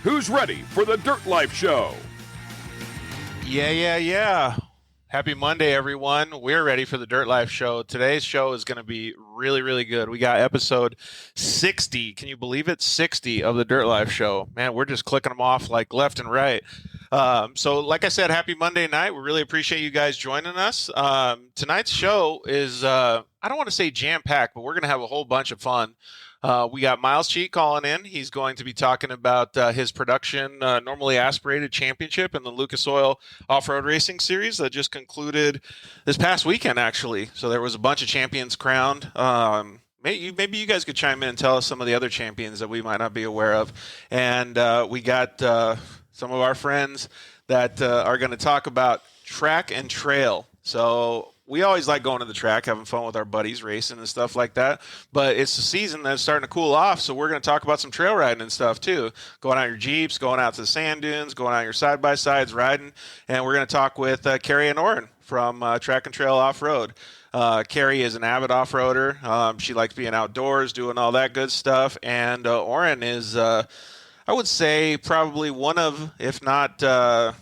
Who's ready for the Dirt Life Show? Yeah. Happy Monday, everyone. We're ready for the Dirt Life Show. Today's show is going to be really, really good. We got episode 60. Can you believe it? 60 of the Dirt Life Show. Man, we're just clicking them off like left and right. So like I said, happy Monday night. We really appreciate you guys joining us. Tonight's show is, I don't want to say jam-packed, but we're going to have a whole bunch of fun. We got Myles Cheek calling in. He's going to be talking about his production normally aspirated championship in the Lucas Oil Offroad Racing Series that just concluded this past weekend, actually. So there was a bunch of champions crowned. Maybe you guys could chime in and tell us some of the other champions that we might not be aware of. And we got some of our friends that are going to talk about track and trail. So we always like going to the track, having fun with our buddies, racing and stuff like that. But it's the season that's starting to cool off, so we're going to talk about some trail riding and stuff too. Going out your Jeeps, going out to the sand dunes, going out your side-by-sides, riding. And we're going to talk with Kerri and Oren from Track Trail Offroad. Kerri is an avid off-roader. She likes being outdoors, doing all that good stuff. And Oren is, I would say, probably one of, if not, one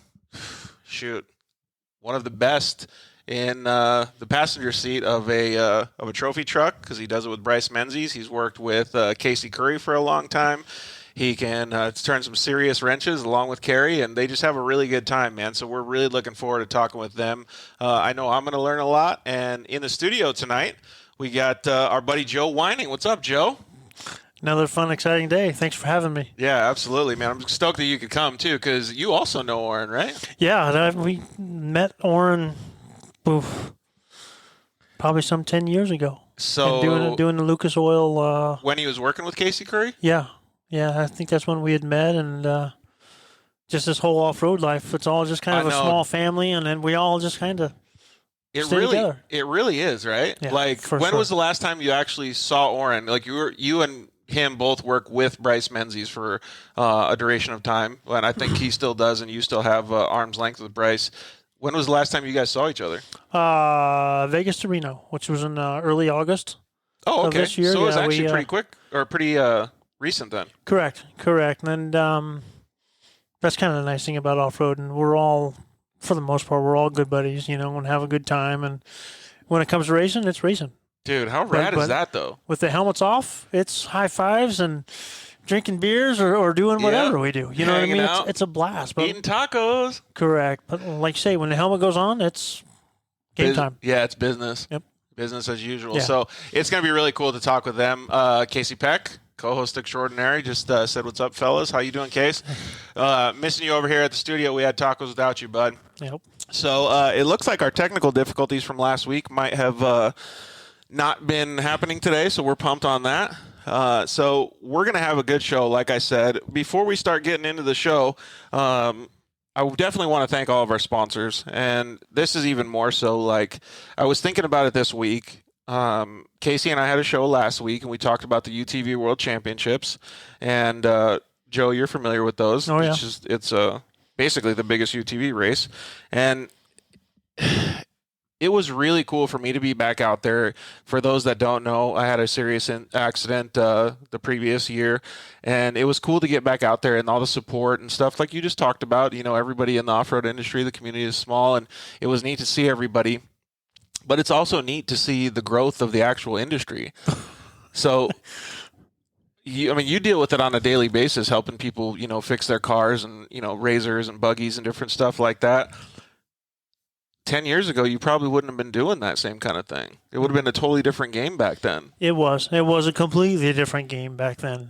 of the best in the passenger seat of a trophy truck, because he does it with Bryce Menzies. He's worked with Casey Curry for a long time. He can turn some serious wrenches along with Kerri, and they just have a really good time, man. So we're really looking forward to talking with them. I know I'm going to learn a lot. And in the studio tonight, we got our buddy Joe Whining. What's up, Joe? Another fun, exciting day. Thanks for having me. Yeah, absolutely, man. I'm stoked that you could come, too, because you also know Oren, right? Yeah, we met Oren probably some 10 years ago. So doing the Lucas Oil. When he was working with Casey Curry? Yeah. I think that's when we had met, and just this whole off-road life. It's all just kind of a small family, and then we all just kind of stay together. It really is, right? Yeah, like, when was the last time you actually saw Oren? Like, you and him both work with Bryce Menzies for a duration of time, and I think he still does, and you still have arm's length with Bryce. When was the last time you guys saw each other? Vegas to Reno, which was in early August. Oh, okay. Of this year. So it was actually pretty quick, or pretty recent then. Correct. And that's kind of the nice thing about off-road, and we're all, for the most part, we're all good buddies, and have a good time. And when it comes to racing, it's racing. Dude, how rad is that, though? With the helmets off, it's high fives and drinking beers or doing whatever we do. You know what I mean? It's a blast. Eating tacos. Correct. But like you say, when the helmet goes on, it's game time. Yeah, it's business. Yep. Business as usual. Yeah. So it's going to be really cool to talk with them. Casey Peck, co-host extraordinary, just said, "What's up, fellas? How you doing, Case? Missing you over here at the studio. We had tacos without you, bud." Yep. So it looks like our technical difficulties from last week might have not been happening today, so we're pumped on that. So we're going to have a good show, like I said. Before we start getting into the show, I definitely want to thank all of our sponsors, and this is even more so. Like, I was thinking about it this week. Casey and I had a show last week, and we talked about the UTV World Championships, and Joe, you're familiar with those. Oh, yeah. It's basically the biggest UTV race, and it was really cool for me to be back out there. For those that don't know, I had a serious accident the previous year, and it was cool to get back out there and all the support and stuff like you just talked about. Everybody in the off-road industry, the community is small, and it was neat to see everybody. But it's also neat to see the growth of the actual industry. So, you deal with it on a daily basis, helping people, fix their cars and, razors and buggies and different stuff like that. 10 years ago, you probably wouldn't have been doing that same kind of thing. It would have been a totally different game back then. It was a completely different game back then.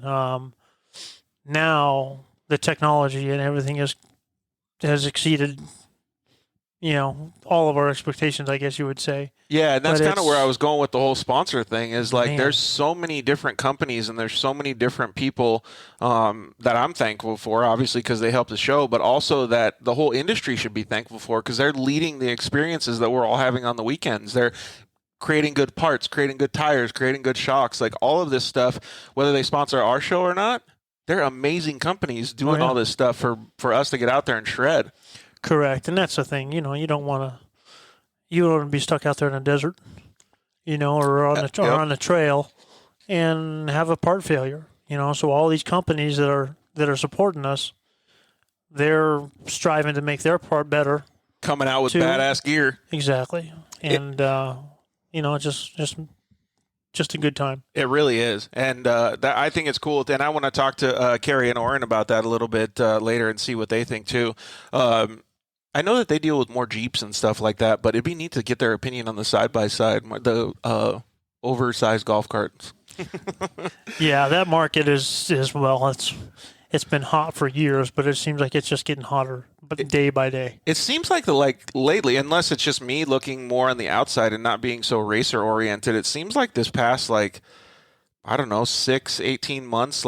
Now the technology and everything has exceeded, all of our expectations, I guess you would say. Yeah, and that's kind of where I was going with the whole sponsor thing is like, Man. There's so many different companies and there's so many different people that I'm thankful for, obviously, because they help the show, but also that the whole industry should be thankful for because they're leading the experiences that we're all having on the weekends. They're creating good parts, creating good tires, creating good shocks, like all of this stuff, whether they sponsor our show or not, they're amazing companies doing all this stuff for us to get out there and shred. Correct, and that's the thing. You don't want to be stuck out there in the desert, or on the trail, and have a part failure. So all these companies that are supporting us, they're striving to make their part better. Coming out with badass gear. Exactly. And, just a good time. It really is. And I think it's cool. And I want to talk to Kerri and Oren about that a little bit later and see what they think too. I know that they deal with more Jeeps and stuff like that, but it'd be neat to get their opinion on the side-by-side, the oversized golf carts. Yeah, that market is well, it's been hot for years, but it seems like it's just getting hotter, but day by day. It seems like lately, unless it's just me looking more on the outside and not being so racer oriented, it seems like this past 18 months,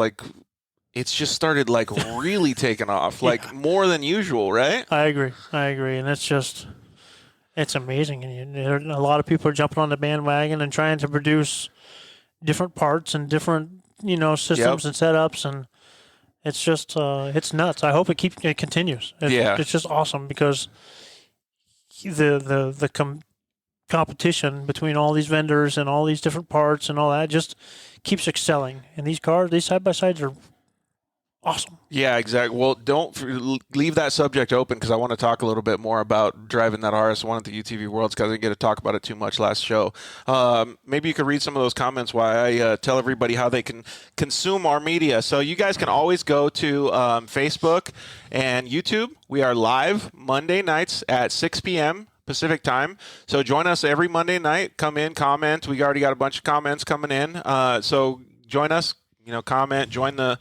it's just started really taking off, more than usual, right? I agree. And it's amazing. And a lot of people are jumping on the bandwagon and trying to produce different parts and different, systems and setups. And it's just, it's nuts. I hope it continues. It's just awesome because the competition between all these vendors and all these different parts and all that just keeps excelling. And these side-by-sides are awesome. Yeah, exactly. Well, don't leave that subject open because I want to talk a little bit more about driving that RS1 at the UTV Worlds because I didn't get to talk about it too much last show. Maybe you could read some of those comments while I tell everybody how they can consume our media. So you guys can always go to Facebook and YouTube. We are live Monday nights at 6 p.m. Pacific time. So join us every Monday night. Come in, comment. We already got a bunch of comments coming in. So join us. Comment, join the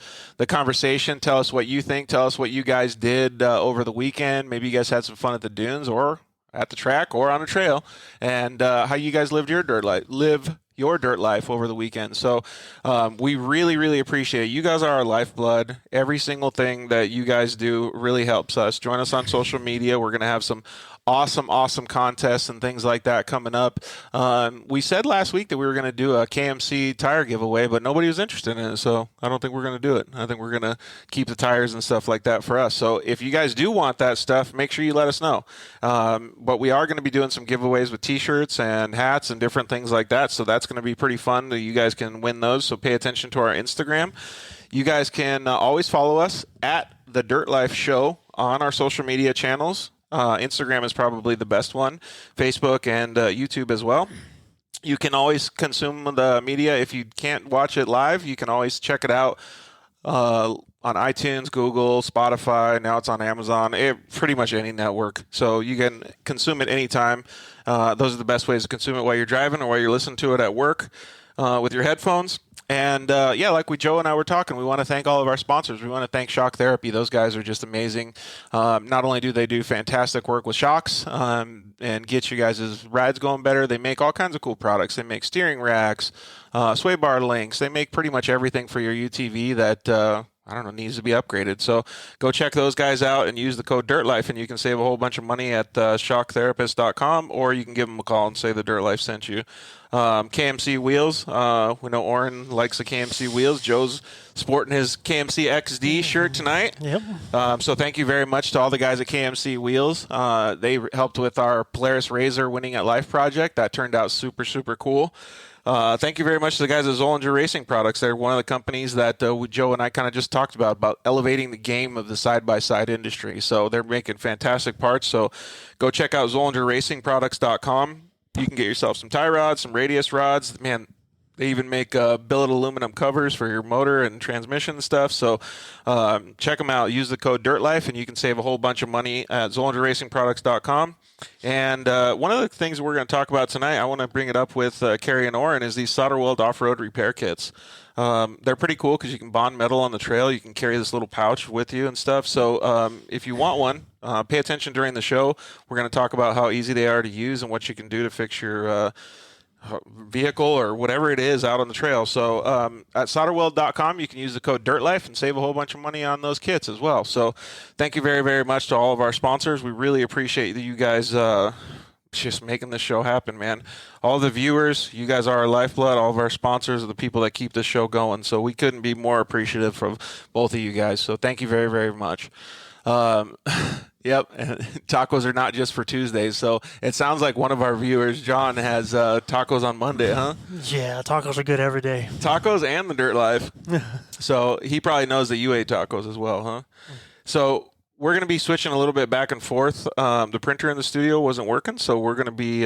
conversation. Tell us what you think. Tell us what you guys did over the weekend. Maybe you guys had some fun at the dunes or at the track or on a trail, and how you guys lived your dirt life over the weekend. So we really, really appreciate it. You guys are our lifeblood. Every single thing that you guys do really helps us. Join us on social media. We're going to have some awesome contests and things like that coming up. We said last week that we were going to do a KMC tire giveaway, but nobody was interested in it, so I don't think we're going to do it. I think we're going to keep the tires and stuff like that for us. So if you guys do want that stuff, make sure you let us know. But we are going to be doing some giveaways with t-shirts and hats and different things like that, so that's going to be pretty fun. You guys can win those, so pay attention to our Instagram. You guys can always follow us at The Dirt Life Show on our social media channels. Instagram is probably the best one, Facebook and YouTube as well. You can always consume the media. If you can't watch it live, you can always check it out on iTunes, Google, Spotify. Now it's on Amazon, pretty much any network. So you can consume it anytime. Those are the best ways to consume it while you're driving or while you're listening to it at work with your headphones. And like Joe and I were talking, we want to thank all of our sponsors. We want to thank Shock Therapy. Those guys are just amazing. Not only do they do fantastic work with shocks and get you guys' rides going better, they make all kinds of cool products. They make steering racks, sway bar links. They make pretty much everything for your UTV that needs to be upgraded. So go check those guys out and use the code DIRTLIFE, and you can save a whole bunch of money at shocktherapist.com, or you can give them a call and say the Dirt Life sent you. KMC wheels. We know Oren likes the KMC wheels. Joe's sporting his KMC XD shirt tonight. Yep. So thank you very much to all the guys at KMC Wheels. They helped with our Polaris RZR Winning at Life project. That turned out super, super cool. Thank you very much to the guys at Zollinger Racing Products. They're one of the companies that Joe and I kind of just talked about elevating the game of the side-by-side industry. So they're making fantastic parts. So go check out ZollingerRacingProducts.com. You can get yourself some tie rods, some radius rods. Man, they even make billet aluminum covers for your motor and transmission and stuff. So check them out. Use the code DIRTLIFE, and you can save a whole bunch of money at ZollingerRacingProducts.com. And one of the things we're going to talk about tonight, I want to bring it up with Kerri and Oren, is these solder weld off-road repair kits. They're pretty cool because you can bond metal on the trail. You can carry this little pouch with you and stuff. So if you want one, pay attention during the show. We're going to talk about how easy they are to use and what you can do to fix your vehicle or whatever it is out on the trail. So at solderweld.com, you can use the code DIRTLIFE and save a whole bunch of money on those kits as well. So thank you very, very much to all of our sponsors. We really appreciate you guys just making this show happen, man. All the viewers, you guys are our lifeblood. All of our sponsors are the people that keep this show going. So we couldn't be more appreciative of both of you guys. So thank you very, very much. Yep. Tacos are not just for Tuesdays. So it sounds like one of our viewers, John, has tacos on Monday, huh? Yeah, tacos are good every day. Tacos and the Dirt Life. So he probably knows that you ate tacos as well, huh? So we're going to be switching a little bit back and forth. The printer in the studio wasn't working, so we're going to be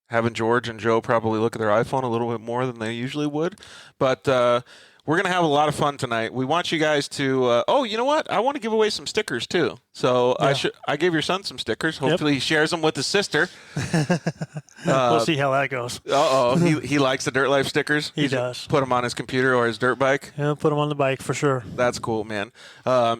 having George and Joe probably look at their iPhone a little bit more than they usually would. But we're going to have a lot of fun tonight. We want you guys to oh, you know what? I want to give away some stickers too. So I gave your son some stickers. Hopefully he shares them with his sister. We'll see how that goes. He likes the Dirt Life stickers. He does. Put them on his computer or his dirt bike. Yeah, put them on the bike for sure. That's cool, man.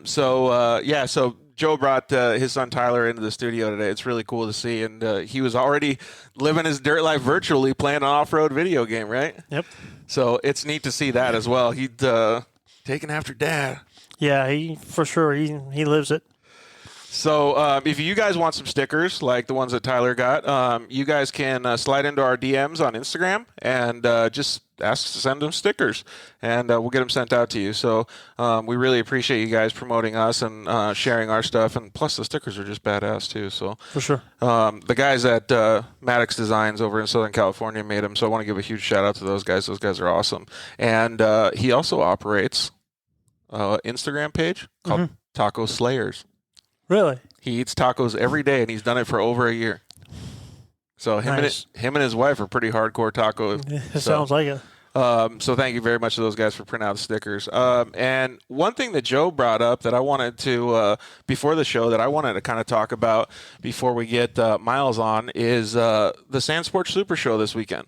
So Joe brought his son Tyler into the studio today. It's really cool to see, and he was already living his dirt life virtually, playing an off-road video game, right? Yep. So it's neat to see that as well. He'd taken after Dad. Yeah, he lives it. So if you guys want some stickers like the ones that Tyler got, you guys can slide into our DMs on Instagram and just ask to send them stickers, and we'll get them sent out to you. So we really appreciate you guys promoting us and sharing our stuff, and plus the stickers are just badass too. So for sure. The guys at Maddox Designs over in Southern California made them, so I want to give a huge shout out to those guys. Those guys are awesome. And he also operates an Instagram page called Taco Slayers. Really? He eats tacos every day, and he's done it for over a year. So him and his wife are pretty hardcore taco. Sounds like it. So thank you very much to those guys for printing out the stickers. And one thing that Joe brought up that I wanted to, before the show, that I wanted to kind of talk about before we get Myles on is the Sand Sports Super Show this weekend.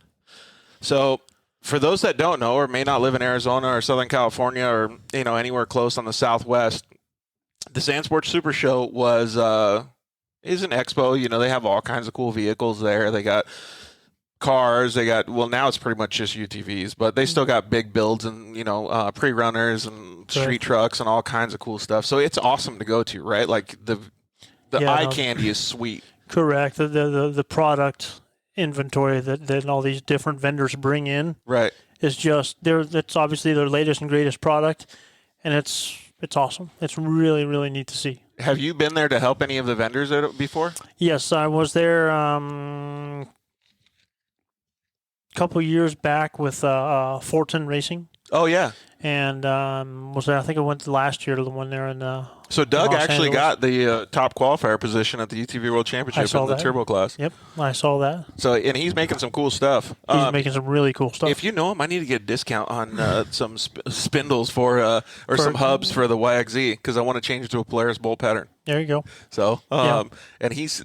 So for those that don't know or may not live in Arizona or Southern California or anywhere close on the Southwest, the Sand Sports Super Show is an expo. They have all kinds of cool vehicles there. They got cars. They got, well, now it's pretty much just UTVs, but they still got big builds and, pre-runners and street trucks and all kinds of cool stuff. So it's awesome to go to, right? Like the eye candy is sweet. Correct. The product inventory that all these different vendors bring in, right, is just that's obviously their latest and greatest product, and it's awesome. It's really, really neat to see. Have you been there to help any of the vendors before? Yes, I was there a couple years back with Fortin Racing. Oh, yeah. And was there, I think I went last year to the one there in So Doug Los actually Angeles. got the top qualifier position at the UTV World Championship in the turbo class. Yep, I saw that. So, and he's making some cool stuff. He's making some really cool stuff. If you know him, I need to get a discount on some spindles for some hubs for the YXZ because I want to change it to a Polaris bolt pattern. There you go. So, and he's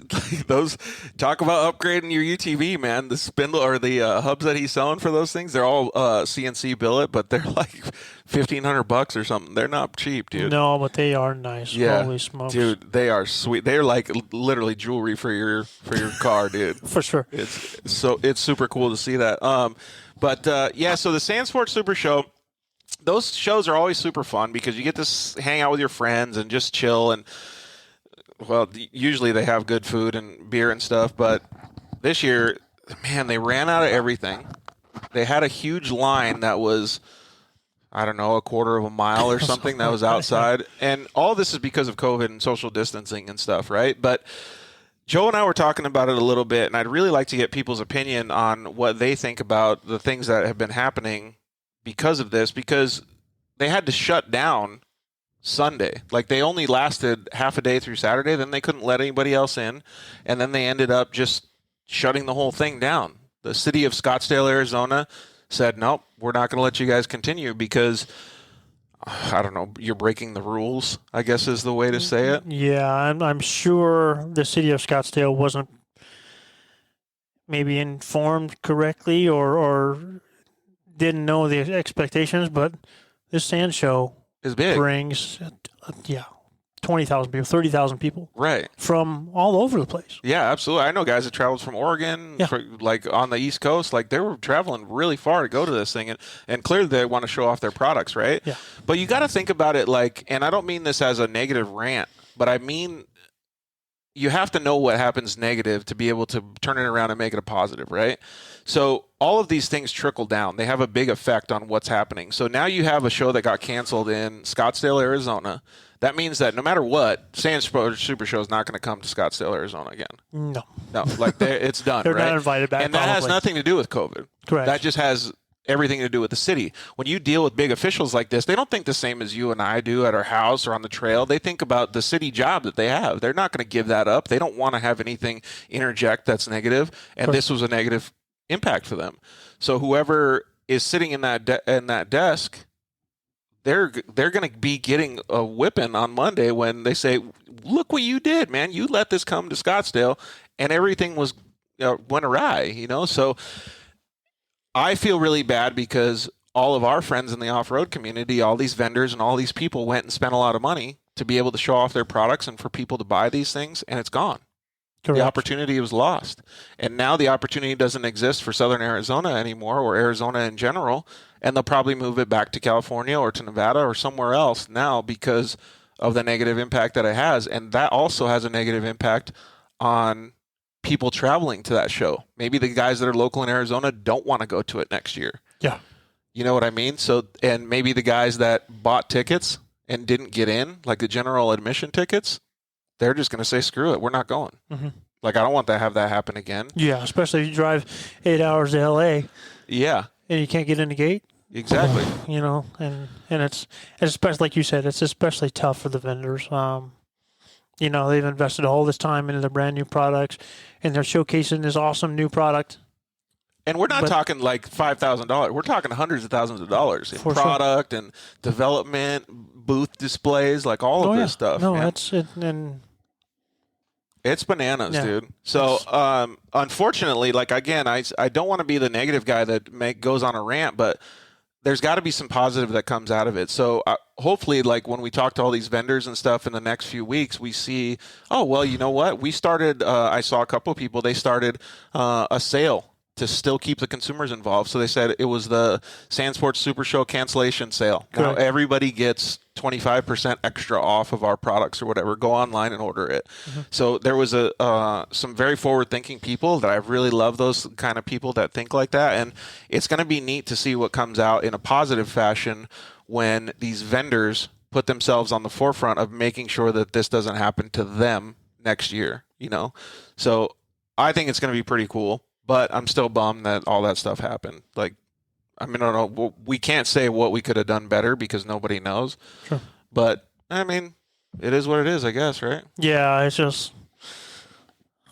those talk about upgrading your UTV, man. The spindle or the hubs that he's selling for those things, they're all CNC billet, but they're like $1,500 or something. They're not cheap, dude. No, but they are nice. Yeah, holy smokes, dude, they are sweet. They're like literally jewelry for your car, dude. For sure. It's super cool to see that. So the Sand Sports Super Show. Those shows are always super fun because you get to hang out with your friends and just chill and. Well, usually they have good food and beer and stuff, but this year, man, they ran out of everything. They had a huge line that was, I don't know, a quarter of a mile or something that was outside. And all this is because of COVID and social distancing and stuff, right? But Joe and I were talking about it a little bit, and I'd really like to get people's opinion on what they think about the things that have been happening because of this, because they had to shut down Sunday. Like they only lasted half a day through Saturday, then they couldn't let anybody else in, and then they ended up just shutting the whole thing down. The city of Scottsdale, Arizona said, nope, we're not going to let you guys continue because, I don't know, you're breaking the rules, I guess is the way to say it. Yeah, I'm sure the city of Scottsdale wasn't maybe informed correctly or didn't know the expectations, but this sand show is big. Brings 20,000 people, 30,000 people, right, from all over the place. Yeah, absolutely. I know guys that traveled from Oregon, like on the East Coast, like they were traveling really far to go to this thing, and clearly they want to show off their products, right? Yeah. But you got to think about it like, and I don't mean this as a negative rant, but I mean you have to know what happens negative to be able to turn it around and make it a positive, right? So all of these things trickle down. They have a big effect on what's happening. So now you have a show that got canceled in Scottsdale, Arizona. That means that no matter what, Sand Sports Super Show is not going to come to Scottsdale, Arizona again. No, like it's done. They're right? not invited back. And that has nothing to do with COVID. Correct. That just has everything to do with the city. When you deal with big officials like this, they don't think the same as you and I do at our house or on the trail. They think about the city job that they have. They're not going to give that up. They don't want to have anything interject that's negative, and this was a negative impact for them. So whoever is sitting in that desk, they're going to be getting a whipping on Monday when they say, "Look what you did, man! You let this come to Scottsdale, and everything was went awry." You know, so I feel really bad because all of our friends in the off-road community, all these vendors and all these people went and spent a lot of money to be able to show off their products and for people to buy these things, and it's gone. Correct. The opportunity was lost. And now the opportunity doesn't exist for Southern Arizona anymore, or Arizona in general, and they'll probably move it back to California or to Nevada or somewhere else now because of the negative impact that it has. And that also has a negative impact on people traveling to that show. Maybe the guys that are local in Arizona don't want to go to it next year. Yeah. You know what I mean? So, and maybe the guys that bought tickets and didn't get in, like the general admission tickets, they're just going to say, screw it, we're not going. Mm-hmm. Like, I don't want to have that happen again. Yeah, especially if you drive 8 hours to L.A. Yeah. And you can't get in the gate. Exactly. You know, and it's especially, like you said, it's especially tough for the vendors. You know, they've invested all this time into their brand new products, and they're showcasing this awesome new product. And we're not talking like $5,000. We're talking hundreds of thousands of dollars in product and development, booth displays, like all of this stuff. No, man. that's it. And it's bananas, dude. So, unfortunately, like, again, I don't want to be the negative guy that goes on a rant, but there's got to be some positive that comes out of it. So hopefully, like, when we talk to all these vendors and stuff in the next few weeks, we see, oh, well, you know what? We started, I saw a couple of people, they started a sale to still keep the consumers involved. So they said it was the Sand Sports Super Show cancellation sale. Now everybody gets 25% extra off of our products or whatever. Go online and order it. Mm-hmm. So there was some very forward-thinking people that I really love, those kind of people that think like that. And it's going to be neat to see what comes out in a positive fashion when these vendors put themselves on the forefront of making sure that this doesn't happen to them next year, you know? So I think it's going to be pretty cool. But I'm still bummed that all that stuff happened. Like, I mean, I don't know. We can't say what we could have done better because nobody knows. Sure. But, I mean, it is what it is, I guess, right? Yeah, it's just,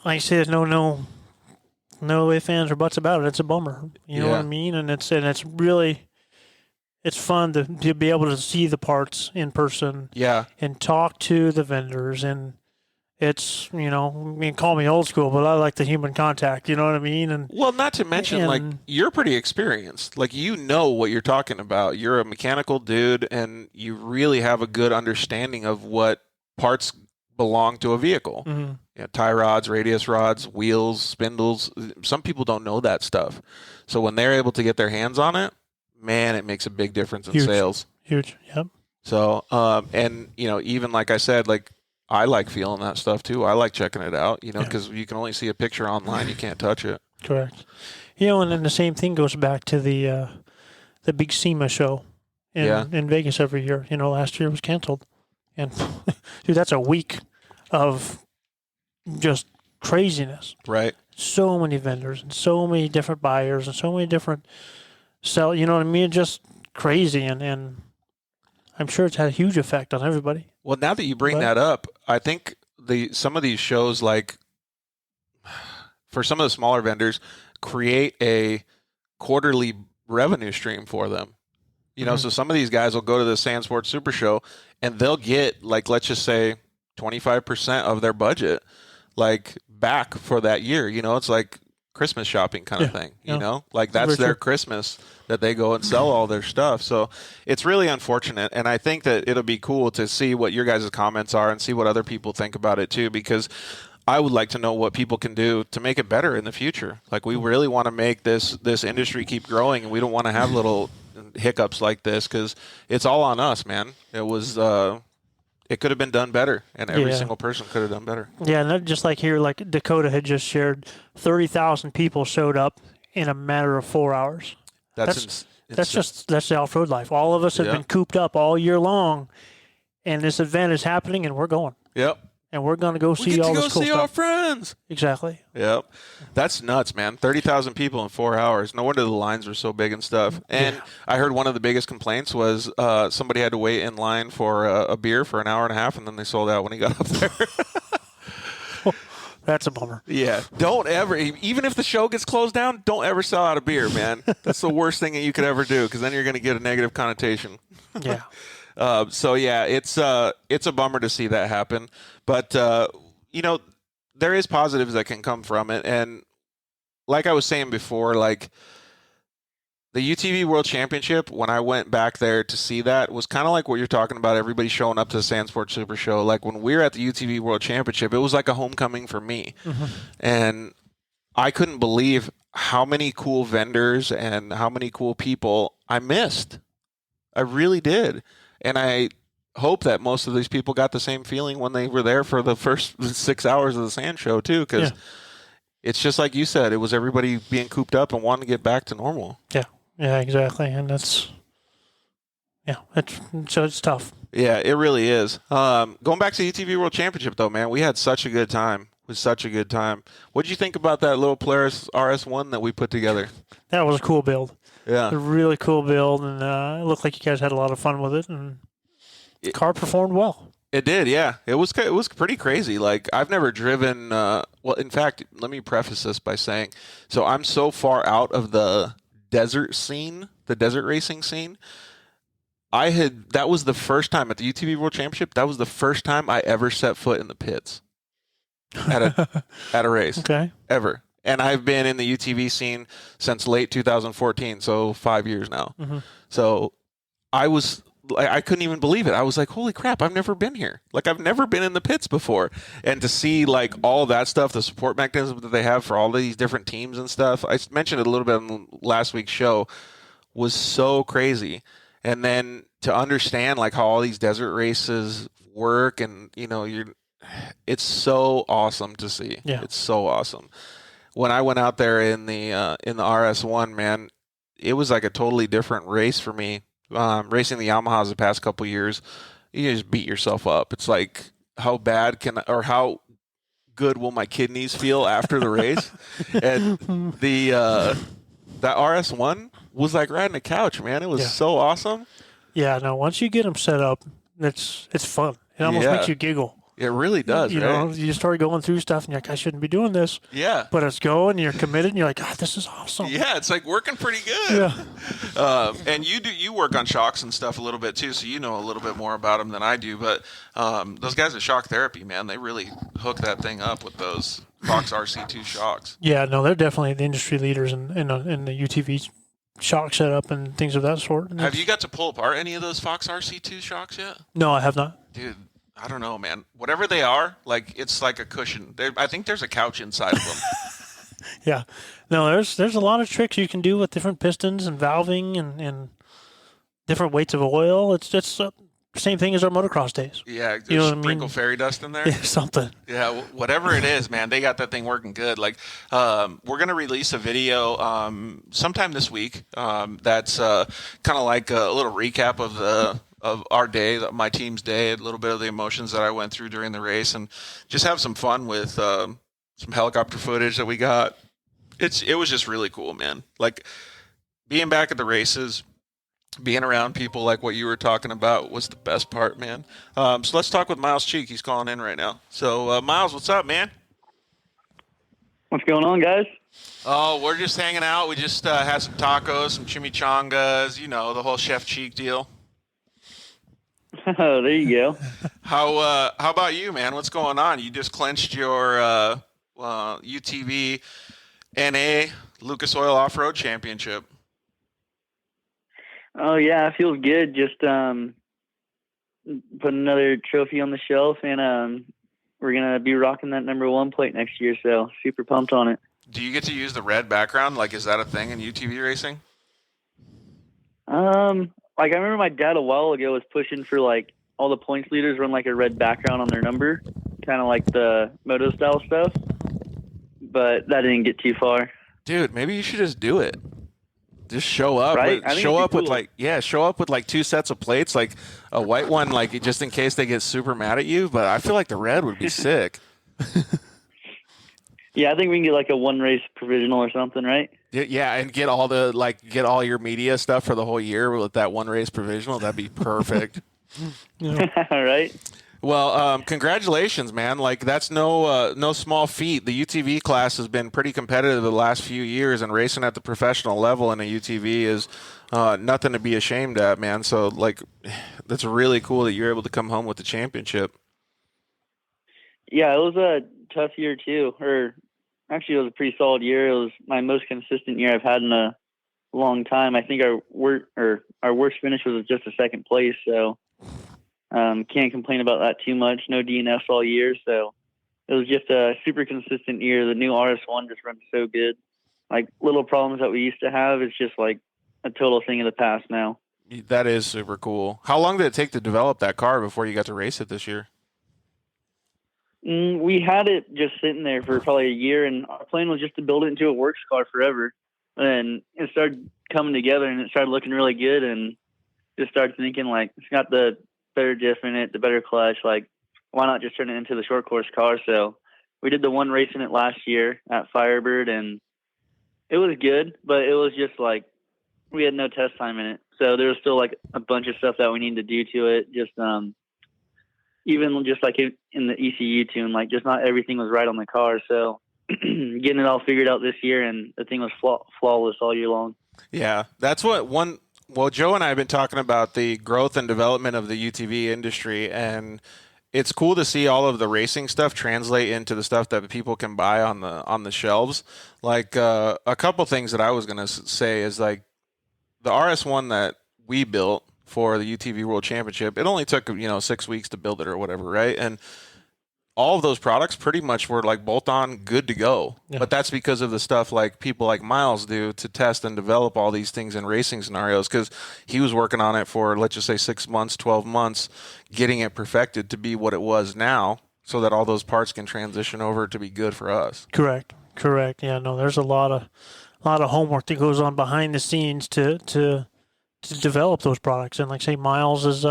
like I said, no ifs, ands, or buts about it. It's a bummer. You know what I mean? And it's really, it's fun to be able to see the parts in person. Yeah. And talk to the vendors, and it's, you know, I mean, call me old school, but I like the human contact, you know what I mean? And well, not to mention, like, you're pretty experienced. Like, you know what you're talking about. You're a mechanical dude, and you really have a good understanding of what parts belong to a vehicle. Mm-hmm. Yeah, tie rods, radius rods, wheels, spindles. Some people don't know that stuff. So when they're able to get their hands on it, man, it makes a big difference in sales. Huge, yep. So, and, you know, even like I said, like, I like feeling that stuff too. I like checking it out, you know, because you can only see a picture online. You can't touch it. Correct. You know, and then the same thing goes back to the big SEMA show in Vegas every year. You know, last year was canceled. And, dude, that's a week of just craziness. Right. So many vendors and so many different buyers and so many different you know what I mean? Just crazy. And I'm sure it's had a huge effect on everybody. Well, now that you bring that up, I think some of these shows, like, for some of the smaller vendors, create a quarterly revenue stream for them. You know, so some of these guys will go to the Sand Sports Super Show and they'll get, like, let's just say 25% of their budget, like, back for that year. You know, it's like Christmas shopping kind of thing, you know, like that's their Christmas that they go and sell all their stuff. So it's really unfortunate. And I think that it'll be cool to see what your guys' comments are and see what other people think about it too, because I would like to know what people can do to make it better in the future. Like, we really want to make this industry keep growing, and we don't want to have little hiccups like this, because it's all on us, man. It was, it could have been done better, and every single person could have done better. Yeah, and just like here, like Dakota had just shared, 30,000 people showed up in a matter of 4 hours. That's the off-road life. All of us have been cooped up all year long, and this event is happening, and we're going. Yep. and we're going to go We see get all to go this cool see our stuff. friends. Exactly. Yep. That's nuts, man. 30,000 people in 4 hours. No wonder the lines were so big and stuff. And I heard one of the biggest complaints was somebody had to wait in line for a beer for an hour and a half, and then they sold out when he got up there. That's a bummer. Yeah. Don't ever, even if the show gets closed down, don't ever sell out a beer, man. That's the worst thing that you could ever do, because then you're going to get a negative connotation. Yeah. So yeah, it's a bummer to see that happen, but you know, there is positives that can come from it, and like I was saying before, like the UTV World Championship, when I went back there to see that, was kind of like what you're talking about. Everybody showing up to the Sandsport Super Show. Like when we were at the UTV World Championship, it was like a homecoming for me, and I couldn't believe how many cool vendors and how many cool people I missed. I really did. And I hope that most of these people got the same feeling when they were there for the first 6 hours of the sand show, too, because it's just like you said. It was everybody being cooped up and wanting to get back to normal. Yeah, exactly. And that's, it's tough. Yeah, it really is. Going back to the UTV World Championship, though, man, we had such a good time. It was such a good time. What did you think about that little Polaris RS1 that we put together? That was a cool build. Yeah. A really cool build, and it looked like you guys had a lot of fun with it, and the car performed well. It did, yeah. It was pretty crazy. Like, I've never driven, well, in fact, let me preface this by saying, so I'm so far out of the desert scene, the desert racing scene. That was the first time at the UTV World Championship, that was the first time I ever set foot in the pits at a race. Okay. Ever. And I've been in the UTV scene since late 2014, so 5 years now. So I couldn't even believe it. I was like, holy crap, I've never been here. Like, I've never been in the pits before. And to see, like, all that stuff, the support mechanism that they have for all of these different teams and stuff, I mentioned it a little bit on last week's show, was so crazy. And then to understand, like, how all these desert races work, and, you know, it's so awesome to see. Yeah. It's so awesome. When I went out there in the RS1, man, it was like a totally different race for me. Racing the Yamahas the past couple years, you just beat yourself up. It's like, how bad how good will my kidneys feel after the race? And that RS1 was like riding a couch, man. It was so awesome. Yeah, no, once you get them set up, it's fun. It almost makes you giggle. It really does, you know, you start going through stuff, and you're like, I shouldn't be doing this. Yeah. But it's going, and you're committed, and you're like, God, this is awesome. Yeah, it's like working pretty good. Yeah. And you work on shocks and stuff a little bit too, so you know a little bit more about them than I do. But those guys at Shock Therapy, man, they really hook that thing up with those Fox RC2 shocks. Yeah, no, they're definitely the industry leaders in the UTV shock setup and things of that sort. And have you got to pull apart any of those Fox RC2 shocks yet? No, I have not. Dude, I don't know, man. Whatever they are, like, it's like a cushion. I think there's a couch inside of them. Yeah. No, there's a lot of tricks you can do with different pistons and valving and different weights of oil. It's just the same thing as our motocross days. Yeah, You know what I sprinkle mean? fairy dust in there. Yeah, something. Yeah, whatever it is, man, they got that thing working good. Like, we're going to release a video sometime this week that's kind of like a little recap of our day, my team's day, a little bit of the emotions that I went through during the race, and just have some fun with some helicopter footage that we got. It was just really cool, man. Like, being back at the races, being around people like what you were talking about was the best part, man. So let's talk with Myles Cheek. He's calling in right now. So, Myles, what's up, man? What's going on, guys? Oh, we're just hanging out. We just had some tacos, some chimichangas, you know, the whole Chef Cheek deal. Oh, there you go. How about you, man? What's going on? You just clinched your UTV NA Lucas Oil Off-Road Championship. Oh, yeah, it feels good. Just put another trophy on the shelf, and we're going to be rocking that #1 plate next year, so super pumped on it. Do you get to use the red background? Like, is that a thing in UTV racing? Like, I remember my dad a while ago was pushing for, like, all the points leaders run, like, a red background on their number, kind of like the moto-style stuff, but that didn't get too far. Dude, maybe you should just do it. Just show up. Right? I think Show it'd up be with cool. show up with like 2 sets of plates, like a white one, like just in case they get super mad at you. But I feel like the red would be sick. Yeah, I think we can get like a one race provisional or something, right? Yeah, and get all your media stuff for the whole year with that one race provisional. That'd be perfect. All right. Well, congratulations, man. Like that's no small feat. The UTV class has been pretty competitive the last few years, and racing at the professional level in a UTV is nothing to be ashamed at, man. So like, that's really cool that you're able to come home with the championship. Yeah, it was a tough year too. Or actually, it was a pretty solid year. It was my most consistent year I've had in a long time. I think our worst finish was just a second place. So can't complain about that too much. No DNFs all year. So it was just a super consistent year. The new RS1 just runs so good. Like little problems that we used to have, it's just like a total thing of the past now. That is super cool. How long did it take to develop that car before you got to race it this year? We had it just sitting there for probably a year, and our plan was just to build it into a works car forever. And it started coming together, and it started looking really good, and just started thinking, like, it's got the better diff in it, the better clutch. Like, why not just turn it into the short course car? So we did the one race in it last year at Firebird, and it was good, but it was just like we had no test time in it. So there was still like a bunch of stuff that we needed to do to it. Just even just like in the ECU tune, like just not everything was right on the car. So getting it all figured out this year, and the thing was flawless all year long. Yeah, that's what one. Well, Joe and I have been talking about the growth and development of the UTV industry, and it's cool to see all of the racing stuff translate into the stuff that people can buy on the shelves. Like a couple things that I was gonna say is like the RS1 that we built for the UTV World Championship. It only took 6 weeks to build it or whatever, right? And all of those products pretty much were like bolt on, good to go. Yeah. But that's because of the stuff like people like Myles do to test and develop all these things in racing scenarios, because he was working on it for, let's just say 6 months, 12 months, getting it perfected to be what it was now, so that all those parts can transition over to be good for us. Correct. Yeah, no, there's a lot of homework that goes on behind the scenes to develop those products. And like say Myles is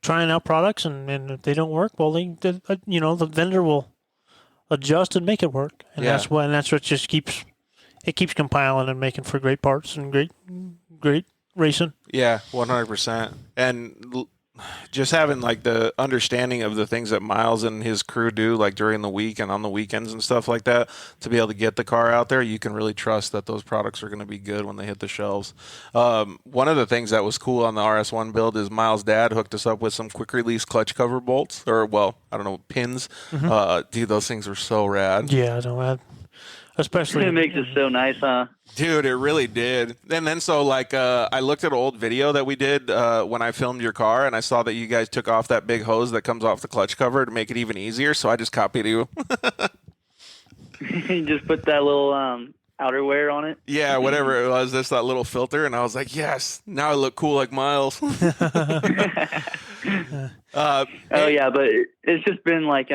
trying out products, and if they don't work, well, the vendor will adjust and make it work, and that's what just keeps compiling and making for great parts and great racing. Yeah, 100%. And just having like the understanding of the things that Myles and his crew do, like during the week and on the weekends and stuff like that, to be able to get the car out there, you can really trust that those products are going to be good when they hit the shelves. One of the things that was cool on the RS1 build is Myles' dad hooked us up with some quick release clutch cover bolts, or pins. Mm-hmm. Dude, those things were so rad. Yeah, I know. Especially it makes it so nice, huh? Dude, it really did. And then so like I looked at an old video that we did when I filmed your car, and I saw that you guys took off that big hose that comes off the clutch cover to make it even easier, so I just copied you. You just put that little outerwear on it? Yeah, whatever it was, just that little filter, and I was like, yes, now I look cool like Myles. Oh yeah, but it's just been like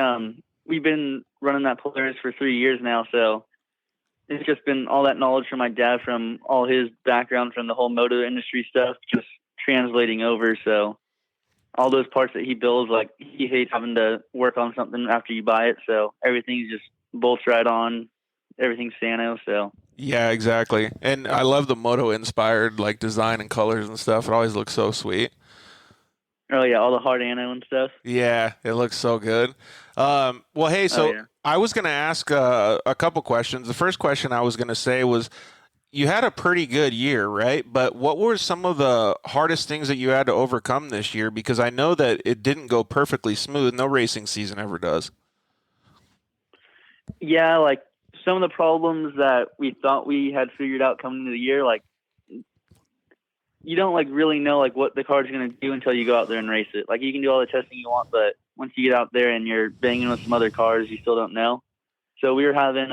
we've been running that Polaris for 3 years now, so it's just been all that knowledge from my dad, from all his background from the whole motor industry stuff, just translating over. So all those parts that he builds, like he hates having to work on something after you buy it. So everything's just bolts right on. Everything's Sano. So yeah, exactly. And I love the moto inspired like design and colors and stuff. It always looks so sweet. Oh yeah, all the hard ano and stuff. Yeah, it looks so good. Well, hey, so I was going to ask a couple questions. The first question I was going to say was, you had a pretty good year, right? But what were some of the hardest things that you had to overcome this year? Because I know that it didn't go perfectly smooth. No racing season ever does. Yeah, like some of the problems that we thought we had figured out coming into the year, like you don't like really know like what the car's going to do until you go out there and race it. Like you can do all the testing you want, but once you get out there and you're banging with some other cars, you still don't know. So we were having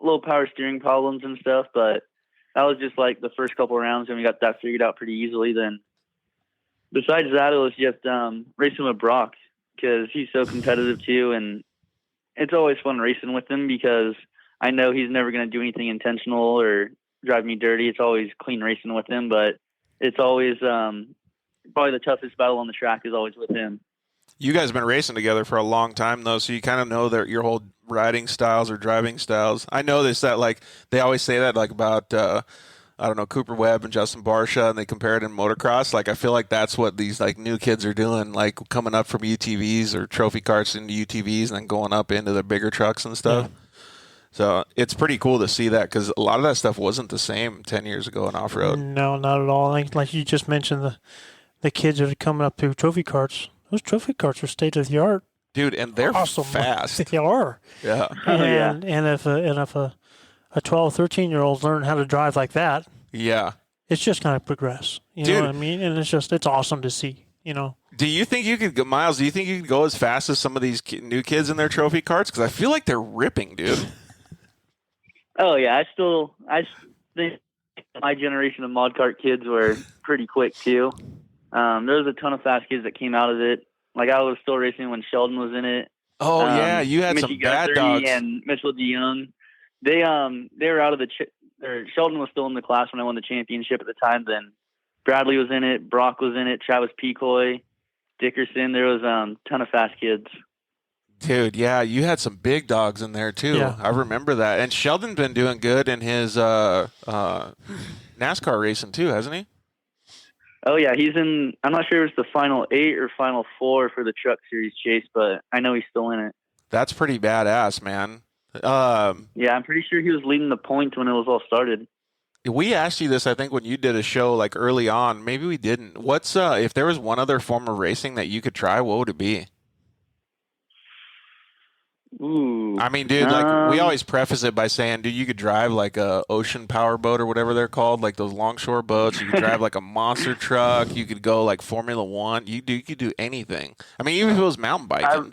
little power steering problems and stuff, but that was just like the first couple of rounds, and we got that figured out pretty easily. Then besides that, it was just racing with Brock, because he's so competitive too, and it's always fun racing with him because I know he's never going to do anything intentional or drive me dirty. It's always clean racing with him, but it's always probably the toughest battle on the track is always with him. You guys have been racing together for a long time, though, so you kind of know your whole riding styles or driving styles. I know this, that, like, they always say that, like, about, I don't know, Cooper Webb and Justin Barsha, and they compare it in motocross. Like, I feel like that's what these, like, new kids are doing, like, coming up from UTVs or trophy carts into UTVs and then going up into the bigger trucks and stuff. Yeah. So it's pretty cool to see that because a lot of that stuff wasn't the same 10 years ago in off-road. No, not at all. Like you just mentioned, the kids that are coming up to trophy carts. Those trophy carts are state of the art, dude, and they're awesome. Fast. They are. Yeah. And if a 12, 13-year-old learn how to drive like that, yeah, it's just going to progress. You know what I mean? And it's awesome to see. You know. Do you think you could go, Myles? Do you think you could go as fast as some of these new kids in their trophy carts? Because I feel like they're ripping, dude. Oh yeah, I think my generation of mod kart kids were pretty quick too. There was a ton of fast kids that came out of it. Like I was still racing when Sheldon was in it. Oh yeah, you had Mickey some bad Guthrie dogs. And Mitchell DeYoung. They were out of the Sheldon was still in the class when I won the championship at the time. Then Bradley was in it, Brock was in it, Travis Pecoy, Dickerson. There was a ton of fast kids. Dude, yeah, you had some big dogs in there too. Yeah. I remember that. And Sheldon's been doing good in his NASCAR racing too, hasn't he? Oh yeah, he's in. I'm not sure if it's the final 8 or final 4 for the Truck Series chase, but I know he's still in it. That's pretty badass, man. Yeah, I'm pretty sure he was leading the points when it was all started. We asked you this, I think, when you did a show like early on. Maybe we didn't. What's if there was one other form of racing that you could try? What would it be? Ooh. I mean, dude, like we always preface it by saying, dude, you could drive like a ocean power boat or whatever they're called, like those longshore boats. You could drive like a monster truck. You could go like Formula One. You could do anything. I mean, even if it was mountain biking.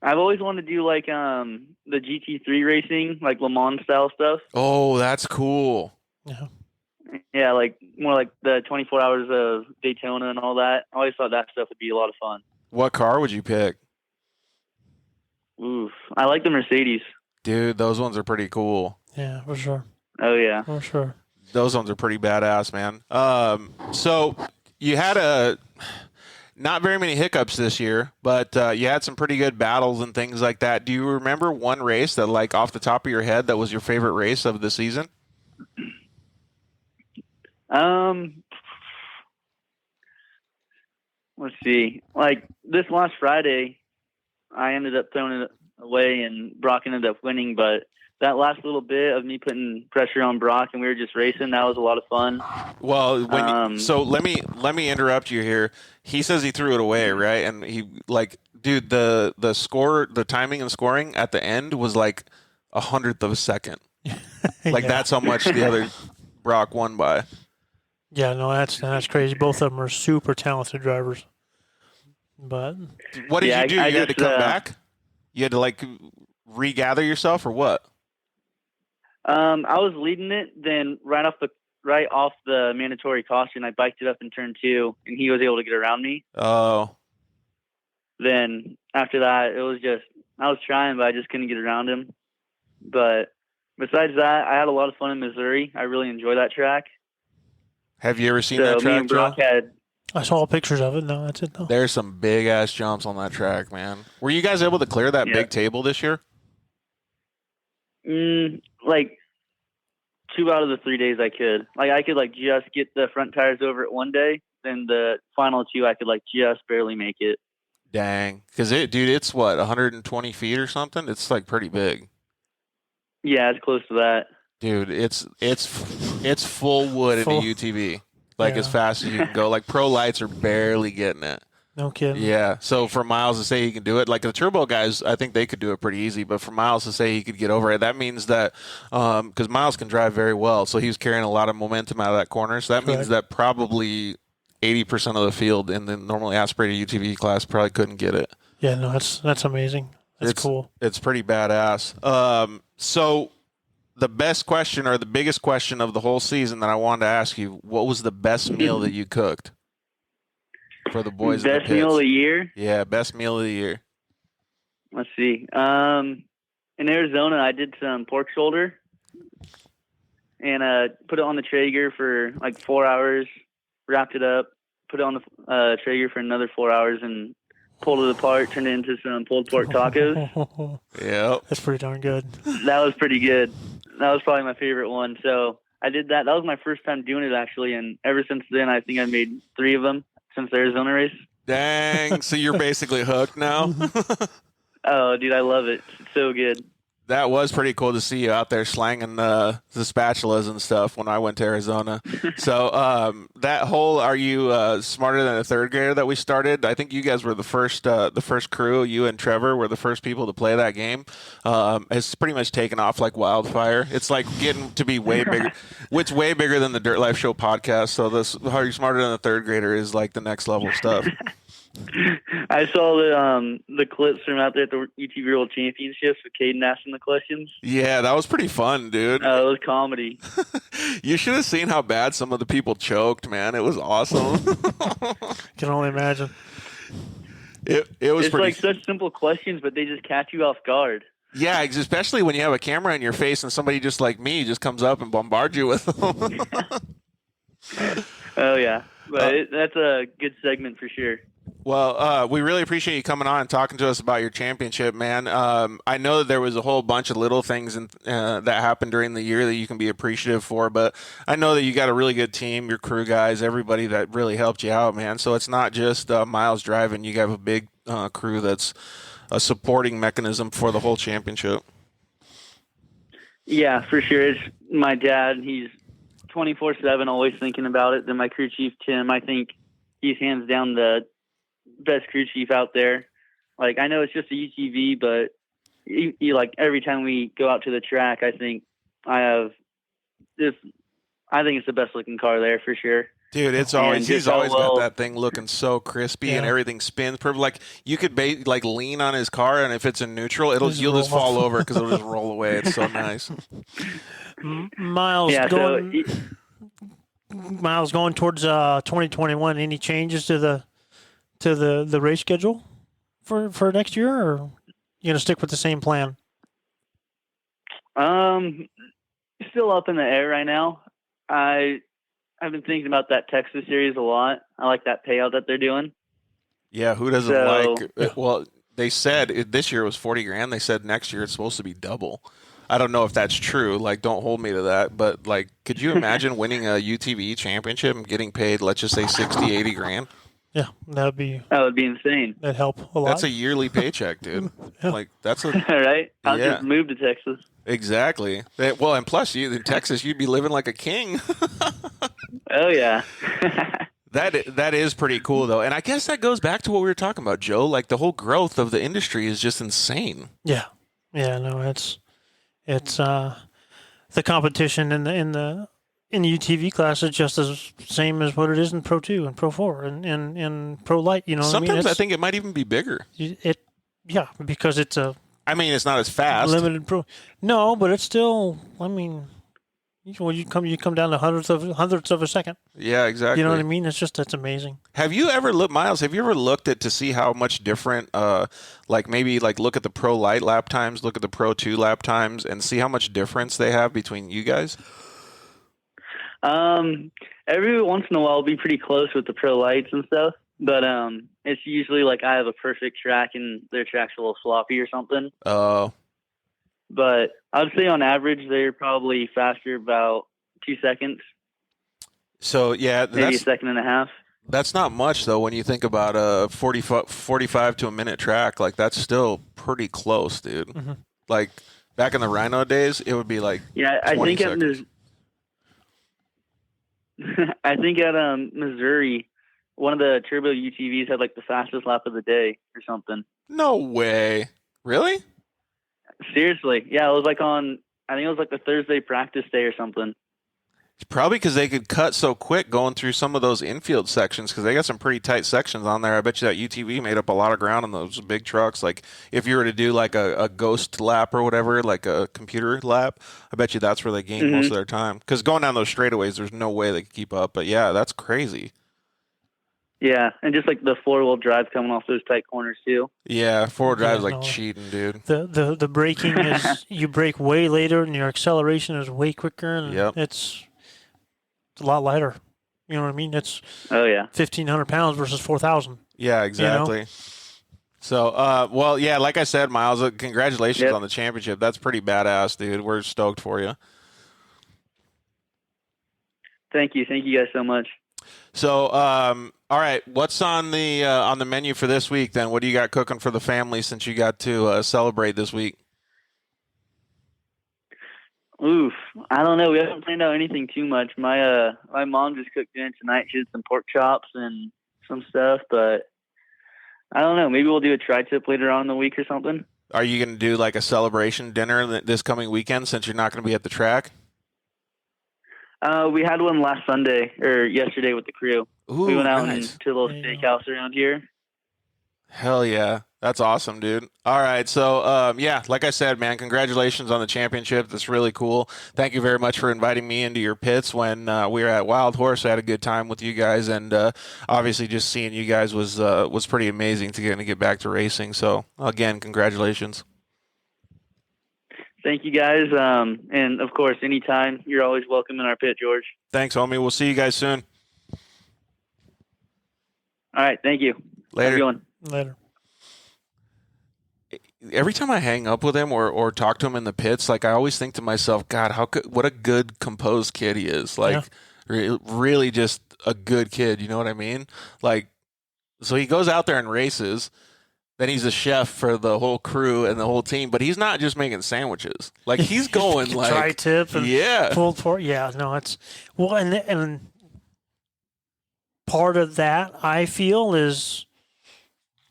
I've always wanted to do like the GT3 racing, like Le Mans style stuff. Oh, that's cool. Yeah. Yeah, like more like the 24 hours of Daytona and all that. I always thought that stuff would be a lot of fun. What car would you pick? Oof. I like the Mercedes. Dude, those ones are pretty cool. Yeah, for sure. Oh, yeah. For sure. Those ones are pretty badass, man. So you had not very many hiccups this year, but you had some pretty good battles and things like that. Do you remember one race that, like, off the top of your head, that was your favorite race of the season? Let's see. Like, this last Friday, I ended up throwing it away and Brock ended up winning, but that last little bit of me putting pressure on Brock and we were just racing, that was a lot of fun. Well, so let me interrupt you here. He says he threw it away, right? And he, like, dude, the score, the timing and scoring at the end was like 100th of a second. Like, that's how much the other Brock won by. Yeah, no, that's crazy. Both of them are super talented drivers. But what did you do? You had to come back? You had to, like, regather yourself or what? I was leading it, then right off the mandatory caution, I biked it up in turn 2, and he was able to get around me. Oh. Then after that, it was just, I was trying, but I just couldn't get around him. But besides that, I had a lot of fun in Missouri. I really enjoy that track. Have you ever seen that track, me and Brock had... I saw pictures of it. No, that's it, though. There's some big-ass jumps on that track, man. Were you guys able to clear that big table this year? Like 2 out of the 3 days I could. Like, I could, like, just get the front tires over it one day. Then the final 2, I could, like, just barely make it. Dang. Because, it's what, 120 feet or something? It's, like, pretty big. Yeah, it's close to that. Dude, it's full wood in a UTV. Like, as fast as you can go. Like, pro lights are barely getting it. No kidding. Yeah. So for Myles to say he can do it, like the turbo guys, I think they could do it pretty easy. But for Myles to say he could get over it, that means that because Myles can drive very well, so he was carrying a lot of momentum out of that corner. So that means that probably 80% of the field in the normally aspirated UTV class probably couldn't get it. Yeah. No, that's amazing. That's cool. It's pretty badass. So the best question or the biggest question of the whole season that I wanted to ask you, what was the best meal that you cooked for the boys? Best meal of the year? Yeah, best meal of the year. Let's see. in Arizona, I did some pork shoulder and put it on the Traeger for like 4 hours, wrapped it up, put it on the Traeger for another 4 hours, and pulled it apart, turned it into some pulled pork tacos. Yeah. That's pretty darn good. That was pretty good. That was probably my favorite one. So I did that. That was my first time doing it, actually. And ever since then, I think I made 3 of them since the Arizona race. Dang. So you're basically hooked now? Oh, dude, I love it. It's so good. That was pretty cool to see you out there slanging the spatulas and stuff when I went to Arizona. So that whole, are you smarter than a third grader that we started? I think you guys were the first crew. You and Trevor were the first people to play that game. It's pretty much taken off like wildfire. It's like getting to be way bigger. It's way bigger than the Dirt Life Show podcast. So this, how you smarter than a third grader is like the next level stuff. I saw the clips from out there at the UTV World Championships with Caden asking the questions. Yeah, that was pretty fun, dude. It was comedy. You should have seen how bad some of the people choked, man. It was awesome. Can only imagine. It was It's pretty. like such simple questions, but they just catch you off guard. Yeah, especially when you have a camera in your face and somebody just like me just comes up and bombards you with them. Oh yeah, but that's a good segment for sure. Well, we really appreciate you coming on and talking to us about your championship, man. I know that there was a whole bunch of little things that happened during the year that you can be appreciative for, but I know that you got a really good team, your crew guys, everybody that really helped you out, man. So it's not just Myles driving. You have a big crew that's a supporting mechanism for the whole championship. Yeah, for sure. It's my dad. He's 24/7, always thinking about it. Then my crew chief, Tim, I think he's hands down the best crew chief out there. Like, I know it's just a UTV, but he like every time we go out to the track, I think it's the best looking car there for sure. Dude, he's always got that thing looking so crispy and everything spins perfect. Like you could lean on his car, and if it's in neutral, you'll just fall over because it'll just roll away. It's so nice. Myles, Myles, going towards 2021. Any changes to the race schedule for next year, or you gonna stick with the same plan? Still up in the air right now. I've been thinking about that Texas series a lot. I like that payout that they're doing. Yeah, who doesn't like? Well, they said this year was $40,000. They said next year it's supposed to be double. I don't know if that's true. Like, don't hold me to that. But like, could you imagine winning a UTV championship and getting paid, let's just say 60, 80 grand? Yeah, that would be insane. That'd help a lot. That's a yearly paycheck, dude. Yeah. Like that's right. I'll just move to Texas. Exactly. Well, and plus, in Texas, you'd be living like a king. Oh yeah. That is pretty cool, though, and I guess that goes back to what we were talking about, Joe. Like the whole growth of the industry is just insane. Yeah. No, it's the competition in the UTV class is just as same as what it is in Pro 2 and Pro 4 and Pro Light. You know, sometimes I think it might even be bigger. Because it's a. I mean, it's not as fast. Limited Pro. No, but it's still. I mean, you come down to hundredths of a second. Yeah, exactly. You know what I mean? It's amazing. Have you ever Myles? Have you ever looked at to see how much different? Maybe look at the Pro Light lap times, look at the Pro 2 lap times, and see how much difference they have between you guys. Every once in a while, I'll be pretty close with the Pro Lights and stuff. But it's usually like I have a perfect track and their track's a little sloppy or something. Oh. But I'd say on average they're probably faster about 2 seconds. So yeah, maybe a second and a half. That's not much though when you think about a 45 to a minute track. Like that's still pretty close, dude. Mm-hmm. Like back in the Rhino days, it would be like I think seconds. I think at Missouri, one of the turbo UTVs had like the fastest lap of the day or something. No way. Really? Seriously. Yeah, it was like I think it was like the Thursday practice day or something. It's probably because they could cut so quick going through some of those infield sections because they got some pretty tight sections on there. I bet you that UTV made up a lot of ground on those big trucks. Like if you were to do like a ghost lap or whatever, like a computer lap, I bet you that's where they gained most of their time. Because going down those straightaways, there's no way they could keep up. But yeah, that's crazy. Yeah, and just like the 4-wheel drive coming off those tight corners too. Yeah, 4-wheel drive is like no. cheating, dude. The braking is you brake way later and your acceleration is way quicker and Yep. it's a lot lighter. You know what I mean? It's Oh yeah. 1,500 pounds versus 4,000. Yeah, exactly. So, well, yeah, like I said, Myles, congratulations Yep. on the championship. That's pretty badass, dude. We're stoked for you. Thank you guys so much. So, all right, what's on the menu for this week then? What do you got cooking for the family since you got to celebrate this week? Oof, I don't know. We haven't planned out anything too much. My mom just cooked dinner tonight. She did some pork chops and some stuff, but I don't know. Maybe we'll do a tri-tip later on in the week or something. Are you going to do like a celebration dinner this coming weekend since you're not going to be at the track? We had one last Sunday or yesterday with the crew. Ooh, we went out nice. to a little steakhouse around here. Hell yeah. That's awesome, dude. All right. So, yeah, like I said, man, congratulations on the championship. That's really cool. Thank you very much for inviting me into your pits when we were at Wild Horse. I had a good time with you guys, and obviously just seeing you guys was pretty amazing to get back to racing. So, again, congratulations. Thank you, guys. And, of course, anytime, you're always welcome in our pit, George. Thanks, homie. We'll see you guys soon. All right. Thank you. Later. Have a good one. Later. Every time I hang up with him or talk to him in the pits, like I always think to myself, God, what a good composed kid he is. Like really just a good kid. You know what I mean? Like, so he goes out there and races. Then he's a chef for the whole crew and the whole team, but he's not just making sandwiches. Like he's going like tri-tip and pulled for. Yeah, no, it's well, and part of that I feel is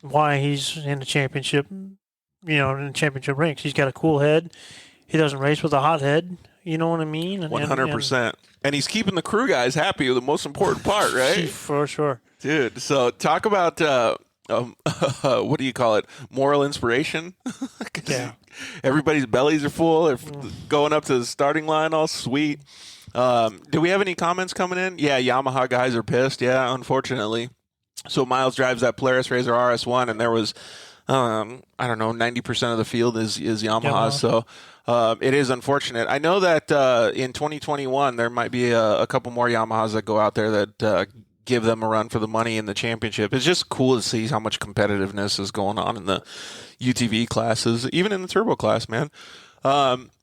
why he's in the championship. You know, in the championship ranks, he's got a cool head. He doesn't race with a hot head. You know what I mean? 100%. And he's keeping the crew guys happy. The most important part, right? For sure, dude. So talk about what do you call it? Moral inspiration. Yeah. Everybody's bellies are full. They're going up to the starting line, all sweet. Do we have any comments coming in? Yeah, Yamaha guys are pissed. Yeah, unfortunately. So Myles drives that Polaris Razor RS1, and there was, I don't know, 90% of the field is Yamaha. So it is unfortunate. I know that in 2021 there might be a couple more Yamahas that go out there that give them a run for the money in the championship. It's just cool to see how much competitiveness is going on in the UTV classes, even in the turbo class, man.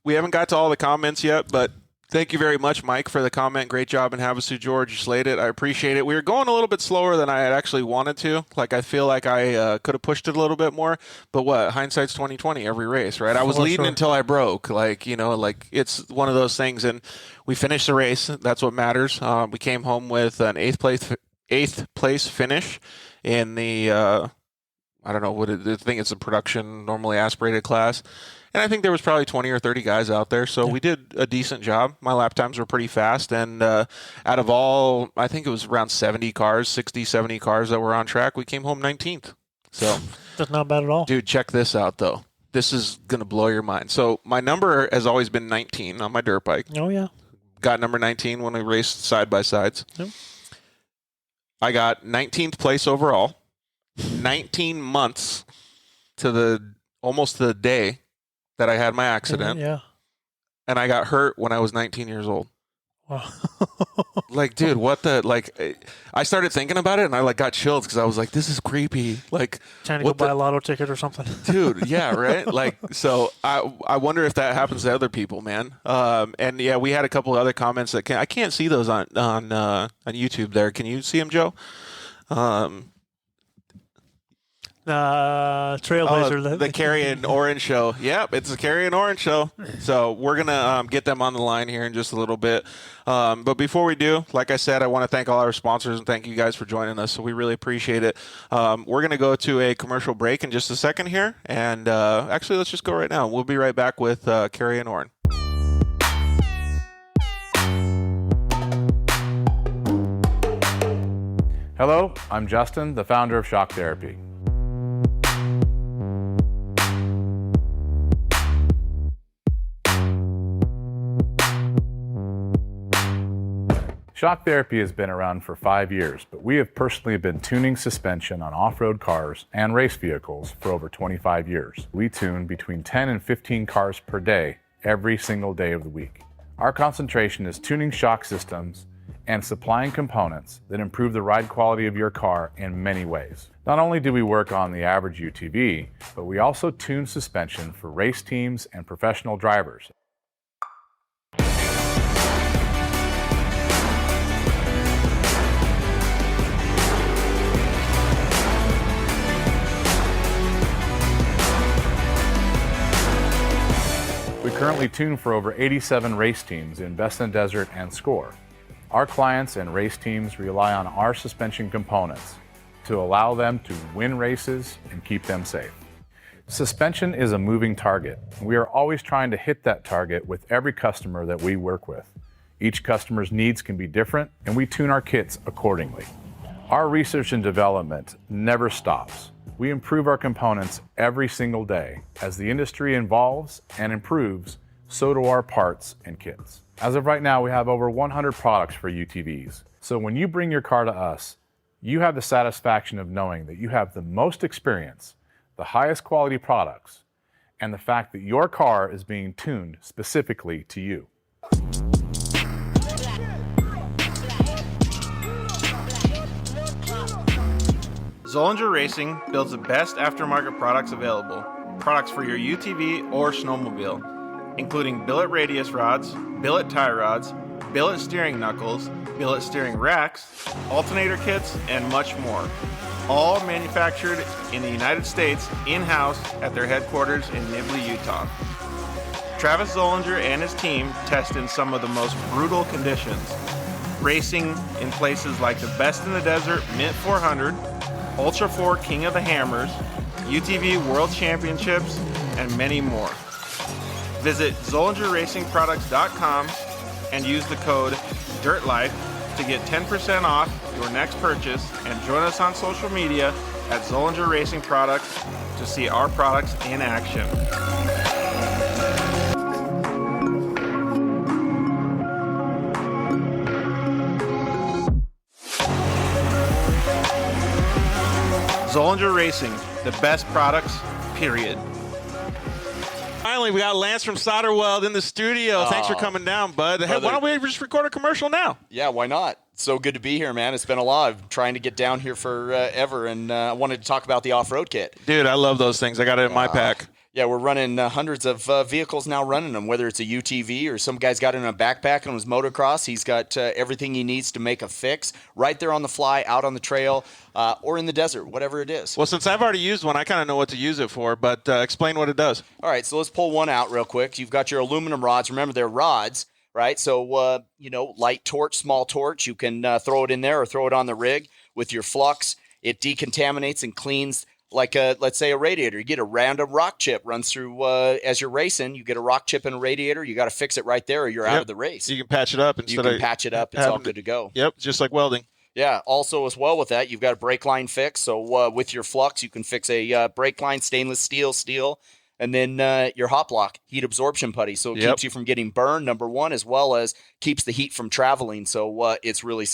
We haven't got to all the comments yet, but thank you very much, Mike, for the comment. Great job in Havasu, George. You slayed it. I appreciate it. We were going a little bit slower than I had actually wanted to. Like, I feel like I could have pushed it a little bit more. But what? Hindsight's 20/20 every race, right? I was leading until I broke. Like, you know, like it's one of those things. And we finished the race. That's what matters. We came home with an eighth place finish in the I don't know I think it's a production normally aspirated class. And I think there was probably 20 or 30 guys out there. So we did a decent job. My lap times were pretty fast. And out of all, I think it was around 70 cars, 60, 70 cars that were on track, we came home 19th. So that's not bad at all. Dude, check this out, though. This is going to blow your mind. So my number has always been 19 on my dirt bike. Oh, yeah. Got number 19 when we raced side-by-sides. Yep. I got 19th place overall, 19 months to almost the day that I had my accident. Yeah. And I got hurt when I was 19 years old. Wow. Like, dude, what the, like, I started thinking about it and I, like, got chills because I was like, this is creepy. Like, trying to go buy a lotto ticket or something. Dude, yeah, right? Like, so I wonder if that happens to other people, man. And, yeah, we had a couple other comments that I can't see those on YouTube there. Can you see them, Joe? Trailblazer. The Kerri and Oren show. Yep, it's the Kerri and Oren show. So we're going to get them on the line here in just a little bit. But before we do, like I said, I want to thank all our sponsors and thank you guys for joining us. So we really appreciate it. We're going to go to a commercial break in just a second here. And actually, let's just go right now. We'll be right back with Kerri and Oren. Hello, I'm Justin, the founder of Shock Therapy. Shock Therapy has been around for 5 years, but we have personally been tuning suspension on off-road cars and race vehicles for over 25 years. We tune between 10 and 15 cars per day, every single day of the week. Our concentration is tuning shock systems and supplying components that improve the ride quality of your car in many ways. Not only do we work on the average UTV, but we also tune suspension for race teams and professional drivers. We currently tune for over 87 race teams in Best in the Desert and Score. Our clients and race teams rely on our suspension components to allow them to win races and keep them safe. Suspension is a moving target. We are always trying to hit that target with every customer that we work with. Each customer's needs can be different, and we tune our kits accordingly. Our research and development never stops. We improve our components every single day. As the industry evolves and improves, so do our parts and kits. As of right now, we have over 100 products for UTVs. So when you bring your car to us, you have the satisfaction of knowing that you have the most experience, the highest quality products, and the fact that your car is being tuned specifically to you. Zollinger Racing builds the best aftermarket products available. Products for your UTV or snowmobile, including billet radius rods, billet tie rods, billet steering knuckles, billet steering racks, alternator kits, and much more. All manufactured in the United States in-house at their headquarters in Nibley, Utah. Travis Zollinger and his team test in some of the most brutal conditions, racing in places like the Best in the Desert Mint 400, Ultra 4 King of the Hammers, UTV World Championships, and many more. Visit ZollingerRacingProducts.com and use the code DIRTLIFE to get 10% off your next purchase, and join us on social media at Zollinger Racing Products to see our products in action. Zollinger Racing, the best products, period. Finally, we got Lance from Solderweld in the studio. Thanks for coming down, bud. Hey, why don't we just record a commercial now? Yeah, why not? So good to be here, man. It's been a lot. I've been trying to get down here forever, and I wanted to talk about the off-road kit. Dude, I love those things. I got it in my pack. Yeah, we're running hundreds of vehicles now running them, whether it's a UTV or some guy's got it in a backpack on his motocross. He's got everything he needs to make a fix right there on the fly, out on the trail, or in the desert, whatever it is. Well, since I've already used one, I kind of know what to use it for, but explain what it does. All right, so let's pull one out real quick. You've got your aluminum rods. Remember, they're rods, right? So, light torch, small torch. You can throw it in there or throw it on the rig with your flux. It decontaminates and cleans. Like, let's say, a radiator. You get a random rock chip runs through as you're racing. You get a rock chip in a radiator. You got to fix it right there or you're out of the race. You can patch it up. You can patch it up. It's all good to go. Yep, just like welding. Yeah, also as well with that, you've got a brake line fix. So with your flux, you can fix a brake line, stainless steel, and then your hot block, heat absorption putty. So it keeps you from getting burned, number one, as well as keeps the heat from traveling. So it's really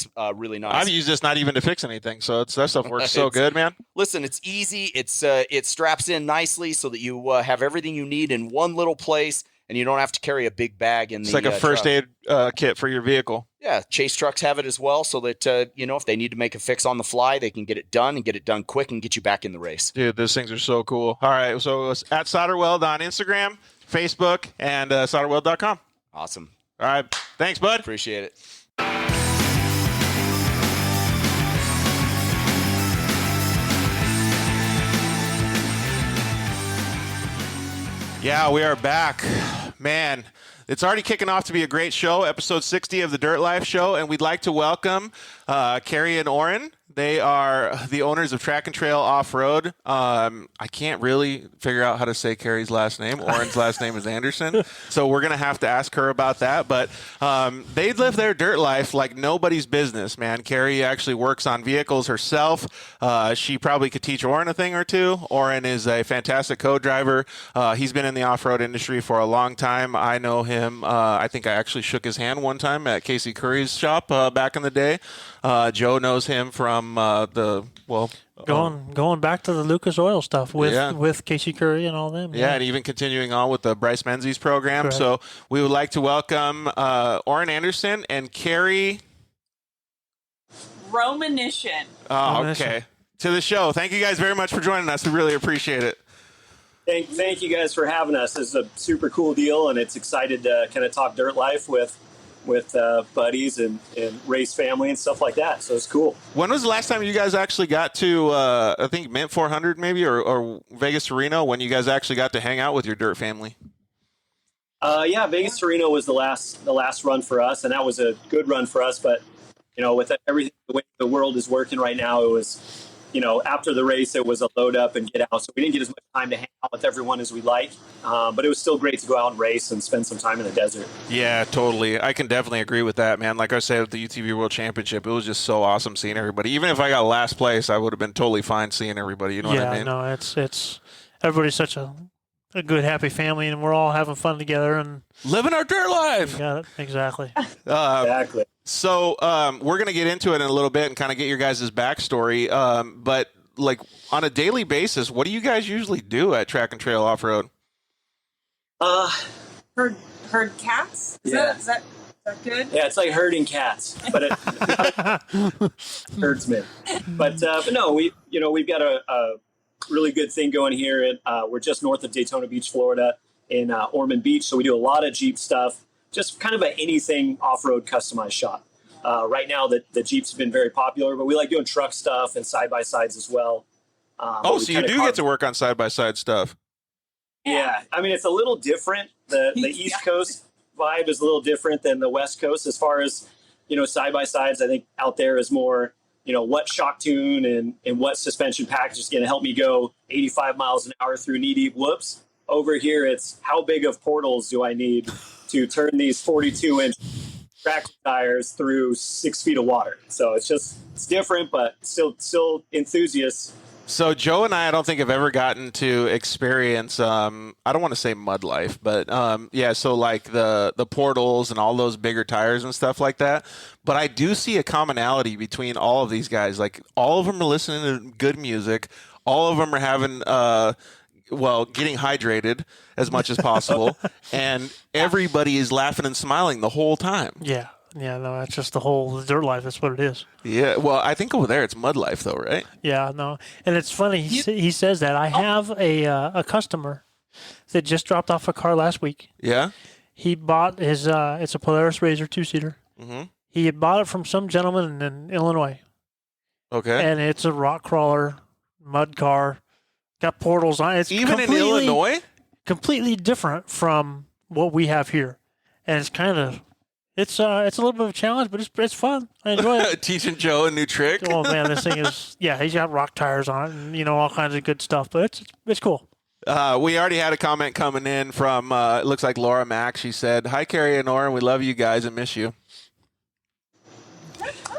nice. I've used this not even to fix anything, so that stuff works so good, man. Listen, it's easy. It straps in nicely so that you have everything you need in one little place, and you don't have to carry a big bag in It's like a first aid kit for your vehicle. Yeah, chase trucks have it as well, so that if they need to make a fix on the fly, they can get it done and get it done quick and get you back in the race. Dude, those things are so cool. All right, so it's at Solderweld on Instagram, Facebook, and solderweld.com. Awesome. All right, thanks, bud. Appreciate it. Yeah, we are back. Man, it's already kicking off to be a great show, episode 60 of the Dirt Life Show, and we'd like to welcome Kerri and Oren. They are the owners of Track Trail Offroad. I can't really figure out how to say Kerri's last name. Oren's last name is Anderson. So we're going to have to ask her about that. But they live their dirt life like nobody's business, man. Kerri actually works on vehicles herself. She probably could teach Oren a thing or two. Oren is a fantastic co-driver. He's been in the off-road industry for a long time. I know him. I think I actually shook his hand one time at Casey Curry's shop back in the day. Joe knows him from going back to the Lucas Oil stuff with Casey Curry and all them. Yeah, and even continuing on with the Bryce Menzies program. Correct. So we would like to welcome Oren Anderson and Kerri Romanisyzn. Oh, okay. To the show. Thank you guys very much for joining us. We really appreciate it. Thank you guys for having us. This is a super cool deal, and it's excited to kind of talk dirt life with buddies and race family and stuff like that. So it's cool. When was the last time you guys actually got to, I think, Mint 400 maybe, or Vegas to Reno, when you guys actually got to hang out with your dirt family? Yeah, Vegas to Reno was the last run for us, and that was a good run for us. But, with everything, the way the world is working right now, it was, after the race, it was a load up and get out. So we didn't get as much time to hang out with everyone as we'd like. But it was still great to go out and race and spend some time in the desert. Yeah, totally. I can definitely agree with that, man. Like I said, at the UTV World Championship, it was just so awesome seeing everybody. Even if I got last place, I would have been totally fine seeing everybody. You know what I mean? Yeah, no, it's everybody's such a good, happy family, and we're all having fun together and living our dirt life. You got it. Exactly. Exactly. So we're going to get into it in a little bit and kind of get your guys' backstory. But like on a daily basis, what do you guys usually do at Track and Trail Offroad? Herd cats? Is that good? Yeah, it's like herding cats, but it herdsmen. But no, we've got a really good thing going here. We're just north of Daytona Beach, Florida, in Ormond Beach. So we do a lot of Jeep stuff, just kind of an anything off-road customized shop. Right now, the Jeeps have been very popular, but we like doing truck stuff and side-by-sides as well. So you do get to work on side-by-side stuff. Yeah. I mean, it's a little different. The East Coast vibe is a little different than the West Coast as far as, side-by-sides. I think out there is more, what shock tune and what suspension package is going to help me go 85 miles an hour through knee-deep whoops. Over here, it's how big of portals do I need to turn these 42-inch track tires through 6 feet of water. So it's different, but still enthusiasts. So Joe and I don't think have ever gotten to experience, I don't want to say mud life, but so like the portals and all those bigger tires and stuff like that. But I do see a commonality between all of these guys. Like all of them are listening to good music. All of them are having, getting hydrated as much as possible. And everybody is laughing and smiling the whole time. Yeah. Yeah, no, that's just the whole dirt life. That's what it is. Yeah, well, I think over there it's mud life, though, right? Yeah, no, and it's funny. He says that. I have a customer that just dropped off a car last week. Yeah, he bought his. It's a Polaris RZR 2-seater. Mm-hmm. He had bought it from some gentleman in Illinois. Okay, and it's a rock crawler, mud car, got portals on it. It's even in Illinois, completely different from what we have here, and it's kind of. It's a little bit of a challenge, but it's fun. I enjoy it. Teaching Joe a new trick. Oh man, this thing is he's got rock tires on it and all kinds of good stuff. But it's cool. We already had a comment coming in from it looks like Laura Mack. She said, "Hi Kerri and Oren, we love you guys and miss you."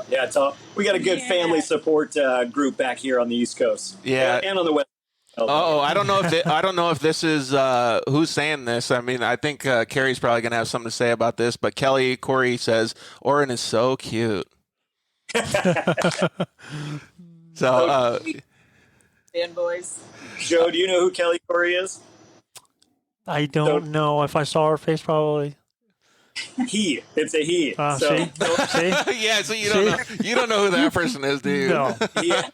Yeah, we got a good family support group back here on the East Coast. Yeah, and on the West. Oh, I don't know if this is who's saying this. I mean, I think Kerri's probably gonna have something to say about this. But Kelly Corey says Oren is so cute. So, fanboys. Joe, do you know who Kelly Corey is? I don't know. If I saw her face, probably. It's a he. See? Yeah, so you don't know who that person is, do you? No.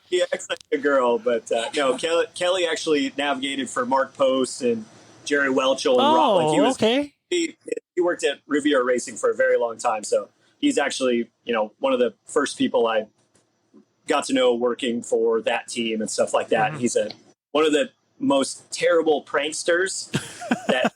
He acts like a girl, but no. Kelly actually navigated for Mark Post and Jerry Welchel and Rob. Okay. He worked at Riviera Racing for a very long time, so he's actually one of the first people I got to know working for that team and stuff like that. Mm-hmm. He's one of the most terrible pranksters that.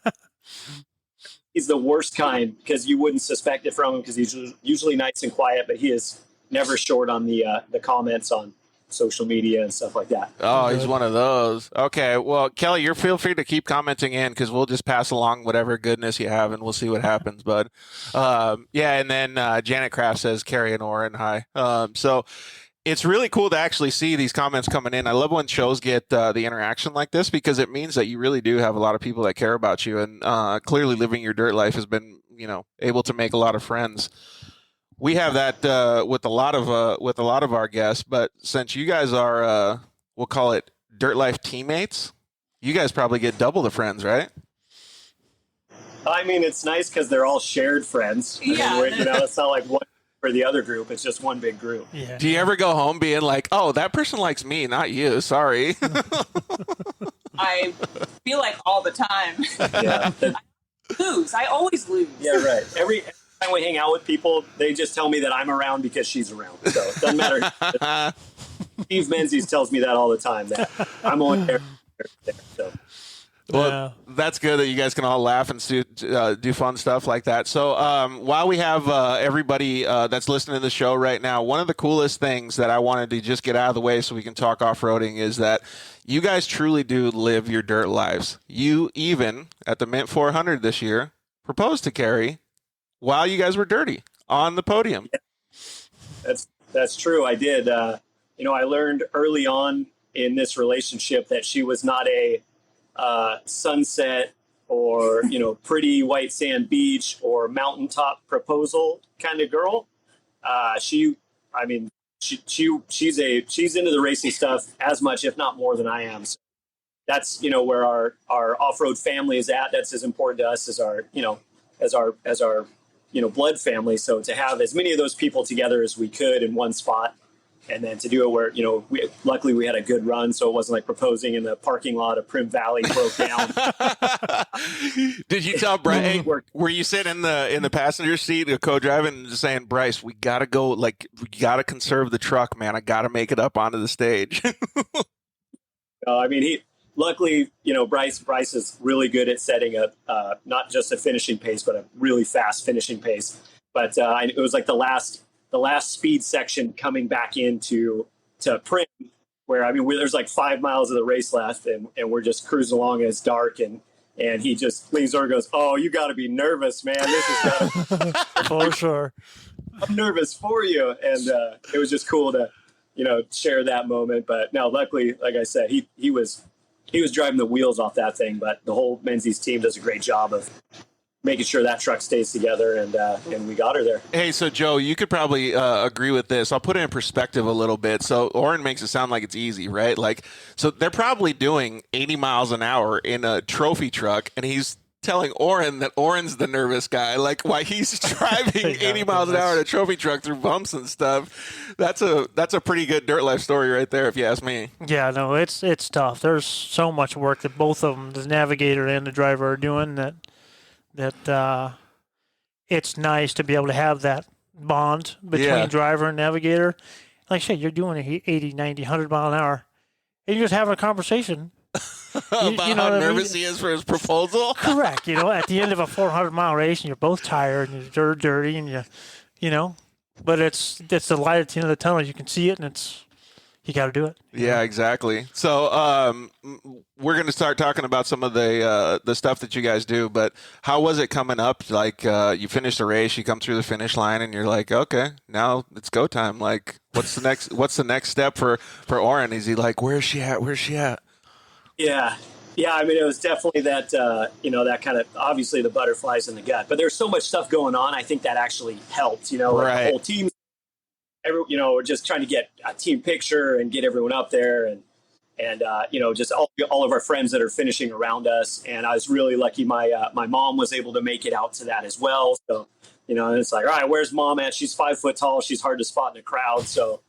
He's the worst kind because you wouldn't suspect it from him because he's usually nice and quiet, but he is never short on the comments on social media and stuff like that. Oh, he's one of those. Okay, well, Kelly, you're feel free to keep commenting in because we'll just pass along whatever goodness you have and we'll see what happens, bud. Yeah, and then Janet Kraft says, Kerri and Oren, hi. So it's really cool to actually see these comments coming in. I love when shows get the interaction like this because it means that you really do have a lot of people that care about you, and clearly living your dirt life has been, able to make a lot of friends. We have that with a lot of our guests, but since you guys are, we'll call it dirt life teammates, you guys probably get double the friends, right? I mean, it's nice because they're all shared friends. Yeah. I mean, it's not like one for the other group. It's just one big group. Yeah. Do you ever go home being like, oh, that person likes me, not you, sorry? I feel like all the time. Yeah. I lose. I always lose. Yeah, right. Every time we hang out with people, they just tell me that I'm around because she's around. So it doesn't matter. Steve Menzies tells me that all the time, that I'm on there. So. Well, that's good that you guys can all laugh and do fun stuff like that. So while we have everybody that's listening to the show right now, one of the coolest things that I wanted to just get out of the way so we can talk off-roading is that you guys truly do live your dirt lives. You even, at the Mint 400 this year, proposed to Kerri while you guys were dirty on the podium. That's true. I did. I learned early on in this relationship that she was not a sunset or pretty white sand beach or mountaintop proposal kind of girl. She's into the racing stuff as much, if not more, than I am. So that's where our off-road family is at. That's as important to us as our blood family. So to have as many of those people together as we could in one spot. And then to do it where, luckily we had a good run, so it wasn't like proposing in the parking lot of Prim Valley broke down. Did you tell Bryce, hey, were you sitting in the passenger seat, co-driving, and just saying, Bryce, we got to go, we got to conserve the truck, man. I got to make it up onto the stage. Luckily, Bryce is really good at setting not just a finishing pace, but a really fast finishing pace. But it was like the last speed section coming back to Prim, where there's like 5 miles of the race left, and we're just cruising along and it's dark, and he just leans over and goes, "Oh, you got to be nervous, man. This is gotta For sure. I'm nervous for you." And it was just cool to share that moment. But no, luckily, like I said, he was driving the wheels off that thing, but the whole Menzies team does a great job of making sure that truck stays together, and we got her there. Hey, so Joe, you could probably agree with this. I'll put it in perspective a little bit. So Oren makes it sound like it's easy, right? So they're probably doing 80 miles an hour in a trophy truck, and he's telling Oren that Oren's the nervous guy, why he's driving 80 miles an hour in a trophy truck through bumps and stuff. That's a pretty good dirt life story right there, if you ask me. Yeah, no, it's tough. There's so much work that both of them, the navigator and the driver, are doing that it's nice to be able to have that bond between driver and navigator. Like I said, you're doing 80, 90, 100 mile an hour, and you're just having a conversation. About how nervous he is for his proposal? Correct. At the end of a 400-mile race, and you're both tired, and you're dirty, and but it's the light at the end of the tunnel. You can see it, and you got to do it. Yeah, exactly. So we're going to start talking about some of the stuff that you guys do, but how was it coming up? You finished a race, you come through the finish line, and you're like, okay, now it's go time. What's the next step for Oren? Is he like, where's she at? Yeah. It was definitely that, that kind of, obviously the butterflies in the gut, but there's so much stuff going on. I think that actually helped, right. The whole team, we're just trying to get a team picture and get everyone up there, and just all of our friends that are finishing around us. And I was really lucky. My mom was able to make it out to that as well. So, it's like, all right, where's mom at? She's 5 foot tall. She's hard to spot in a crowd. So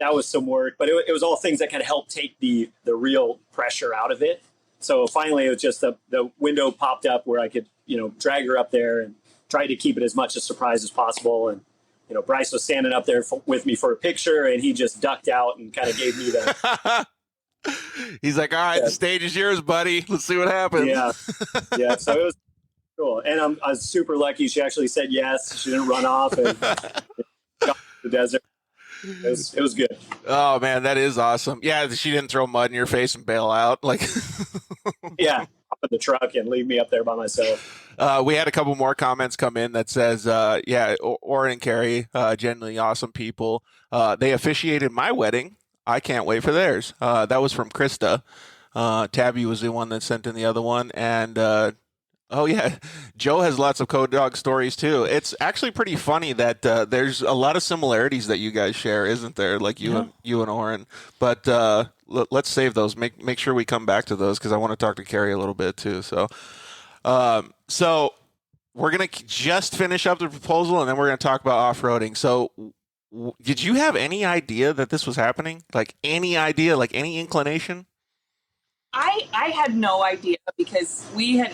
that was some work, but it was all things that kind of helped take the real pressure out of it. So finally, it was just the window popped up where I could, drag her up there and try to keep it as much a surprise as possible. And, Bryce was standing up there with me for a picture, and he just ducked out and kind of gave me the. He's like, all right, the stage is yours, buddy. Let's see what happens. Yeah. So it was cool. And I was super lucky. She actually said yes. She didn't run off and got to the desert. It was good. Oh man, that is awesome. Yeah, she didn't throw mud in your face and bail out. Like, Yeah, hop in the truck and leave me up there by myself. we had a couple more comments come in that says, yeah, Oren and Kerri, genuinely awesome people. They officiated my wedding. I can't wait for theirs. That was from Krista. Tabby was the one that sent in the other one, and oh yeah, Joe has lots of code dog stories too. It's actually pretty funny that there's a lot of similarities that you guys share, isn't there? Like you and Oren. But let's save those. Make sure we come back to those because I want to talk to Kerri a little bit too. So, so we're gonna just finish up the proposal and then we're gonna talk about off-roading. So, did you have any idea that this was happening? Like any idea? Like any inclination? I had no idea because we had,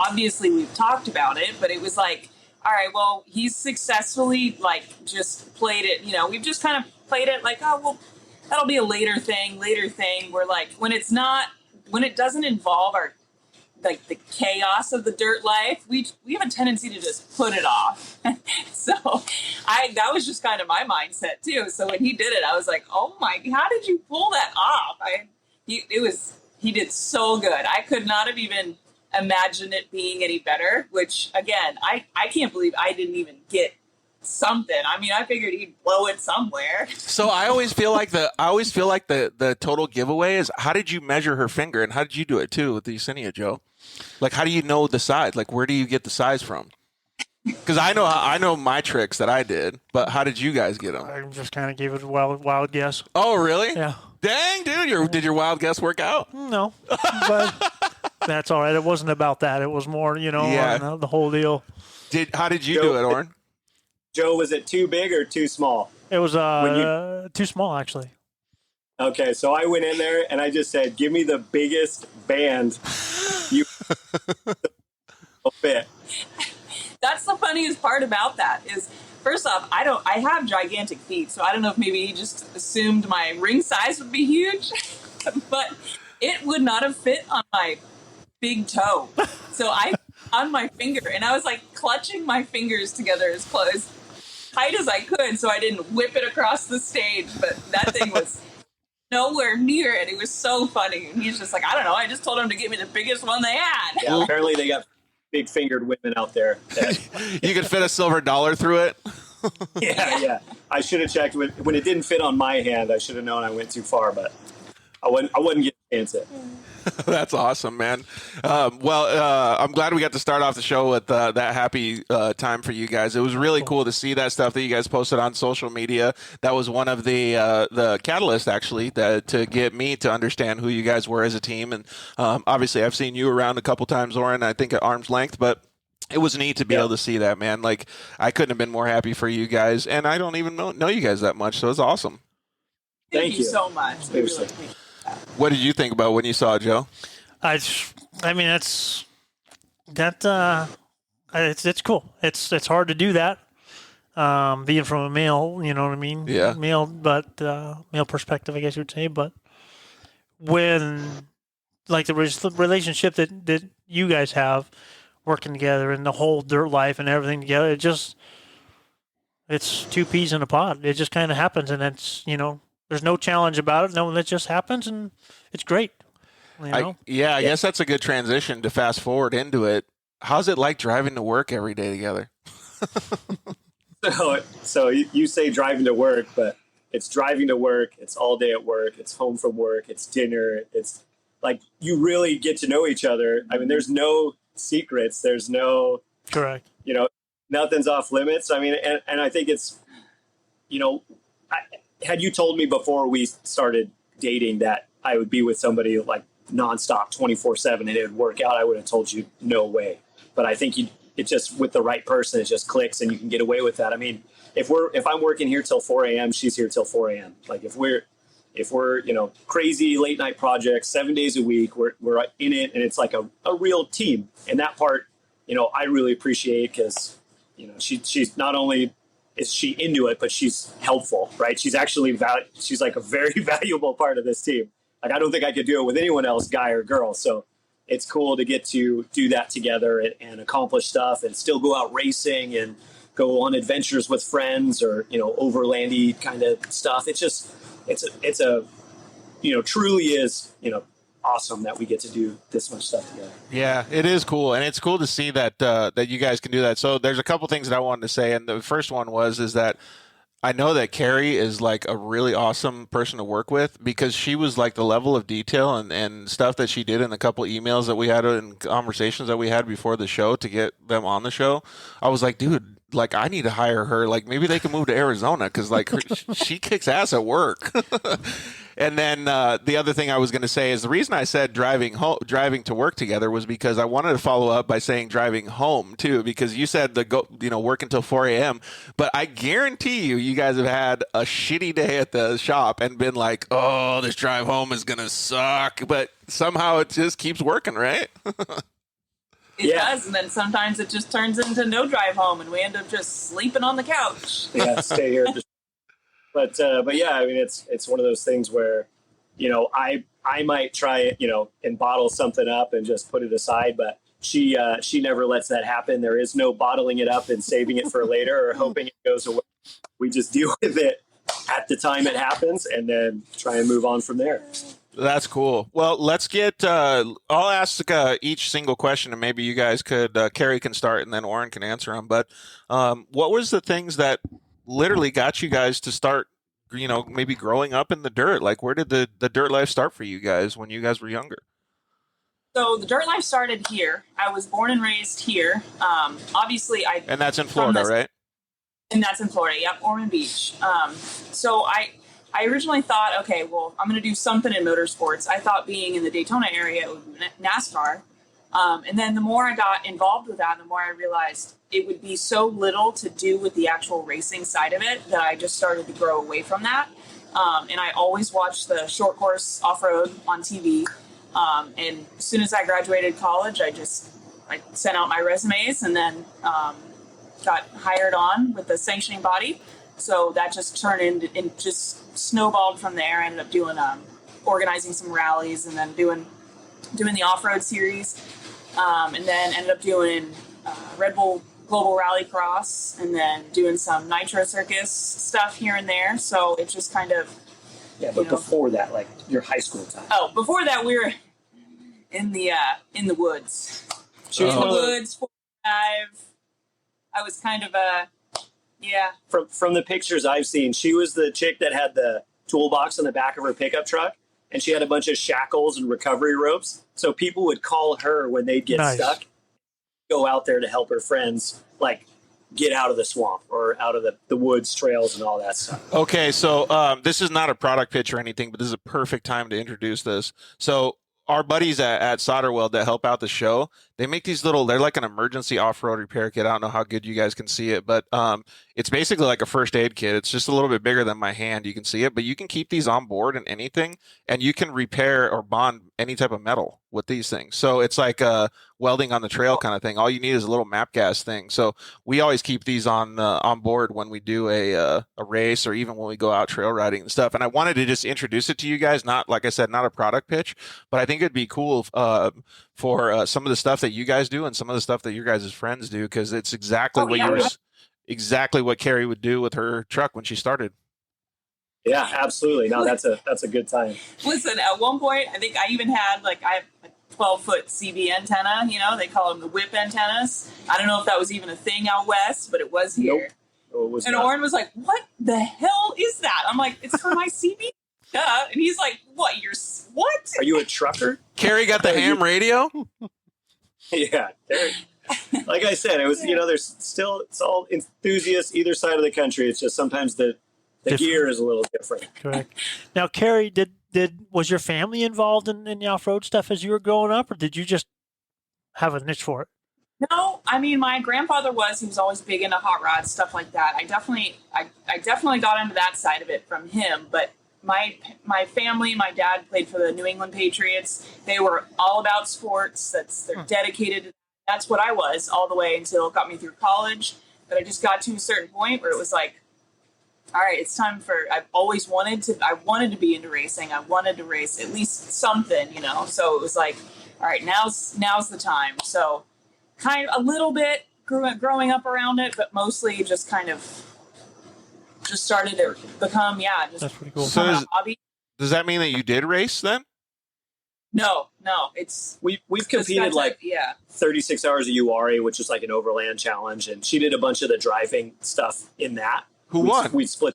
obviously we've talked about it, but it was like, all right, well, he's successfully just played it, we've just kind of played it like, oh, well, that'll be a later thing. We're like, when it doesn't involve the chaos of the dirt life, we have a tendency to just put it off. So that was just kind of my mindset too. So when he did it, I was like, oh my, how did you pull that off? He did so good. I could not have even imagined it being any better, which again, I can't believe I didn't even get something. I mean, I figured he'd blow it somewhere. So I always feel like the total giveaway is how did you measure her finger and how did you do it too with the Yesenia, Joe? Like how do you know the size? Like where do you get the size from? Because I know my tricks that I did, but how did you guys get them? I just kind of gave it a wild guess. Oh, really? Yeah. Dang, dude! Did your wild guess work out? No, but that's all right. It wasn't about that. It was more, on the whole deal. How did you do it, Oren? Joe, was it too big or too small? It was too small, actually. Okay, so I went in there and I just said, "Give me the biggest band you fit." That's the funniest part about that is, first off, I have gigantic feet, so I don't know if maybe he just assumed my ring size would be huge, but it would not have fit on my big toe. So I on my finger, and I was like clutching my fingers together as tight as I could, so I didn't whip it across the stage. But that thing was nowhere near it. It was so funny. And he's just like, I don't know. I just told him to give me the biggest one they had. Yeah, apparently they got big-fingered women out there. You could fit a silver dollar through it. Yeah. I should have checked when it didn't fit on my hand. I should have known I went too far, but I wouldn't get a chance at. That's awesome, man. I'm glad we got to start off the show with that happy time for you guys. It was really cool to see that stuff that you guys posted on social media. That was one of the catalysts, actually, to get me to understand who you guys were as a team. And obviously, I've seen you around a couple times, Oren, I think at arm's length, but it was neat to be able to see that, man. Like, I couldn't have been more happy for you guys, and I don't even know you guys that much, so it's awesome. Thank you so much. We really appreciate that. What did you think about when you saw it, Joe? It's cool. It's hard to do that. Being from a male, you know what I mean? Yeah. Male perspective, I guess you would say. But when, like, the relationship that you guys have working together and the whole dirt life and everything together, it's two peas in a pod. It just kind of happens, and it's, there's no challenge about it. No, it just happens, and it's great. I guess that's a good transition to fast forward into it. How's it like driving to work every day together? So you say driving to work, but it's driving to work. It's all day at work. It's home from work. It's dinner. It's like you really get to know each other. I mean, there's no secrets. There's no correct. Nothing's off limits. I mean, and I think it's, had you told me before we started dating that I would be with somebody like nonstop 24/7 and it would work out, I would have told you no way. But I think it just, with the right person, it just clicks and you can get away with that. I mean, if I'm working here till 4 a.m., she's here till 4 a.m. Like if we're crazy late night projects 7 days a week, we're in it, and it's like a real team. And that part, I really appreciate, because she's not only is she into it, but she's helpful, right? She's actually she's like a very valuable part of this team. Like, I don't think I could do it with anyone else, guy or girl. So it's cool to get to do that together and accomplish stuff and still go out racing and go on adventures with friends or, overlandy kind of stuff. It's just, it's a truly is awesome that we get to do this much stuff together. Yeah, it is cool, and it's cool to see that that you guys can do that. So there's a couple things that I wanted to say, and the first one is that I know that Kerri is like a really awesome person to work with, because she was like the level of detail and stuff that she did in the couple emails that we had and conversations that we had before the show to get them on the show. I was like, dude, like I need to hire her. Like maybe they can move to Arizona, because like she kicks ass at work. And then the other thing I was going to say is the reason I said driving to work together was because I wanted to follow up by saying driving home too, because you said work until 4 a.m. But I guarantee you guys have had a shitty day at the shop and been like, oh, this drive home is going to suck. But somehow it just keeps working, right? It does, and then sometimes it just turns into no drive home, and we end up just sleeping on the couch. Yeah, stay here. But yeah, I mean, it's one of those things where, I might try it, and bottle something up and just put it aside, but she never lets that happen. There is no bottling it up and saving it for later or hoping it goes away. We just deal with it at the time it happens and then try and move on from there. That's cool. Well, let's get, I'll ask each single question, and maybe you guys could, Kerri can start and then Oren can answer them. But what was the things that literally got you guys to start, maybe growing up in the dirt? Like, where did the dirt life start for you guys when you guys were younger? So the dirt life started here. I was born and raised here. Obviously, And that's in Florida, right? And that's in Florida, yep, Ormond Beach. So I originally thought, okay, well, I'm going to do something in motorsports. I thought being in the Daytona area would be NASCAR. And then the more I got involved with that, the more I realized it would be so little to do with the actual racing side of it that I just started to grow away from that. And I always watched the short course off-road on TV. And as soon as I graduated college, I sent out my resumes and then got hired on with the sanctioning body. So that just turned into and just snowballed from there. I ended up doing organizing some rallies and then doing the off-road series, and then ended up doing Red Bull Global Rallycross, and then doing some Nitro Circus stuff here and there. So it just kind of Before that, like your high school time. Oh, before that we were in the woods. She was in the woods. 45. I was kind of yeah. From the pictures I've seen, she was the chick that had the toolbox on the back of her pickup truck, and she had a bunch of shackles and recovery ropes. So people would call her when they'd get stuck, go out there to help her friends, like get out of the swamp or out of the woods, trails, and all that stuff. Okay, so this is not a product pitch or anything, but this is a perfect time to introduce this. So our buddies at Solderweld that help out the show, they make these they're like an emergency off-road repair kit. I don't know how good you guys can see it, but it's basically like a first aid kit. It's just a little bit bigger than my hand. You can see it, but you can keep these on board in anything, and you can repair or bond any type of metal with these things. So it's like welding on the trail kind of thing. All you need is a little map gas thing. So we always keep these on board when we do a race or even when we go out trail riding and stuff. And I wanted to just introduce it to you guys. Not, like I said, not a product pitch, but I think it'd be cool for some of the stuff that you guys do and some of the stuff that your guys' friends do, because it's exactly exactly what Kerri would do with her truck when she started. Yeah, absolutely. No, that's a good time. Listen, at one point, I think I even had I have a 12-foot CB antenna. They call them the whip antennas. I don't know if that was even a thing out west, but it was here. Nope. It was and not. Oren was like, "What the hell is that?" I'm like, "It's for my CB." Duh. And he's like, "What? What? Are you a trucker?" Kerri got the ham radio. Yeah. Like I said, it was, there's still, it's all enthusiasts either side of the country. It's just sometimes the gear is a little different. Correct. Now, Kerri, was your family involved in the off-road stuff as you were growing up, or did you just have a niche for it? No, I mean, my grandfather he was always big into hot rods, stuff like that. I definitely got into that side of it from him, but my family, my dad played for the New England Patriots. They were all about sports. They're dedicated. That's what I was all the way until it got me through college. But I just got to a certain point where it was like, all right, it's time I wanted to be into racing. I wanted to race at least something, So it was like, all right, now's the time. So kind of a little bit growing up around it, but mostly just kind of just started to become, just That's pretty cool. So become a hobby. does that mean that you did race then? No, it's We've just competed got to- 36 hours of URA, which is like an overland challenge, and she did a bunch of the driving stuff in that. Who won? We split.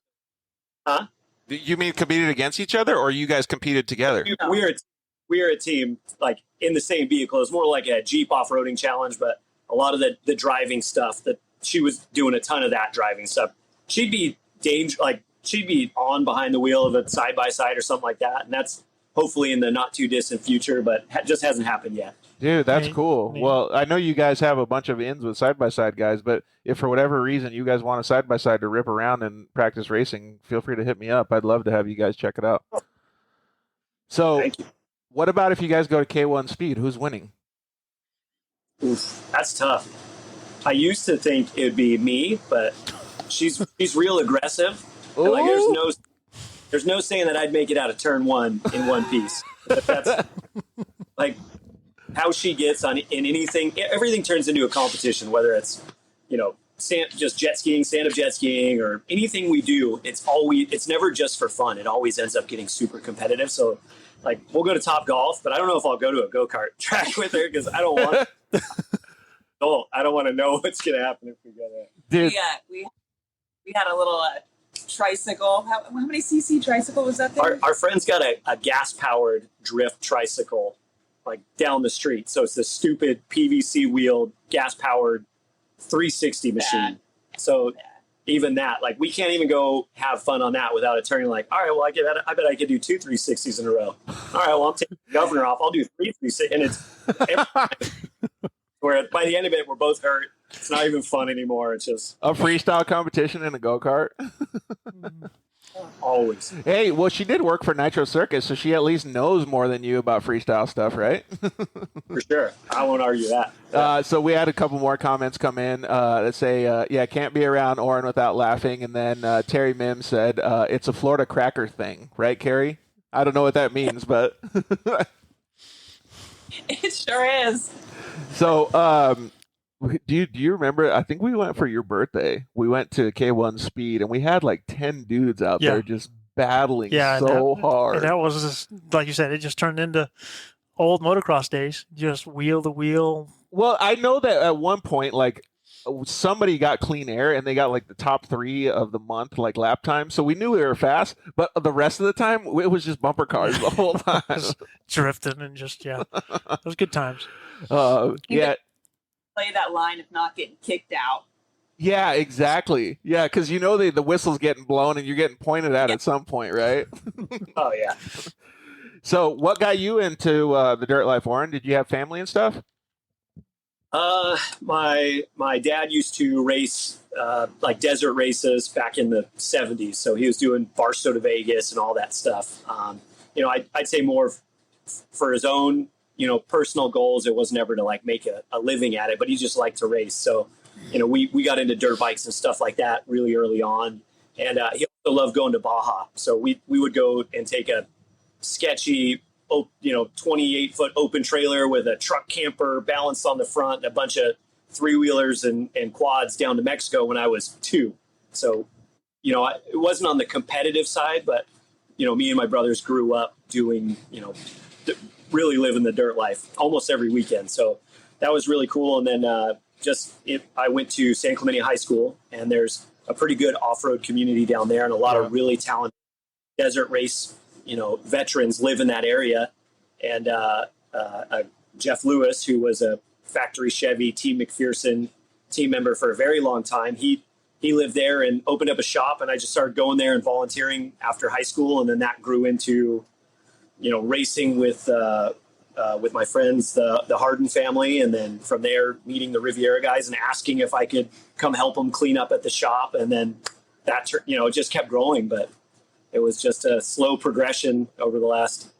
Huh? You mean competed against each other, or you guys competed together? We are a team, like in the same vehicle. It's more like a Jeep off-roading challenge, but a lot of the driving stuff that she was doing a ton of that driving stuff. She'd be she'd be on behind the wheel of a side by side or something like that, and that's hopefully in the not too distant future, but just hasn't happened yet. Dude, that's Neat, cool. neat. Well, I know you guys have a bunch of ins with side-by-side guys, but if for whatever reason you guys want a side-by-side to rip around and practice racing, feel free to hit me up. I'd love to have you guys check it out. So, Thank you. what about if you guys go to K1 Speed? Who's winning? Oof, that's tough. I used to think it would be me, but she's real aggressive. And, like there's no saying that I'd make it out of turn one in one piece. But that's like how she gets on in anything. Everything turns into a competition, whether it's just jet skiing, stand-up jet skiing, or anything we do. It's never just for fun. It always ends up getting super competitive. So, like, we'll go to Top Golf, but I don't know if I'll go to a go-kart track with her because I don't want. I don't want to know what's going to happen if we go there. Dude, we had a little tricycle. How many cc tricycle was that there? Our friend's got a gas-powered drift tricycle, like down the street. So it's this stupid PVC wheeled gas-powered 360 machine. So even that, like, we can't even go have fun on that without it turning like, all right, well, I bet I could do 2 360s in a row. All right, well, I'm taking the governor off. I'll do 3 360s. And it's where by the end of it, we're both hurt. It's not even fun anymore. It's just a freestyle competition in a go-kart? always. Hey, well, she did work for Nitro Circus, so she at least knows more than you about freestyle stuff, right? For sure. I won't argue that. So we had a couple more comments come in that say, can't be around Oren without laughing. And then Terry Mims said, it's a Florida cracker thing, right, Kerri? I don't know what that means, but... It sure is. So, do you remember? I think we went for your birthday. We went to K1 Speed, and we had like 10 dudes out there just battling so hard. And that was just, like you said, it just turned into old motocross days. Just wheel to wheel. Well, I know that at one point, like, somebody got clean air, and they got like the top 3 of the month, like lap time. So we knew we were fast, but the rest of the time, it was just bumper cars the whole time. Drifting and just, those good times. Play that line of not getting kicked out. Yeah, exactly. Yeah, because the whistle's getting blown and you're getting pointed at some point, right? Oh, yeah. So what got you into the dirt life, Oren? Did you have family and stuff? My dad used to race like desert races back in the 70s. So he was doing Barstow to Vegas and all that stuff. I'd say more for his own personal goals. It was never to like make a living at it, but he just liked to race. So, we got into dirt bikes and stuff like that really early on. And he also loved going to Baja. So we would go and take a sketchy, 28-foot open trailer with a truck camper balanced on the front and a bunch of 3-wheelers and quads down to Mexico when I was 2. So, it wasn't on the competitive side, but, me and my brothers grew up doing, really living the dirt life almost every weekend. So that was really cool. And then I went to San Clemente High School, and there's a pretty good off-road community down there, and a lot of really talented desert race, veterans live in that area. And Jeff Lewis, who was a factory Chevy Team McPherson team member for a very long time, he lived there and opened up a shop, and I just started going there and volunteering after high school. And then that grew into racing with my friends, the Harden family. And then from there, meeting the Riviera guys and asking if I could come help them clean up at the shop. And then that, it just kept growing, but it was just a slow progression over the last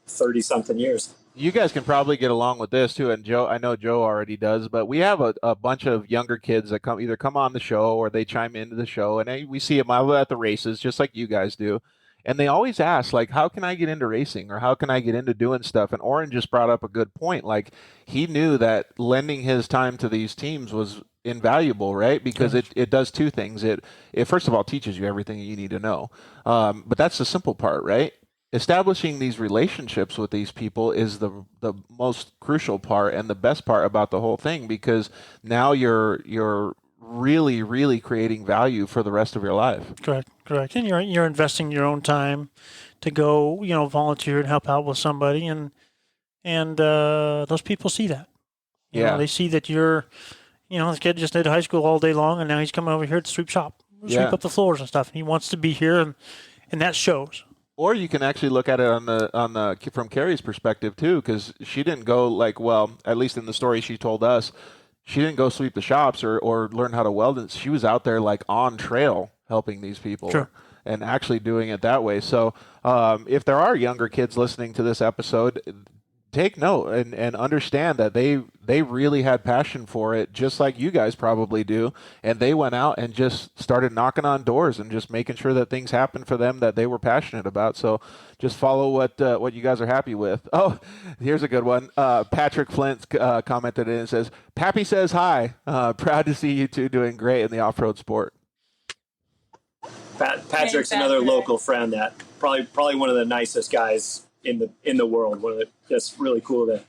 30 something years. You guys can probably get along with this too. And I know Joe already does, but we have a bunch of younger kids that either come on the show or they chime into the show, and we see them out at the races just like you guys do. And they always ask, like, how can I get into racing, or how can I get into doing stuff? And Oren just brought up a good point. Like, he knew that lending his time to these teams was invaluable, right? Because it does two things. It first of all teaches you everything you need to know. But that's the simple part, right? Establishing these relationships with these people is the most crucial part and the best part about the whole thing, because now you're really creating value for the rest of your life. Correct. And you're investing your own time to go, volunteer and help out with somebody, and those people see that. You know, they see that you're, this kid just did high school all day long, and now he's coming over here to sweep up the floors and stuff. And he wants to be here, and that shows. Or you can actually look at it on the from Kerri's perspective too, because she didn't go at least in the story she told us, she didn't go sweep the shops or learn how to weld. She was out there on trail helping these people. Sure. And actually doing it that way. So if there are younger kids listening to this episode, take note and understand that they really had passion for it, just like you guys probably do. And they went out and just started knocking on doors and just making sure that things happened for them that they were passionate about. So just follow what you guys are happy with. Oh, here's a good one. Patrick Flint commented in and says, Pappy says hi. Proud to see you two doing great in the off-road sport. Patrick's another local friend that probably one of the nicest guys in the world. That's really cool to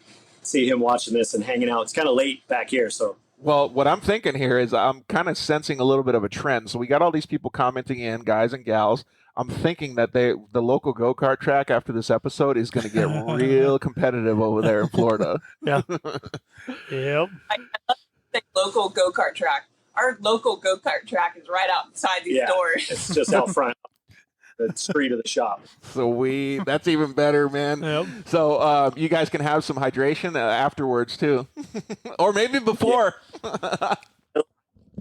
see him watching this and hanging out. It's kind of late back here, so. Well, what I'm thinking here is I'm kind of sensing a little bit of a trend. So we got all these people commenting in, guys and gals. I'm thinking that the local go-kart track after this episode is going to get real competitive over there in Florida. Yeah. Yep. I love the local go-kart track. Our local go-kart track is right outside these doors. It's just out front. The street of the shop. So that's even better, man. Yep. So you guys can have some hydration afterwards too, or maybe before.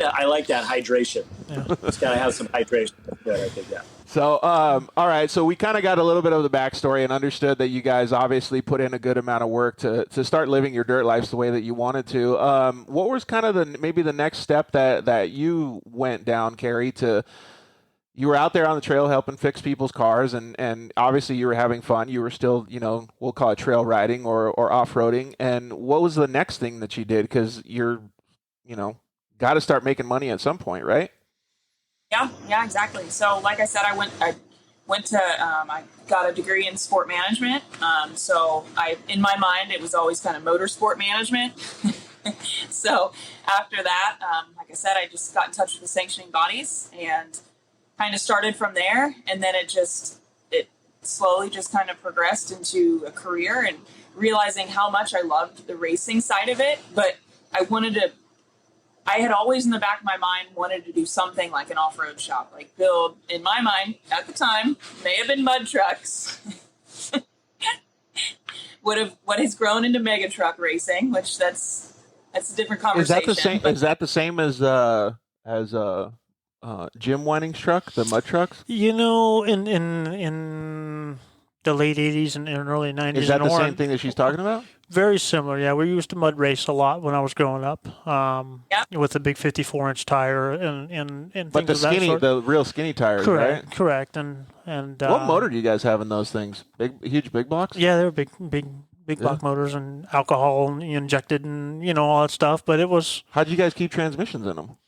Yeah, I like that hydration. Yeah. Just gotta have some hydration. Good, I think that. So, all right. So we kind of got a little bit of the backstory and understood that you guys obviously put in a good amount of work to start living your dirt lives the way that you wanted to. What was kind of maybe the next step that you went down, Kerri? You were out there on the trail helping fix people's cars, and obviously you were having fun. You were still, we'll call it trail riding or off-roading. And what was the next thing that you did? Because you're, got to start making money at some point, right? Yeah, exactly. So like I said, I got a degree in sport management. So in my mind, it was always kind of motorsport management. So after that, like I said, I just got in touch with the sanctioning bodies and kind of started from there. And then it slowly just kind of progressed into a career and realizing how much I loved the racing side of it. But I had always in the back of my mind wanted to do something like an off-road shop, like build, in my mind at the time, may have been mud trucks. what has grown into mega truck racing, which that's a different conversation. Is that the same as Jim Wenning's truck, the mud trucks? In the late 80s and early 90s. Is that the Oren, same thing that she's talking about? Very similar, yeah. We used to mud race a lot when I was growing up, with a big 54-inch tire and but things of that sort. The real skinny tires, right? Correct. And what motor do you guys have in those things? Huge big blocks? Yeah, they were big block motors and alcohol injected and all that stuff. But it was. How'd you guys keep transmissions in them?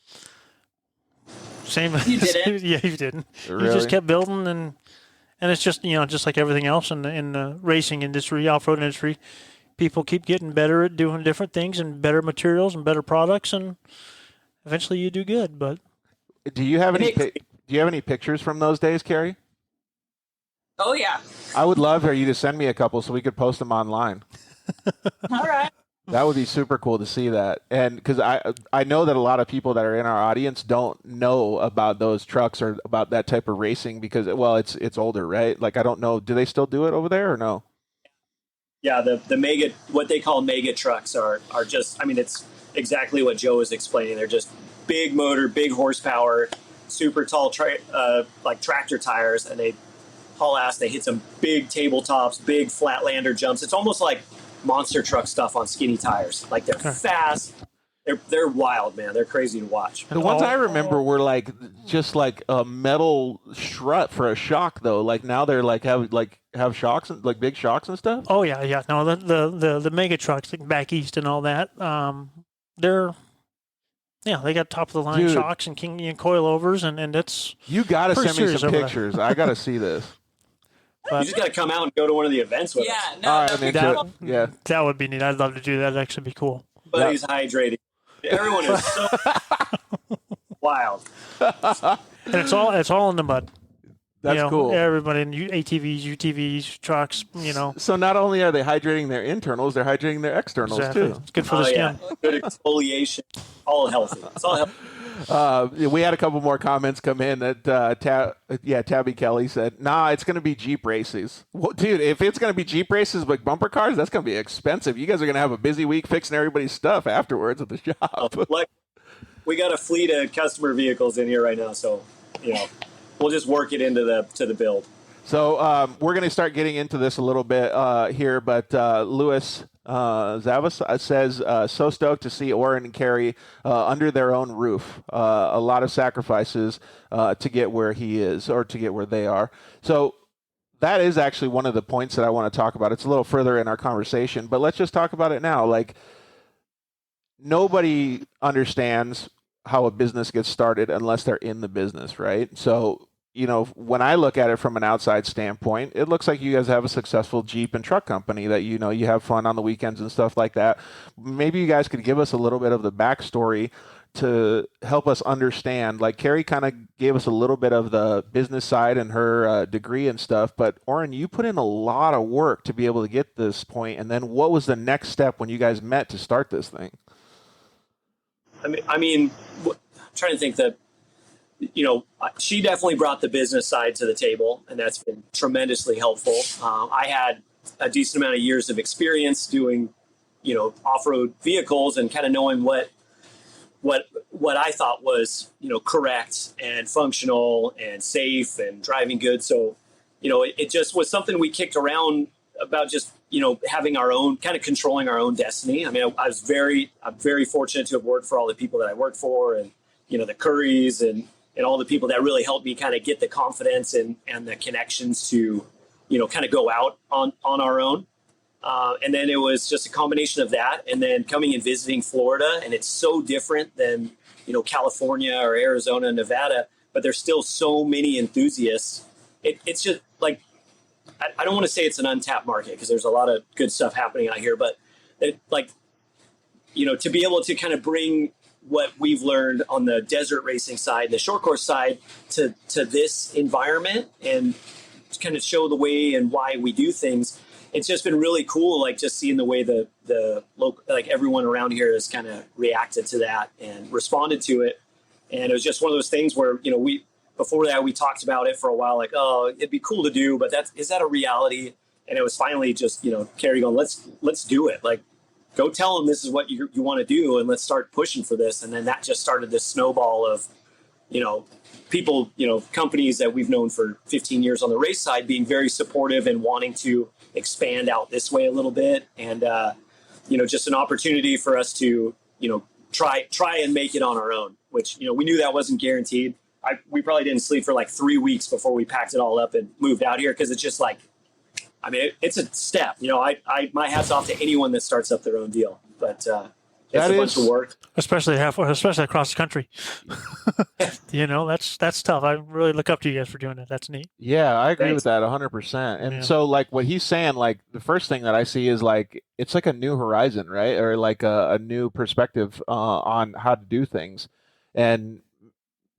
Same. You didn't. Yeah, you didn't. Really? You just kept building and it's just just like everything else in the racing industry, off-road industry. People keep getting better at doing different things and better materials and better products, and eventually you do good. But do you have any pictures from those days, Kerri? Oh yeah. I would love for you to send me a couple so we could post them online. All right. That would be super cool to see that. And because I know that a lot of people that are in our audience don't know about those trucks or about that type of racing because, well, it's older, right? Like, I don't know. Do they still do it over there or no? Yeah, the mega, what they call mega trucks are just, it's exactly what Joe was explaining. They're just big motor, big horsepower, super tall, like tractor tires, and they haul ass. They hit some big tabletops, big flatlander jumps. It's almost like monster truck stuff on skinny tires. Like they're fast, they're wild, man. They're crazy to watch. The ones I remember were like just like a metal strut for a shock, though. Like now they're have shocks and like big shocks and stuff. Oh yeah. No, the mega trucks like back east and all that. They got top of the line shocks and coilovers, and it's you got to send me some there. pictures. I got to see this. But, you just got to come out and go to one of the events with us. That would be neat. I'd love to do that. That'd actually be cool. But he's hydrating. Everyone is so wild. And it's all in the mud. That's cool. Everybody in ATVs, UTVs, trucks, So not only are they hydrating their internals, they're hydrating their externals too. It's good for the skin. Yeah. Good exfoliation. All healthy. It's all healthy. We had a couple more comments come in that Tabby Kelly said, "Nah, it's going to be Jeep races." Well, dude, if it's going to be Jeep races with bumper cars, that's going to be expensive. You guys are going to have a busy week fixing everybody's stuff afterwards at the shop. We got a fleet of customer vehicles in here right now, so we'll just work it into the build. So we're going to start getting into this a little bit here, but Louis Zavas says, so stoked to see Oren and Kerri under their own roof. A lot of sacrifices to get where he is or to get where they are. So that is actually one of the points that I want to talk about. It's a little further in our conversation, but let's just talk about it now. Like, nobody understands how a business gets started unless they're in the business, right? So, when I look at it from an outside standpoint, it looks like you guys have a successful Jeep and truck company that, you have fun on the weekends and stuff like that. Maybe you guys could give us a little bit of the backstory to help us understand. Like, Kerri kind of gave us a little bit of the business side and her degree and stuff, but Oren, you put in a lot of work to be able to get this point. And then what was the next step when you guys met to start this thing? I mean, I'm trying to think that, she definitely brought the business side to the table, and that's been tremendously helpful. I had a decent amount of years of experience doing, off-road vehicles and kind of knowing what I thought was, correct and functional and safe and driving good. So, it just was something we kicked around about just, having our own, kind of controlling our own destiny. I mean, I'm very fortunate to have worked for all the people that I worked for, and, the Currys and all the people that really helped me kind of get the confidence and the connections to, kind of go out on our own. And then it was just a combination of that. And then coming and visiting Florida, and it's so different than, California or Arizona, Nevada, but there's still so many enthusiasts. It's just like, I don't want to say it's an untapped market because there's a lot of good stuff happening out here, but to be able to kind of bring what we've learned on the desert racing side, the short course side to this environment and kind of show the way and why we do things. It's just been really cool. Like just seeing the way the local, like everyone around here has kind of reacted to that and responded to it. And it was just one of those things where, before that we talked about it for a while, like, oh, it'd be cool to do, but is that a reality? And it was finally just, Kerri going, let's do it. Like, go tell them this is what you want to do, and let's start pushing for this. And then that just started this snowball of, people, companies that we've known for 15 years on the race side being very supportive and wanting to expand out this way a little bit. And, just an opportunity for us to, try and make it on our own, which, we knew that wasn't guaranteed. We probably didn't sleep for like 3 weeks before we packed it all up and moved out here. Cause it's just like, I mean, it's a step, my hat's off to anyone that starts up their own deal, but, it's a bunch of work, especially across the country. That's tough. I really look up to you guys for doing that. That's neat. Yeah, I agree with that 100%. And so like what he's saying, like the first thing that I see is like, it's like a new horizon, right? Or like a new perspective on how to do things. And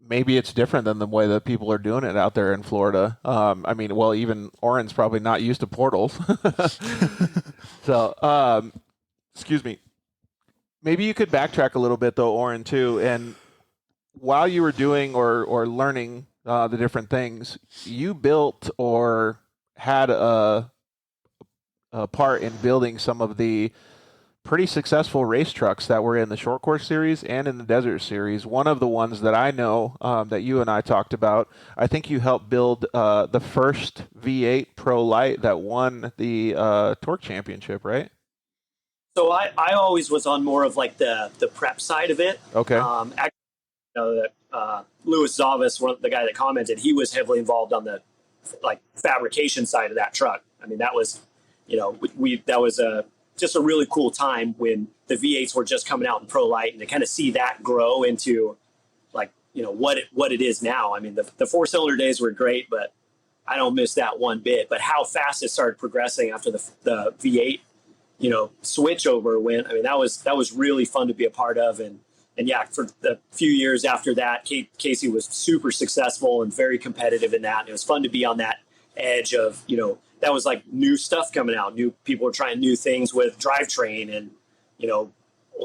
maybe it's different than the way that people are doing it out there in Florida. Even Oren's probably not used to portals. So, excuse me. Maybe you could backtrack a little bit, though, Oren, too. And while you were doing or learning the different things, you built or had a part in building some of the pretty successful race trucks that were in the short course series and in the desert series. One of the ones that I know that you and I talked about, I think you helped build the first V8 Pro Light that won the Torque Championship, right? So I always was on more of like the prep side of it. Okay. Actually, Louis Zavis, the guy that commented, he was heavily involved on the like fabrication side of that truck. I mean, that was, that was just a really cool time when the V8s were just coming out in Pro Light, and to kind of see that grow into like, what it is now. I mean, the 4-cylinder days were great, but I don't miss that one bit. But how fast it started progressing after the V8, switch over went. I mean, that was really fun to be a part of. And yeah, for the few years after that, Casey was super successful and very competitive in that. And it was fun to be on that edge of, that was like new stuff coming out. New people were trying new things with drivetrain and,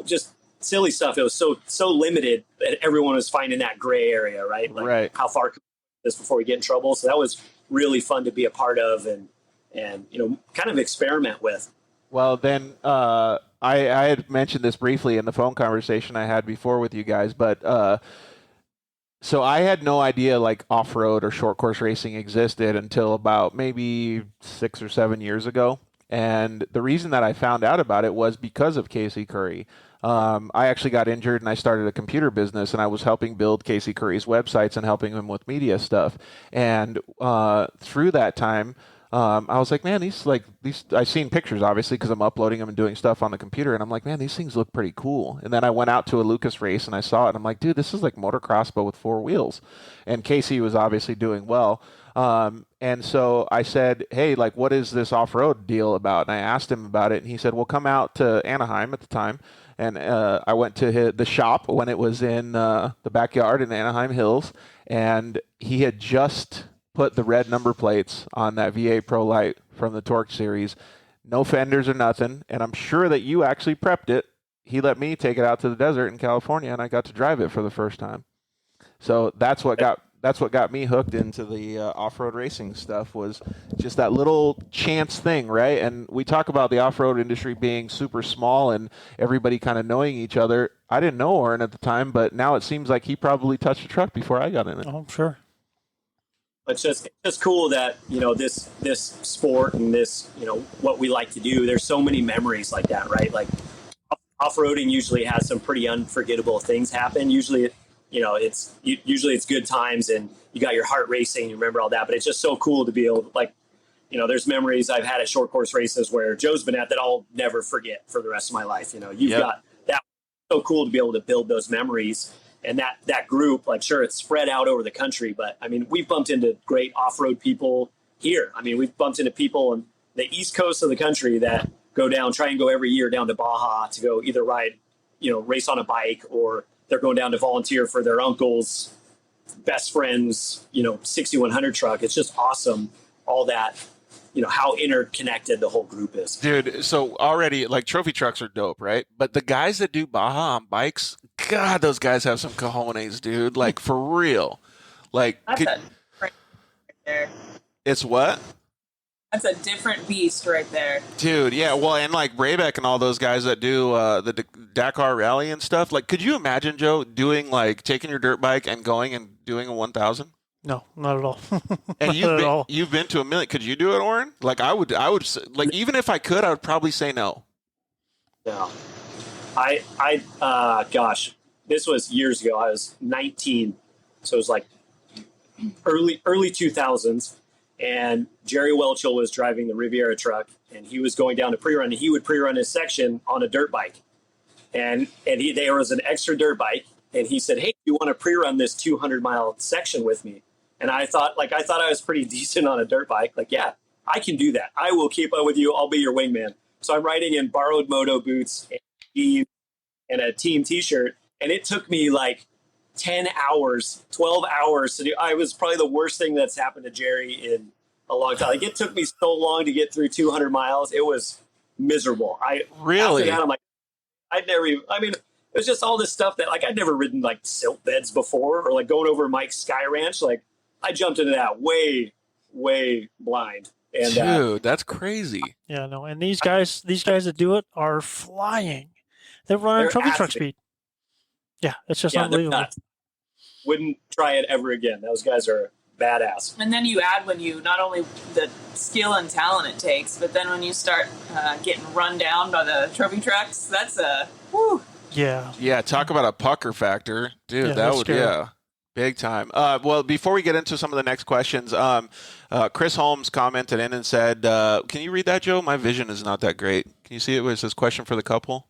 just silly stuff. It was so limited that everyone was finding that gray area, right? Like Right. how far could this before we get in trouble? So that was really fun to be a part of and kind of experiment with. Well, then I had mentioned this briefly in the phone conversation I had before with you guys, but so I had no idea like off-road or short course racing existed until about maybe 6 or 7 years ago. And the reason that I found out about it was because of Casey Kerri. I actually got injured and I started a computer business, and I was helping build Casey Kerri's websites and helping him with media stuff. And through that time, I was like, man, these I've seen pictures obviously because I'm uploading them and doing stuff on the computer, and I'm like, man, these things look pretty cool. And then I went out to a Lucas race and I saw it, and I'm like, dude, this is like motocross but with 4 wheels. And Casey was obviously doing well. And so I said, hey, like, what is this off-road deal about? And I asked him about it, and he said, well, come out to Anaheim at the time. And I went to the shop when it was in the backyard in Anaheim Hills, and he had just put the red number plates on that V8 Pro Light from the Torque series. No fenders or nothing, and I'm sure that you actually prepped it. He let me take it out to the desert in California, and I got to drive it for the first time. So that's what got me hooked into the off-road racing stuff, was just that little chance thing, right? And we talk about the off-road industry being super small and everybody kind of knowing each other. I didn't know Oren at the time, but now it seems like he probably touched a truck before I got in it. Oh, I'm sure. It's just cool that, this sport and this, what we like to do, there's so many memories like that, right? Like off-roading usually has some pretty unforgettable things happen. Usually it's good times and you got your heart racing, you remember all that, but it's just so cool to be able to, like, there's memories I've had at short course races where Joe's been at that I'll never forget for the rest of my life. You've got that. So cool to be able to build those memories. And that group, like, sure, it's spread out over the country, but I mean, we've bumped into great off-road people here. I mean, we've bumped into people on the East Coast of the country that try and go every year down to Baja to go either ride, race on a bike, or they're going down to volunteer for their uncle's best friend's, 6100 truck. It's just awesome. All that, how interconnected the whole group is. Dude, so already, like, trophy trucks are dope, right? But the guys that do Baja on bikes, God, those guys have some cojones, dude. Like, for real. Like, That's a different right there. It's what? That's a different beast right there. Dude, yeah, well, and like Braybeck and all those guys that do the Dakar Rally and stuff, like, could you imagine, Joe, doing, like, taking your dirt bike and going and doing a 1,000? No, not at all. And you've been to a million. Could you do it, Oren? Like, I would, like, even if I could, I would probably say no. No. Gosh, this was years ago. I was 19, so it was like early 2000s. And Jerry Welchel was driving the Riviera truck, and he was going down to pre-run, and he would pre-run his section on a dirt bike. And there was an extra dirt bike, and he said, hey, you want to pre-run this 200-mile section with me? And I thought I was pretty decent on a dirt bike. Like, yeah, I can do that. I will keep up with you. I'll be your wingman. So I'm riding in borrowed moto boots and a team T-shirt, and it took me like 10 hours, 12 hours to do. I was probably the worst thing that's happened to Jerry in a long time. Like, it took me so long to get through 200 miles. It was miserable. Really? After that, I'm like, it was just all this stuff that, like, I'd never ridden like silt beds before, or like going over Mike's Sky Ranch. Like, I jumped into that way, way blind. And dude, that's crazy. Yeah, no. And these guys that do it are flying. They're running trophy truck speed. Yeah, it's just unbelievable. Wouldn't try it ever again. Those guys are badass. And then you add when you not only the skill and talent it takes, but then when you start getting run down by the trophy trucks, that's a whew. Yeah. Yeah, talk about a pucker factor, dude. Yeah, that that's would, scary. yeah, big time. Well, before we get into some of the next questions, Chris Holmes commented in and said, "Can you read that, Joe? My vision is not that great. Can you see it? It says question for the couple."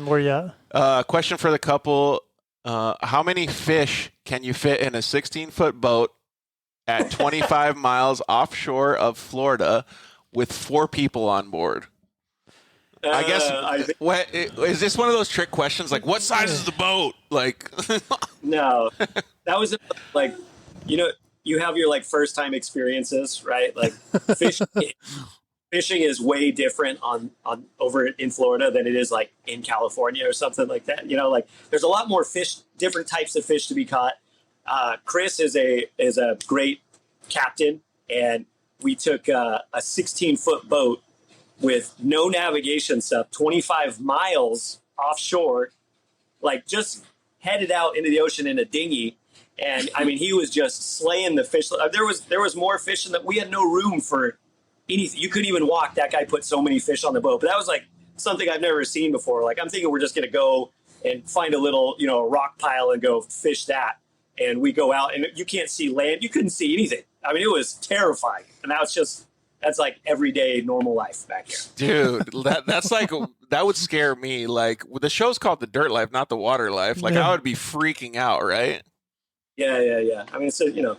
Where you at? Question for the couple: how many fish can you fit in a 16-foot boat at 25 miles offshore of Florida with 4 people on board? I guess. Is this one of those trick questions? Like, what size is the boat? Like, No, that was like, you have your like first time experiences, right? Like fishing is way different on over in Florida than it is like in California or something like that. Like there's a lot more fish, different types of fish to be caught. Chris is a great captain, and we took a 16-foot boat with no navigation stuff, 25 miles offshore, like just headed out into the ocean in a dinghy. And I mean, he was just slaying the fish. There was more fish than that. We had no room for anything. You couldn't even walk. That guy put so many fish on the boat. But that was like something I've never seen before. Like I'm thinking we're just going to go and find a little, a rock pile and go fish that. And we go out and you can't see land. You couldn't see anything. I mean, it was terrifying. And that's like everyday normal life back here. dude, that's like, that would scare me. Like, the show's called The Dirt Life, not The Water Life. Like, I would be freaking out, right? Yeah. I mean, it's a,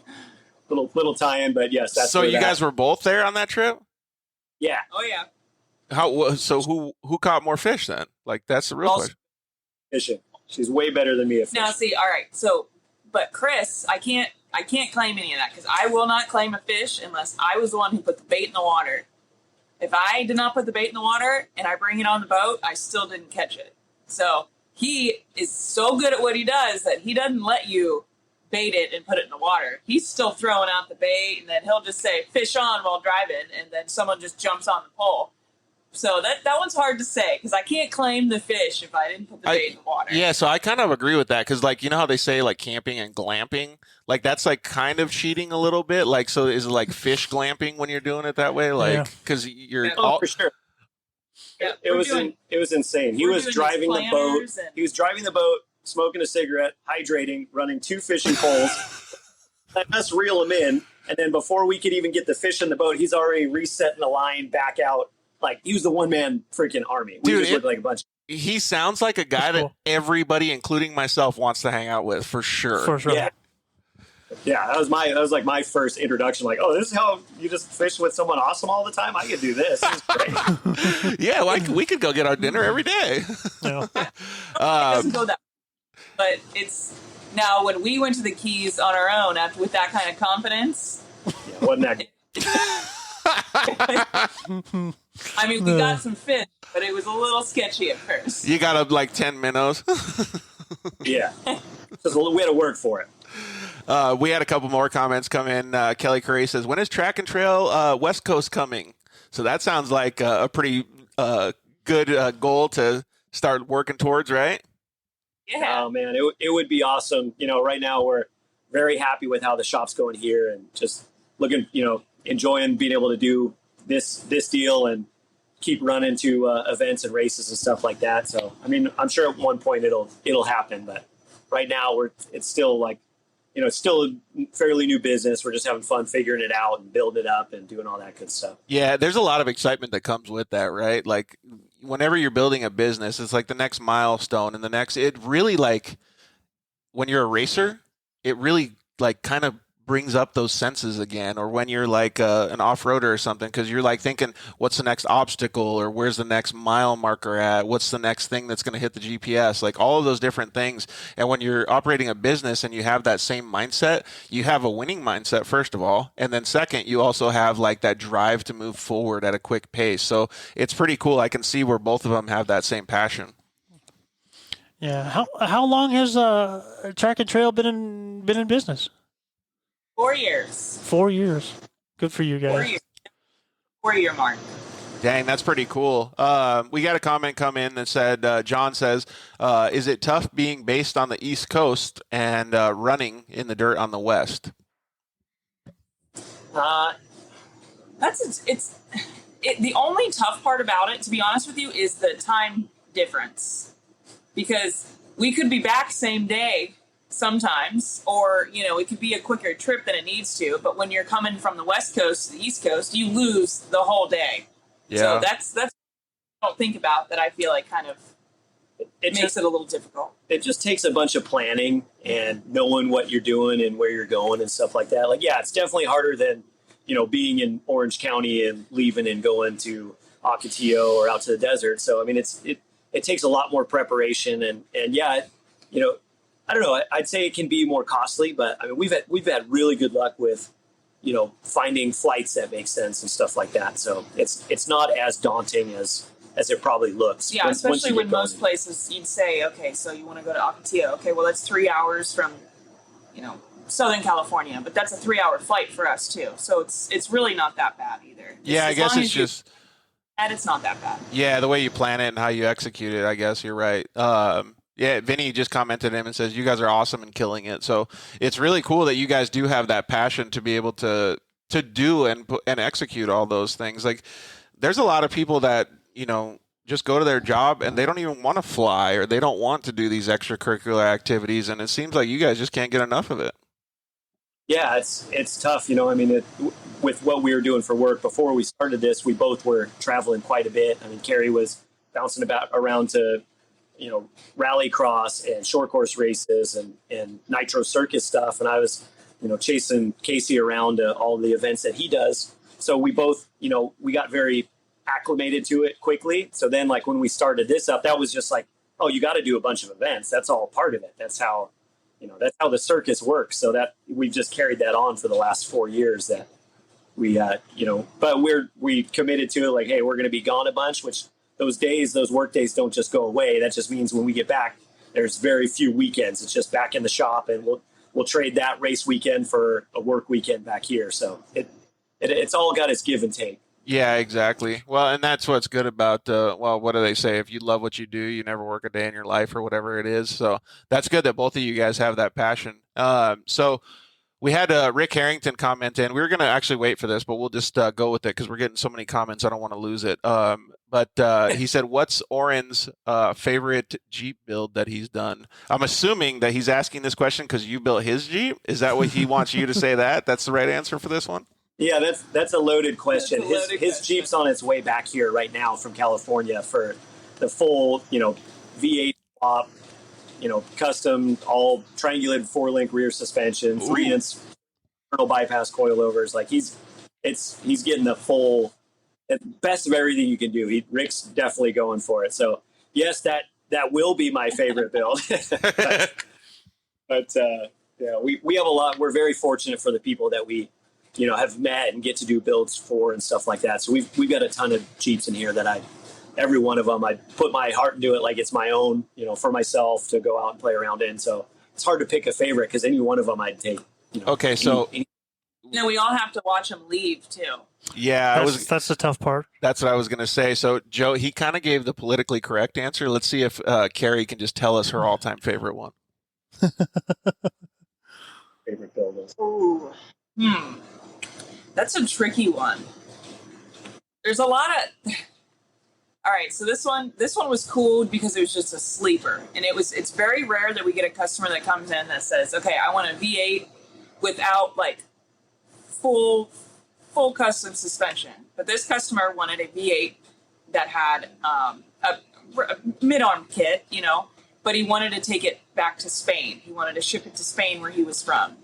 little tie-in, but yes, that's so you guys were both there on that trip? Yeah. Oh yeah. So who caught more fish then? Like, that's the real question. Fishing. She's way better than me at fishing. Now see, all right. So, but Chris, I can't claim any of that because I will not claim a fish unless I was the one who put the bait in the water. If I did not put the bait in the water and I bring it on the boat, I still didn't catch it. So he is so good at what he does that he doesn't let you bait it and put it in the water. He's still throwing out the bait, and then he'll just say fish on while driving, and then someone just jumps on the pole. So that one's hard to say because I can't claim the fish if I didn't put the bait in the water. Yeah, so I kind of agree with that because, like, you know how they say like camping and glamping, like that's like kind of cheating a little bit. Like, so is it like fish glamping when you're doing it that way? Like, because you're for sure. Yeah, it was insane. He was driving the boat. He was driving the boat, smoking a cigarette, hydrating, running 2 fishing poles. Let us reel him in, and then before we could even get the fish in the boat, he's already resetting the line back out. Like, he was the one-man freaking army. We just looked like a bunch. He sounds like a guy that everybody, including myself, wants to hang out with, for sure. For sure. Yeah, that was like my first introduction. Like, oh, this is how you just fish with someone awesome all the time? I could do this. This is great. Yeah, like, we could go get our dinner every day. Yeah. It doesn't go that way. But it's now when we went to the Keys on our own with that kind of confidence. Yeah, wasn't that I mean, we got some fish, but it was a little sketchy at first. You got like 10 minnows. Yeah. We had to work for it. We had a couple more comments come in. Kelly Kerri says, when is Track and Trail West Coast coming? So that sounds like a pretty good goal to start working towards, right? Yeah. Oh, man, it would be awesome. Right now we're very happy with how the shop's going here and just looking, enjoying being able to do this deal and keep running to events and races and stuff like that. So, I mean, I'm sure at one point it'll happen, but right now it's still like, it's still a fairly new business. We're just having fun figuring it out and building it up and doing all that good stuff. Yeah, there's a lot of excitement that comes with that, right? Like, whenever you're building a business, it's like the next milestone and it really, like, when you're a racer, it really like kind of brings up those senses again, or when you're like an off-roader or something, because you're like thinking, what's the next obstacle, or where's the next mile marker at, what's the next thing that's going to hit the GPS, like all of those different things. And when you're operating a business and you have that same mindset, you have a winning mindset, first of all, and then second, you also have like that drive to move forward at a quick pace. So it's pretty cool. I can see where both of them have that same passion. Yeah. How long has Track and Trail been in business? 4 years. 4 years. Good for you guys. 4 years. 4 year mark. Dang, that's pretty cool. We got a comment come in that said, John says, is it tough being based on the East Coast and running in the dirt on the West? The only tough part about it, to be honest with you, is the time difference. Because we could be back same day sometimes, or, it could be a quicker trip than it needs to. But when you're coming from the West Coast to the East Coast, you lose the whole day. Yeah. So that's what I don't think about that I feel like kind of it makes it a little difficult. It just takes a bunch of planning and knowing what you're doing and where you're going and stuff like that. Like, yeah, it's definitely harder than, being in Orange County and leaving and going to Ocotillo or out to the desert. So, I mean, it takes a lot more preparation and yeah, I don't know. I'd say it can be more costly, but I mean, we've had really good luck with, finding flights that make sense and stuff like that. So it's not as daunting as it probably looks. Yeah, especially when most places you'd say, okay, so you want to go to Ocotillo. Okay, well, that's 3 hours from, Southern California, but that's a 3-hour flight for us too. So it's really not that bad either. Yeah, I guess it's just... And it's not that bad. Yeah, the way you plan it and how you execute it, I guess you're right. Yeah, Vinny just commented him and says, you guys are awesome and killing it. So it's really cool that you guys do have that passion to be able to do and execute all those things. Like, there's a lot of people that, just go to their job and they don't even want to fly or they don't want to do these extracurricular activities. And it seems like you guys just can't get enough of it. Yeah, it's tough. I mean, with what we were doing for work before we started this, we both were traveling quite a bit. I mean, Kerri was bouncing around to, rally cross and short course races and nitro circus stuff. And I was, chasing Casey around to all the events that he does. So we both, we got very acclimated to it quickly. So then, like, when we started this up, that was just like, oh, you got to do a bunch of events. That's all part of it. That's how the circus works. So that we've just carried that on for the last 4 years that we, but we committed to it. Like, hey, we're going to be gone a bunch, which those work days don't just go away. That just means when we get back, there's very few weekends. It's just back in the shop, and we'll trade that race weekend for a work weekend back here. So it's all got its give and take. Yeah, exactly. Well, and that's what's good about, what do they say? If you love what you do, you never work a day in your life or whatever it is. So that's good that both of you guys have that passion. So we had Rick Harrington comment in. We were going to actually wait for this, but we'll just go with it because we're getting so many comments. I don't want to lose it. But he said, what's Oren's favorite Jeep build that he's done? I'm assuming that he's asking this question because you built his Jeep. Is that what he wants you to say that? That's the right answer for this one? Yeah, that's a loaded question. His Jeep's on its way back here right now from California for the full, V8 swap, custom, all triangulated 4-link rear suspension, 3-inch internal bypass coilovers. Like he's getting the full best of everything you can do. Rick's definitely going for it. So yes, that will be my favorite build. but yeah, we have a lot. We're very fortunate for the people that we have met and get to do builds for and stuff like that. So we've got a ton of Jeeps in here that every one of them, I put my heart into it like it's my own, for myself to go out and play around in. So it's hard to pick a favorite because any one of them I'd take. Okay, so we all have to watch them leave too. Yeah, that's the tough part. That's what I was going to say. So Joe, he kind of gave the politically correct answer. Let's see if Kerri can just tell us her all-time favorite one. Favorite build is. Ooh. That's a tricky one. There's a lot of... All right, so this one was cool because it was just a sleeper. And it's very rare that we get a customer that comes in that says, okay, I want a V8 without like full custom suspension. But this customer wanted a V8 that had a mid-arm kit, but he wanted to take it back to Spain. He wanted to ship it to Spain where he was from.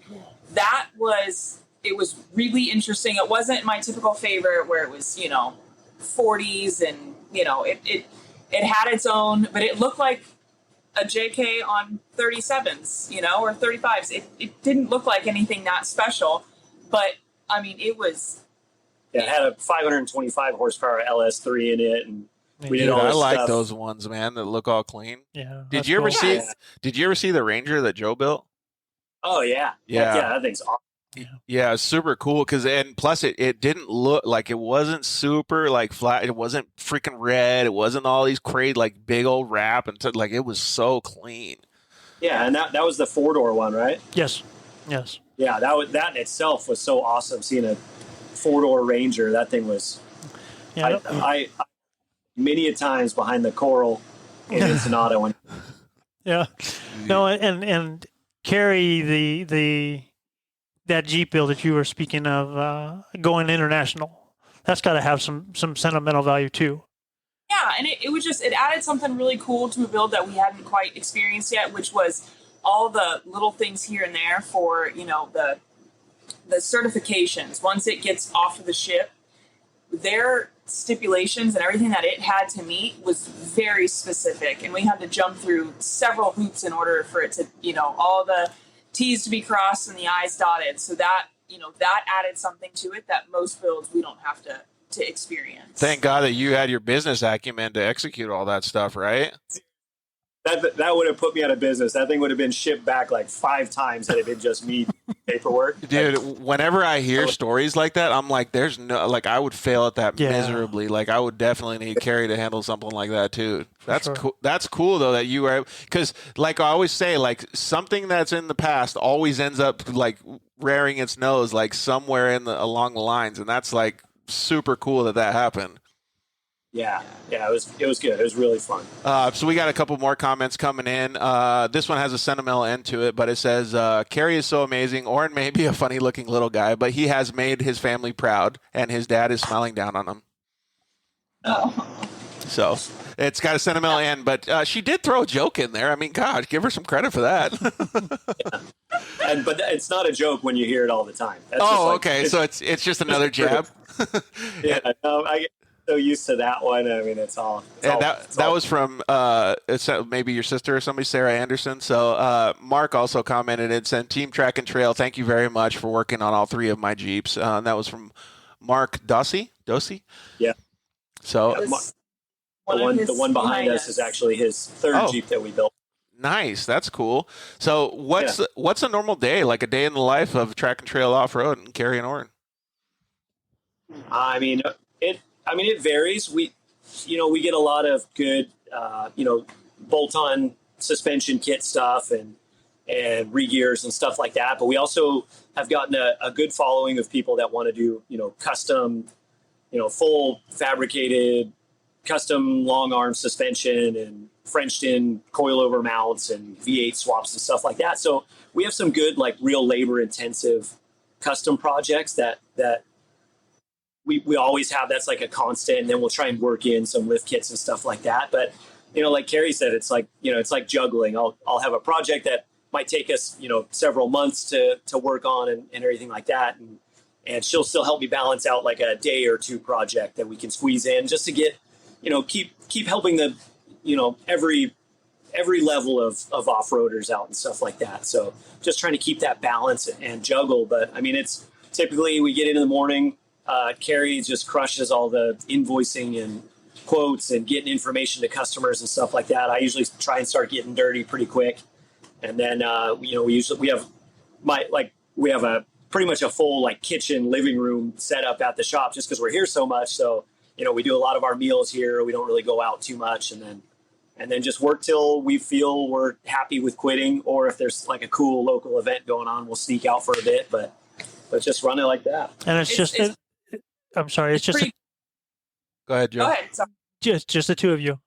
It was really interesting. It wasn't my typical favorite where it was, 40s and, it had its own, but it looked like a JK on 37s, or 35s. It didn't look like anything that special, but I mean, it was. Yeah, it had a 525 horsepower LS3 in it, and we did all this I like stuff. those ones, man, that look all clean. Yeah. Did you ever see the Ranger that Joe built? Oh yeah, yeah. That thing's awesome. Yeah, it's super cool and plus it didn't look like, it wasn't super like flat. It wasn't freaking red. It wasn't all these crazy like big old wrap and like it was so clean. Yeah, and that was the 4-door one, right? Yes. Yeah, that in itself was so awesome. Seeing a 4-door Ranger, that thing was. Yeah. I many a times behind the coral in Ensenada when. Yeah. No, and Kerri, that Jeep build that you were speaking of, going international, that's got to have some sentimental value too. Yeah, and it added something really cool to a build that we hadn't quite experienced yet, which was all the little things here and there for, the certifications. Once it gets off of the ship, their stipulations and everything that it had to meet was very specific, and we had to jump through several hoops in order for it to, all the T's to be crossed and the I's dotted. So that, that added something to it that most builds we don't have to experience. Thank God that you had your business acumen to execute all that stuff, right? That would have put me out of business. That thing would have been shipped back like 5 times had it been just me paperwork. Dude, whenever I hear stories like that, I'm like, there's no, like, I would fail at that miserably. Like, I would definitely need Kerri to handle something like that too. That's cool. That's cool though that you were, because like I always say, like something that's in the past always ends up like rearing its nose like somewhere along the lines, and that's like super cool that happened. Yeah, it was good. It was really fun. So we got a couple more comments coming in. This one has a sentimental end to it, but it says, Kerri is so amazing. Oren may be a funny-looking little guy, but he has made his family proud, and his dad is smiling down on him. Oh. So it's got a sentimental end, but she did throw a joke in there. I mean, gosh, give her some credit for that. Yeah. But it's not a joke when you hear it all the time. That's okay. So it's just another jab. Yeah, no, I get so used to that one. I mean, that was from it's maybe your sister or somebody, Sarah Anderson. So Mark also commented and said, "Team Track and Trail, thank you very much for working on all 3 of my Jeeps." And that was from Mark Dosey. Yeah. So the one behind us is actually his 3rd Jeep that we built. Nice, that's cool. So what's a normal day, like a day in the life of Track and Trail Offroad and Kerri and Oren? I mean, it varies. We get a lot of good, bolt-on suspension kit stuff and re-gears and stuff like that. But we also have gotten a good following of people that want to do, custom, full fabricated, custom long arm suspension and Frenched in coilover mounts and V8 swaps and stuff like that. So we have some good, like real labor intensive custom projects that we always have. That's like a constant, and then we'll try and work in some lift kits and stuff like that. But, like Kerri said, it's like, it's like juggling. I'll have a project that might take us, several months to work on and everything like that. And she'll still help me balance out like a day or 2 project that we can squeeze in just to get, keep helping the, every level of off-roaders out and stuff like that. So just trying to keep that balance and juggle. But I mean, it's typically we get in the morning, Kerri just crushes all the invoicing and quotes and getting information to customers and stuff like that. I usually try and start getting dirty pretty quick. And then, we have a pretty much a full like kitchen living room set up at the shop just because we're here so much. So, we do a lot of our meals here. We don't really go out too much, and then just work till we feel we're happy with quitting. Or if there's like a cool local event going on, we'll sneak out for a bit, but just run it like that. And it's just go ahead, Joe. Go ahead. Sorry. Just the 2 of you.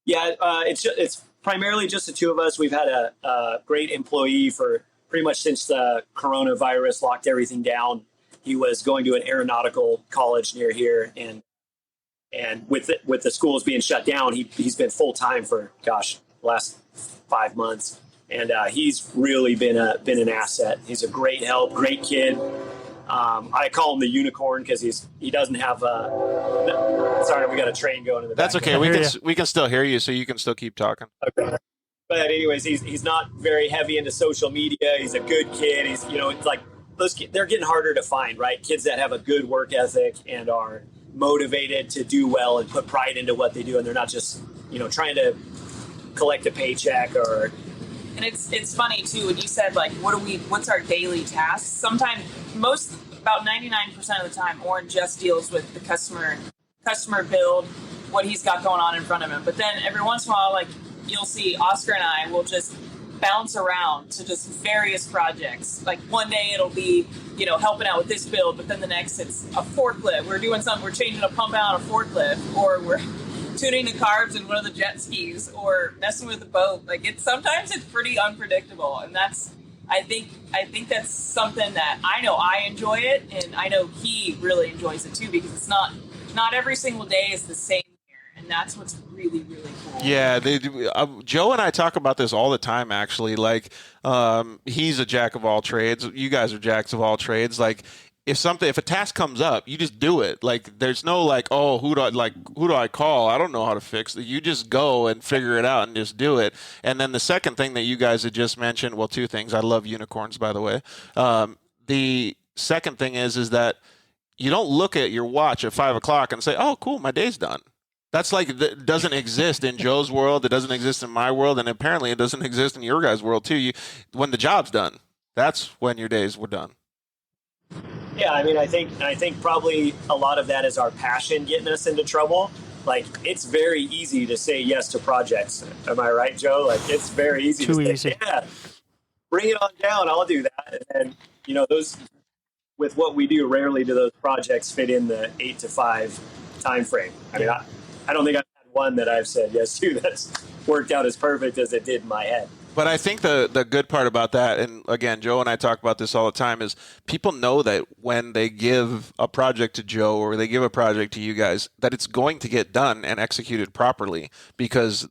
Yeah, it's primarily just the 2 of us. We've had a great employee for pretty much since the coronavirus locked everything down. He was going to an aeronautical college near here, and with the schools being shut down, he's been full time for the last 5 months, and he's really been an asset. He's a great help, great kid. I call him the unicorn because he doesn't have sorry, we got a train going in the back. That's okay. We can still hear you, so you can still keep talking. Okay. But anyways, he's not very heavy into social media. He's a good kid. He's it's like those kids, they're getting harder to find, right? Kids that have a good work ethic and are motivated to do well and put pride into what they do, and they're not just trying to collect a paycheck or And it's funny too when you said like, what's our daily tasks? Sometimes about 99% of the time, Oren just deals with the customer build, what he's got going on in front of him. But then every once in a while, like you'll see Oscar and I will just bounce around to just various projects. Like one day it'll be, helping out with this build, but then the next it's a forklift. We're doing something, we're changing a pump out on a forklift, or we're tuning the carbs in one of the jet skis, or messing with the boat. Like sometimes it's pretty unpredictable, and I think that's something that I know I enjoy it, and I know he really enjoys it too, because it's not every single day is the same here, and that's what's really, really cool. Yeah, Joe and I talk about this all the time, actually. Like, he's a jack of all trades. You guys are jacks of all trades. Like, if a task comes up, you just do it. Like, there's no like, oh, who do I call? I don't know how to fix it. You just go and figure it out and just do it. And then the second thing that you guys had just mentioned, well, two things. I love unicorns, by the way. The second thing is that you don't look at your watch at 5 o'clock and say, oh, cool, my day's done. That's it doesn't exist in Joe's world. It doesn't exist in my world. And apparently it doesn't exist in your guys' world too. When the job's done, that's when your days were done. Yeah, I mean, I think probably a lot of that is our passion getting us into trouble. Like, it's very easy to say yes to projects. Am I right, Joe? Like, it's very easy to say, yeah, bring it on down. I'll do that. And those, with what we do, rarely do those projects fit in the 8 to 5 time frame. I mean, I don't think I've had one that I've said yes to that's worked out as perfect as it did in my head. But I think the good part about that, and again, Joe and I talk about this all the time, is people know that when they give a project to Joe or they give a project to you guys, that it's going to get done and executed properly, because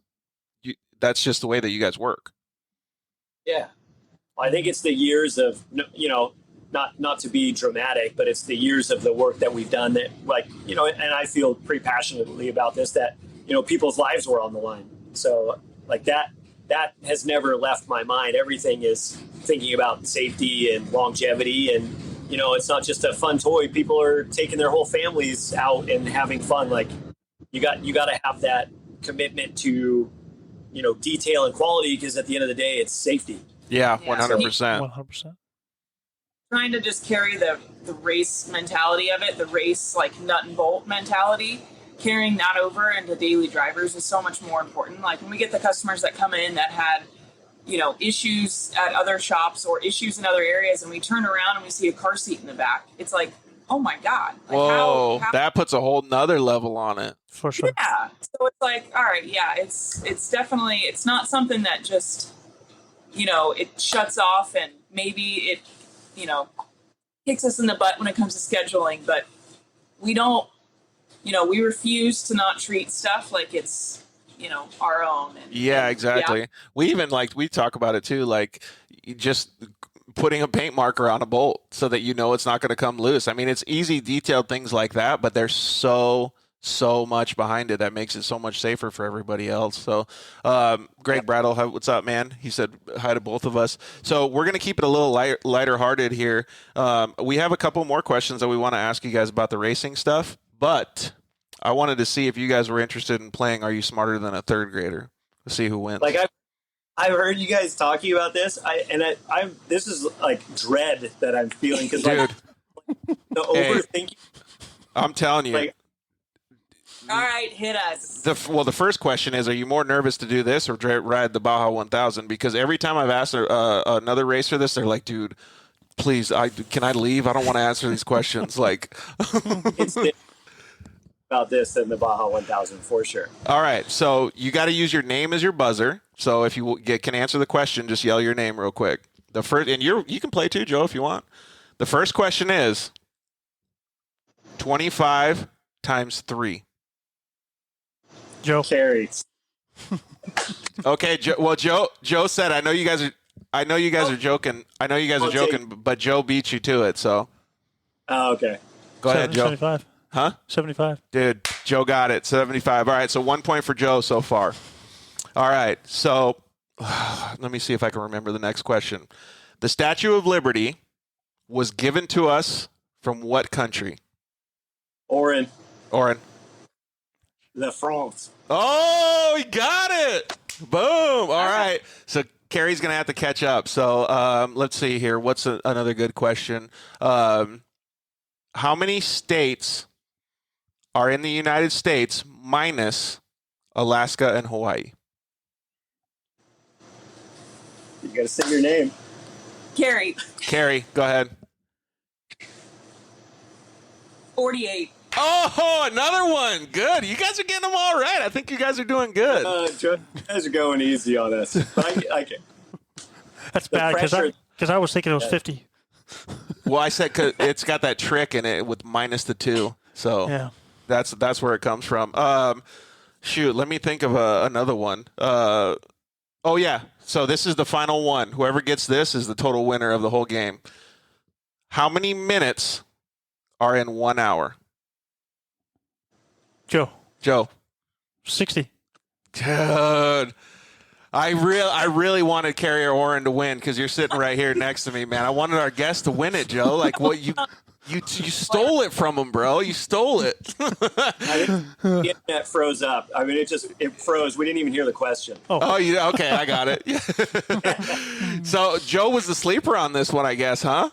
that's just the way that you guys work. Yeah. I think it's the years of, not to be dramatic, but it's the years of the work that we've done that, like, and I feel pretty passionately about this, that, people's lives were on the line. So like that has never left my mind. Everything is thinking about safety and longevity, and it's not just a fun toy. People are taking their whole families out and having fun. Like, you got to have that commitment to detail and quality, because at the end of the day, it's safety. Yeah, 100%. 100%. Trying to just carry the race mentality of it, the race like nut and bolt mentality, carrying that over into daily drivers is so much more important. Like when we get the customers that come in that had, issues at other shops or issues in other areas, and we turn around and we see a car seat in the back, it's like, oh my God. Like, whoa, how that puts a whole nother level on it. For sure. Yeah. So it's like, all right, yeah, it's definitely, it's not something that just, it shuts off and maybe it, kicks us in the butt when it comes to scheduling, but we don't, we refuse to not treat stuff like it's, our own. Yeah, exactly. Yeah. We even we talk about it too, like just putting a paint marker on a bolt so that it's not going to come loose. I mean, it's easy, detailed things like that, but there's so much behind it that makes it so much safer for everybody else. So, Greg Brattle, what's up, man? He said hi to both of us. So we're going to keep it a little lighter hearted here. We have a couple more questions that we want to ask you guys about the racing stuff, but I wanted to see if you guys were interested in playing Are You Smarter Than a Third Grader? To see who wins. Like, I've heard you guys talking about this. I'm this is like dread that I'm feeling, because the overthinking. I'm telling you. All right, hit us. The first question is, are you more nervous to do this or ride the Baja 1000? Because every time I've asked another racer this, they're like, dude, please, can I leave? I don't want to answer these questions. Like, it's about this than the Baja 1000 for sure. All right, so you got to use your name as your buzzer. So if you can answer the question, just yell your name real quick. The first, and you can play too, Joe, if you want. The first question is 25 times 3. Joe. Kerri. Okay, Joe said, I know you guys are joking. I know you guys are joking, but Joe beat you to it, so. Oh, okay. Go ahead, Joe. 75. Huh? 75. Dude, Joe got it. 75. All right, so 1 point for Joe so far. All right, so let me see if I can remember the next question. The Statue of Liberty was given to us from what country? Oren. The France. Oh, he got it. Boom. All right. So Kerri's going to have to catch up. So let's see here. What's another good question? How many states are in the United States minus Alaska and Hawaii? You got to say your name. Kerri, go ahead. 48. Oh, another one. Good. You guys are getting them all right. I think you guys are doing good. You guys are going easy on us. I can. That's bad because I was thinking it was 50. Well, I said 'cause it's got that trick in it with minus the 2. So Yeah. that's where it comes from. Shoot, let me think of another one. Oh, yeah. So this is the final one. Whoever gets this is the total winner of the whole game. How many minutes are in 1 hour? Joe. 60. Dude. I really wanted Kerri or Oren to win because you're sitting right here next to me, man. I wanted our guest to win it, Joe. Like, what you stole it from him, bro. You stole it. The internet froze up. I mean, it froze. We didn't even hear the question. Okay, I got it. So Joe was the sleeper on this one, I guess, huh?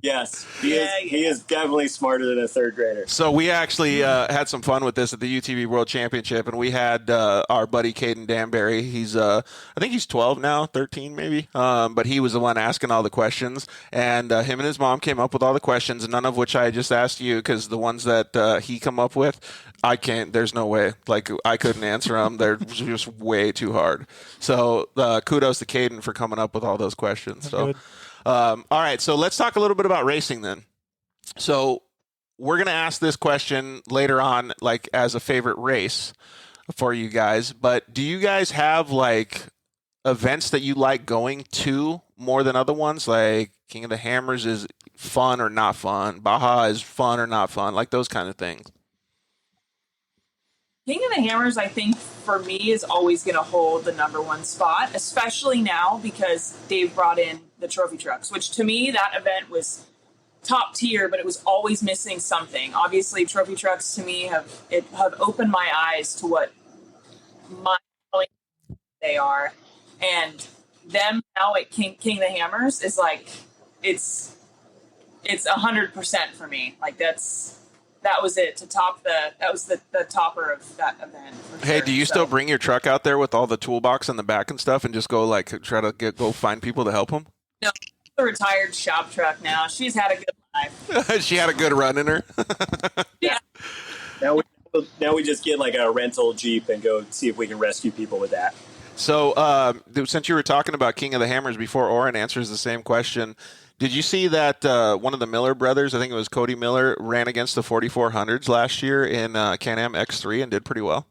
Yes, he is definitely smarter than a third grader. So we actually had some fun with this at the UTV World Championship, and we had our buddy Caden Danbury. He's I think he's 12 now, 13 maybe, but he was the one asking all the questions, and him and his mom came up with all the questions, none of which I just asked you because the ones that he come up with, I can't. There's no way. Like I couldn't answer them. They're just way too hard. So kudos to Caden for coming up with all those questions. So. Good. All right, so let's talk a little bit about racing then. So we're going to ask this question later on, like as a favorite race for you guys. But do you guys have like events that you like going to more than other ones? Like King of the Hammers is fun or not fun? Baja is fun or not fun? Like those kind of things. King of the Hammers, I think, for me, is always going to hold the number one spot, especially now because they've brought in the trophy trucks, which to me, that event was top tier, but it was always missing something. Obviously, trophy trucks to me have opened my eyes to what they are. And them now at King of the Hammers is like, it's 100% for me. Like that was it to top that was the topper of that event. Hey, sure. do you still bring your truck out there with all the toolbox in the back and stuff and just go like try to go find people to help them? No, it's a retired shop truck now. She's had a good life. She had a good run in her. Yeah. Now we just get like a rental Jeep and go see if we can rescue people with that. So since you were talking about King of the Hammers before Oren answers the same question, did you see that one of the Miller brothers, I think it was Cody Miller, ran against the 4400s last year in Can-Am X3 and did pretty well?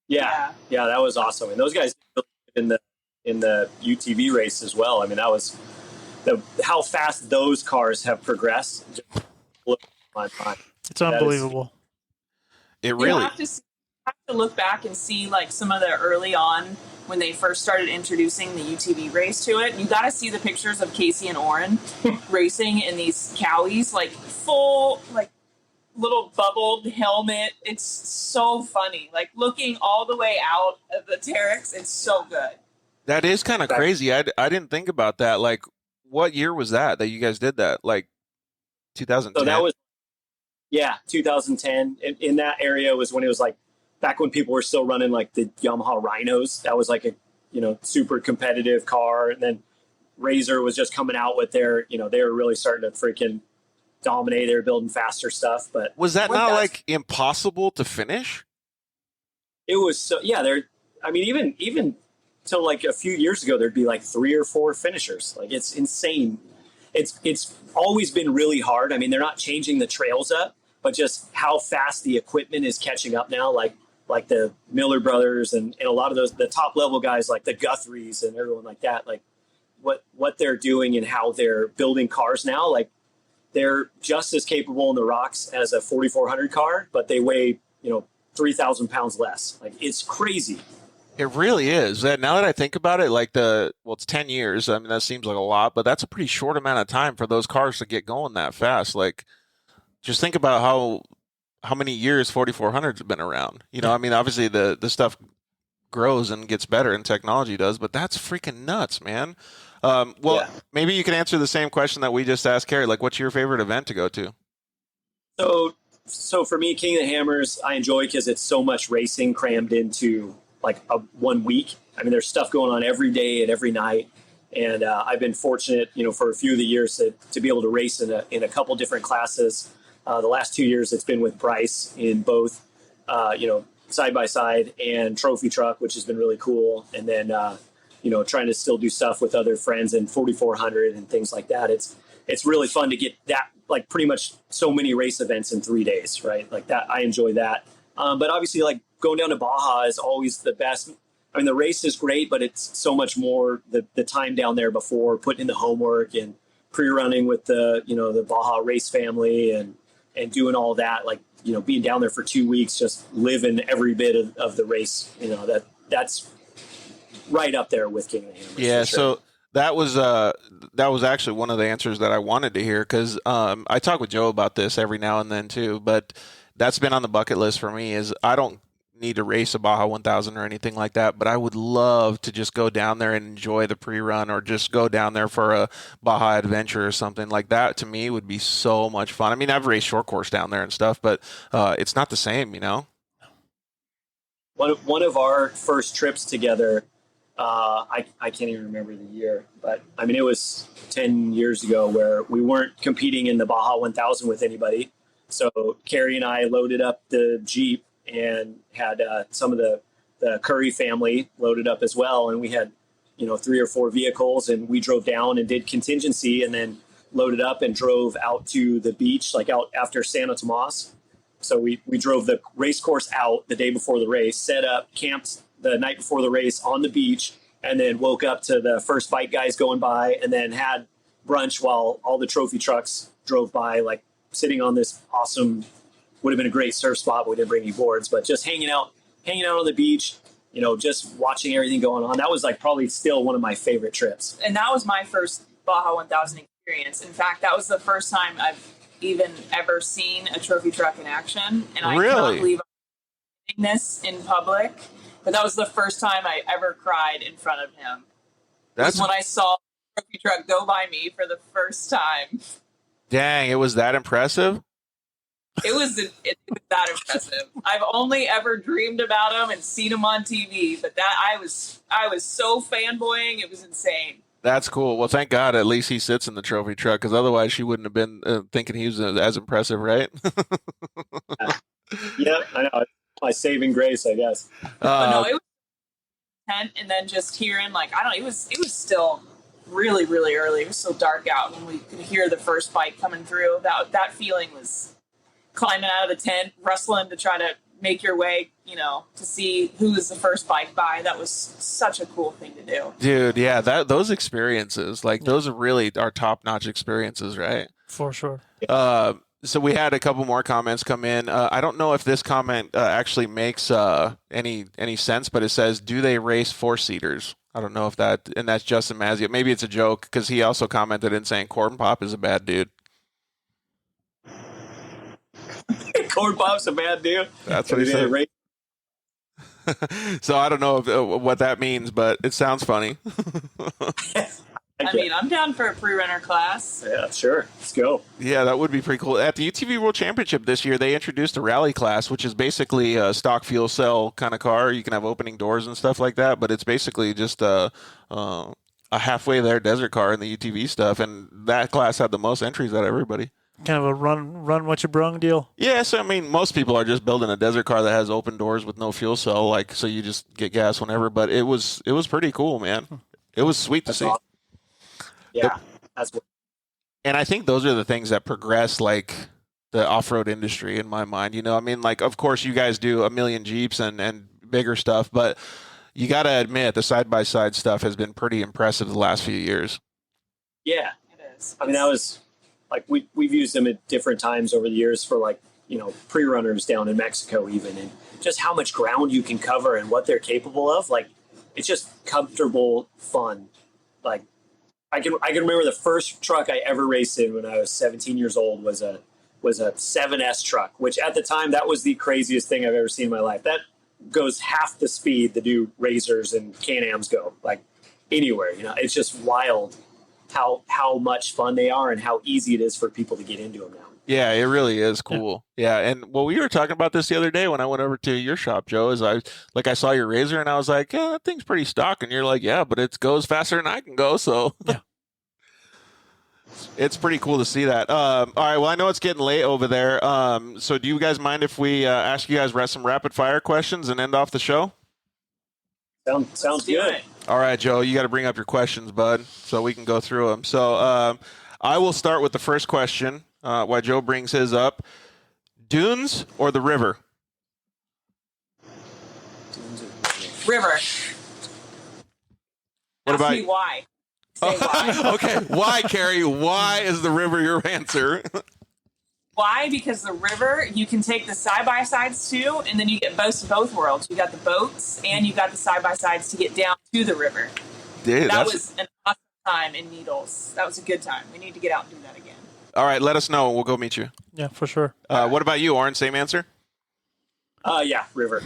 Yeah, that was awesome. And those guys in the UTV race as well. I mean, that was how fast those cars have progressed. Just blew my mind. It's unbelievable. It really. You have to look back and see like some of the early on when they first started introducing the UTV race to it. You got to see the pictures of Casey and Oren racing in these cowies, like full, like little bubbled helmet. It's so funny. Like looking all the way out of the Terex, it's so good. That is kind of crazy. I didn't think about that. Like, what year was that you guys did that? Like 2010? So that was, 2010. In that area was when it was like, back when people were still running like the Yamaha Rhinos. That was like a, super competitive car. And then Razor was just coming out with their, they were really starting to freaking dominate. They were building faster stuff. But was that not like impossible to finish? It was so, I mean, even till like a few years ago, there'd be like 3 or 4 finishers. Like it's insane. It's always been really hard. I mean, they're not changing the trails up, but just how fast the equipment is catching up now. Like the Miller brothers and a lot of those, the top level guys like the Guthries and everyone like that, like what they're doing and how they're building cars now. Like they're just as capable in the rocks as a 4400 car, but they weigh, 3,000 pounds less. Like it's crazy. It really is. Now that I think about it, like it's 10 years. I mean, that seems like a lot, but that's a pretty short amount of time for those cars to get going that fast. Like just think about how many years 4400s have been around. I mean, obviously the stuff grows and gets better and technology does, but that's freaking nuts, man. Maybe you can answer the same question that we just asked Kerri. Like, what's your favorite event to go to? So for me, King of the Hammers, I enjoy because it's so much racing crammed into like 1 week. I mean, there's stuff going on every day and every night. And I've been fortunate, for a few of the years to be able to race in a couple different classes. The last 2 years, it's been with Bryce in both, side by side and trophy truck, which has been really cool. And then, trying to still do stuff with other friends in 4,400 and things like that. It's really fun to get that, like pretty much so many race events in 3 days, right? Like that, I enjoy that. But obviously, like going down to Baja is always the best. I mean, the race is great, but it's so much more the time down there before putting in the homework and pre-running with the Baja race family and doing all that, like, being down there for 2 weeks, just living every bit of the race, that's right up there with King of the Hammers. Yeah. For sure. So that was actually one of the answers that I wanted to hear. Cause, I talk with Joe about this every now and then too, but that's been on the bucket list for me. Is I don't need to race a Baja 1000 or anything like that, but I would love to just go down there and enjoy the pre-run, or just go down there for a Baja adventure or something like that. To me would be so much fun. I mean, I've raced short course down there and stuff, but it's not the same, One of our first trips together, I can't even remember the year, but I mean, it was 10 years ago, where we weren't competing in the Baja 1000 with anybody. So Kerri and I loaded up the Jeep and had some of the Curry family loaded up as well. And we had, 3 or 4 vehicles, and we drove down and did contingency, and then loaded up and drove out to the beach, like out after Santa Tomas. So we drove the race course out the day before the race, set up, camped the night before the race on the beach, and then woke up to the first bike guys going by, and then had brunch while all the trophy trucks drove by, like sitting on this awesome, would have been a great surf spot, but we didn't bring any boards, but just hanging out on the beach, just watching everything going on. That was like probably still one of my favorite trips. And that was my first Baja 1000 experience. In fact, that was the first time I've even ever seen a trophy truck in action. And I cannot believe I'm saying this in public, but that was the first time I ever cried in front of him. That's when I saw the trophy truck go by me for the first time. Dang, it was that impressive? It was that impressive. I've only ever dreamed about him and seen him on TV, but that I was so fanboying, it was insane. That's cool. Well, thank God at least he sits in the trophy truck, because otherwise she wouldn't have been thinking he was as impressive, right? Yeah, I know. My saving grace, I guess. But no, it was tent, and then just hearing, it was still really, really early. It was still dark out when we could hear the first bike coming through. That feeling was climbing out of the tent, rustling to try to make your way, to see who was the first bike by. That was such a cool thing to do. Dude, yeah, those experiences, those are really our top-notch experiences, right? For sure. So we had a couple more comments come in. I don't know if this comment actually makes any sense, but it says, do they race four-seaters? I don't know if and that's Justin Mazia. Maybe it's a joke, because he also commented in saying Corn Pop is a bad dude. Corn Pop's a bad dude. That's what he said. So I don't know what that means, but it sounds funny. I mean, I'm down for a pre-runner class. Yeah, sure. Let's go. Yeah, that would be pretty cool. At the UTV World Championship this year, they introduced a rally class, which is basically a stock fuel cell kind of car. You can have opening doors and stuff like that, but it's basically just a halfway there desert car in the UTV stuff, and that class had the most entries out of everybody. Kind of a run what you brung deal. Yeah, so I mean, most people are just building a desert car that has open doors with no fuel cell, so you just get gas whenever. But it was pretty cool, man. It was sweet to see. Awesome. Yeah, that's what. And I think those are the things that progress the off-road industry in my mind. I mean, of course you guys do a million Jeeps and bigger stuff, but you got to admit the side-by-side stuff has been pretty impressive the last few years. Yeah, it is. I mean, that was we've used them at different times over the years for pre-runners down in Mexico even, and just how much ground you can cover and what they're capable of. It's just comfortable fun. I can remember the first truck I ever raced in when I was 17 years old was a 7S truck, which at the time that was the craziest thing I've ever seen in my life. goes half the speed the new Razors and Can-Ams go, like anywhere. It's just wild how much fun they are and how easy it is for people to get into them now. Yeah, it really is cool. Yeah, and we were talking about this the other day when I went over to your shop, Joe. I saw your Razor and I was like, yeah, that thing's pretty stock, and you're like, yeah, but it goes faster than I can go, so yeah. It's pretty cool to see that. All right, well, I know it's getting late over there. So do you guys mind if we ask you guys some rapid fire questions and end off the show? Sounds good. All right, Joe, you got to bring up your questions, bud, so we can go through them. So I will start with the first question while Joe brings his up. Dunes or the river? River. What Ask about me why? Say why. Okay, why, Kerri? Why is the river your answer? Why? Because the river, you can take the side-by-sides too, and then you get both worlds. You got the boats, and you got the side-by-sides to get down to the river. Dude, that was an awesome time in Needles. That was a good time. We need to get out and do that again. All right, let us know. We'll go meet you. Yeah, for sure. What about you, Oren? Same answer? Yeah, river.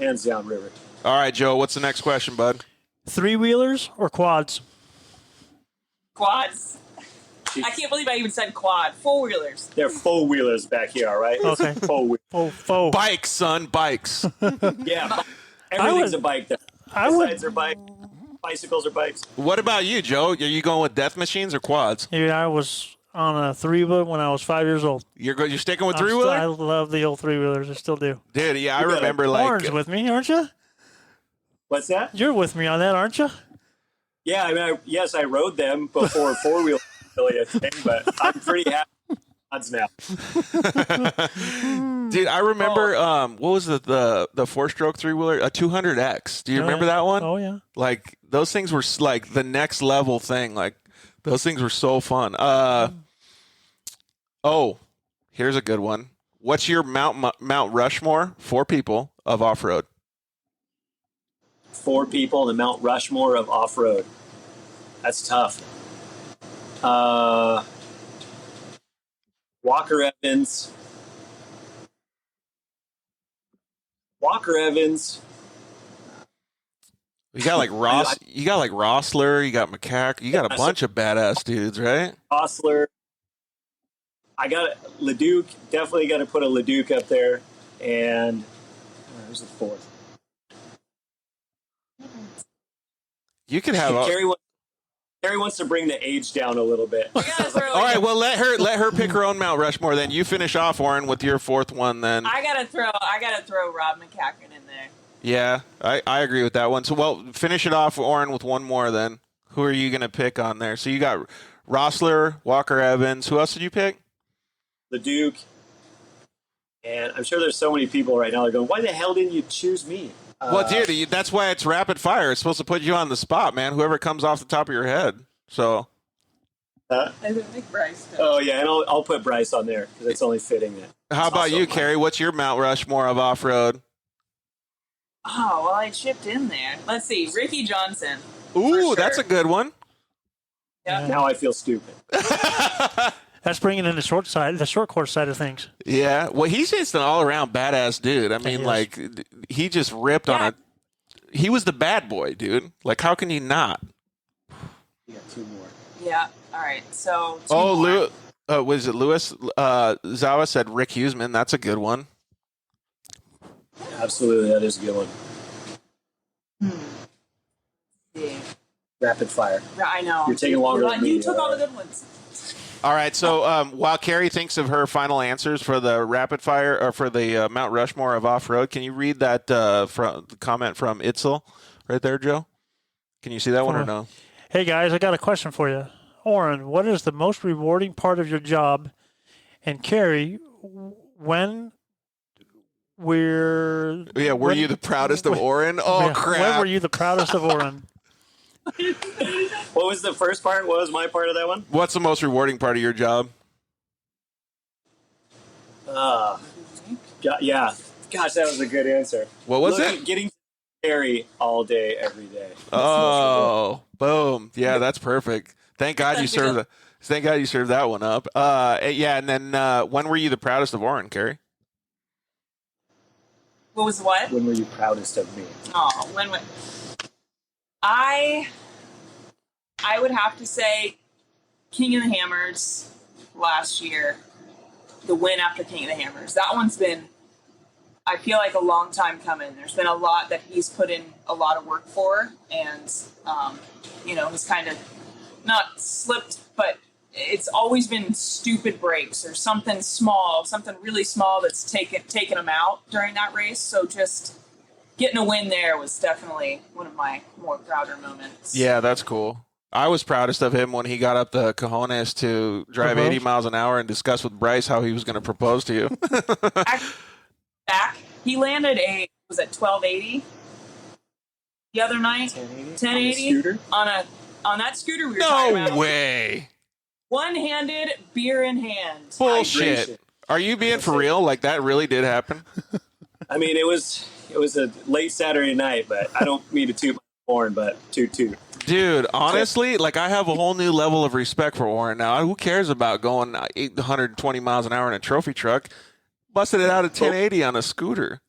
Hands down, river. All right, Joe, what's the next question, bud? 3-wheelers or quads? Quads. I can't believe I even said quad. 4-wheelers. They're 4-wheelers back here, all right? Okay. Four. Bikes, son, bikes. Yeah, everything's a bike there. Besides are bikes. Bicycles are bikes. What about you, Joe? Are you going with death machines or quads? Yeah, I was on a 3-wheeler when I was 5 years old. You're sticking with 3-wheeler? I love the old 3-wheelers. I still do. Dude, yeah, I remember like Oren's with me, aren't you? What's that? You're with me on that, aren't you? Yeah, I mean, yes, I rode them before 4-wheel really a thing, but I'm pretty happy with quads now. Dude, I remember what was the 4-stroke 3-wheeler? A 200X. Do you remember that one? Oh yeah. Like those things were like the next level thing. Like those things were so fun. Oh, here's a good one. What's your Mount Rushmore, 4 people, of off-road? 4 people, the Mount Rushmore of off-road. That's tough. Walker Evans. You got like Ross. You got like Rossler. You got McCack. You got a bunch of badass dudes, right? Rossler. I got Leduc. Definitely got to put a Leduc up there. And who's the 4th? You could have. Kerri wants to bring the age down a little bit. All right, well let her pick her own Mount Rushmore. Then you finish off, Oren, with your 4th one. Then I gotta throw Rob McCacken in there. Yeah, I agree with that one. So well, finish it off, Oren, with one more. Then who are you gonna pick on there? So you got Rossler, Walker Evans. Who else did you pick? The Duke. And I'm sure there's so many people right now that are going, why the hell didn't you choose me? Well, dude, that's why it's rapid fire. It's supposed to put you on the spot, man. Whoever comes off the top of your head. So. I think Bryce does. Oh, yeah, and I'll put Bryce on there because it's only fitting that. How about you, Kerri? What's your Mount Rushmore of off-road? Oh, well, I chipped in there. Let's see. Ricky Johnson. Ooh, sure. That's a good one. Yeah. Now I feel stupid. That's bringing in the short course side of things. Yeah, well, he's just an all-around badass dude. I mean, like, he just ripped on a. He was the bad boy, dude. Like, how can you not? You got 2 more. Yeah. All right. So. Was it Lewis? Zawa said Rick Huseman. That's a good one. Absolutely, that is a good one. Yeah. Rapid fire. I know. You're taking longer than me. You took all the good ones. All right, so while Kerri thinks of her final answers for the rapid fire or for the Mount Rushmore of off-road, can you read that from the comment from Itzel right there, Joe? Can you see that one or no? Hey guys, I got a question for you. Oren, what is the most rewarding part of your job? And Kerri, were you the proudest of Oren? Oh, crap. When were you the proudest of Oren? What was the first part? What was my part of that one? What's the most rewarding part of your job? Yeah. Gosh, that was a good answer. What was it? Getting to Kerri all day, every day. Oh, boom. Yeah, that's perfect. Thank God you served that one up. Yeah, and then when were you the proudest of Oren, Kerri? What was what? When were you proudest of me? Oh, when I would have to say King of the Hammers last year. The win after King of the Hammers. That one's been, I feel like, a long time coming. There's been a lot that he's put in a lot of work for, and he's kind of not slipped, but it's always been stupid breaks or something really small that's taken him out during that race. So just getting a win there was definitely one of my more prouder moments. Yeah, that's cool. I was proudest of him when he got up the cojones to drive 80 miles an hour and discuss with Bryce how he was going to propose to you. Back, he landed was it 1280 the other night? 1080 on that scooter we were talking about. No way. One-handed, beer in hand. Bullshit. Hydration. Are you being for real? Like that really did happen? I mean, it was a late Saturday night, but I don't mean to toot my horn, but toot. Dude, honestly, like I have a whole new level of respect for Oren now. Who cares about going 820 miles an hour in a trophy truck? Busted it out at 1080 on a scooter.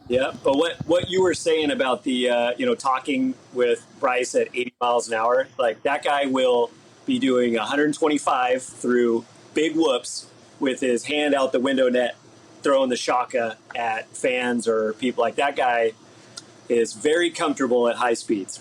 Yeah, but what you were saying about the talking with Bryce at 80 miles an hour, like that guy will be doing 125 through big whoops with his hand out the window net, throwing the shaka at fans or people. Like that guy is very comfortable at high speeds.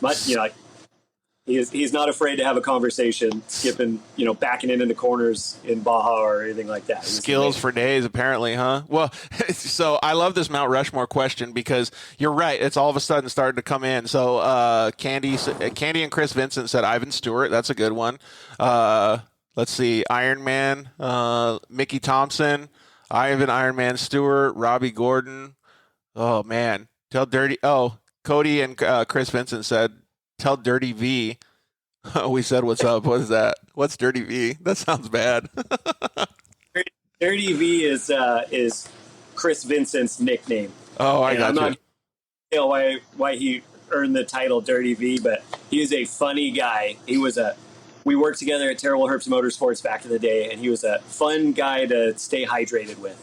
He's not afraid to have a conversation, skipping, backing into the corners in Baja or anything like that. Skills for days, apparently, huh? Well, so I love this Mount Rushmore question because you're right. It's all of a sudden starting to come in. So Candy and Chris Vincent said Ivan Stewart. That's a good one. Let's see. Iron Man, Mickey Thompson, Iron Man Stewart, Robbie Gordon. Oh, man. Cody and Chris Vincent said, tell Dirty V. We said, what's up? What is that? What's Dirty V? That sounds bad. Dirty V is Chris Vincent's nickname. Oh, I got I'm you. not sure why he earned the title Dirty V, but he is a funny guy. We worked together at Terrible Herps Motorsports back in the day, and he was a fun guy to stay hydrated with.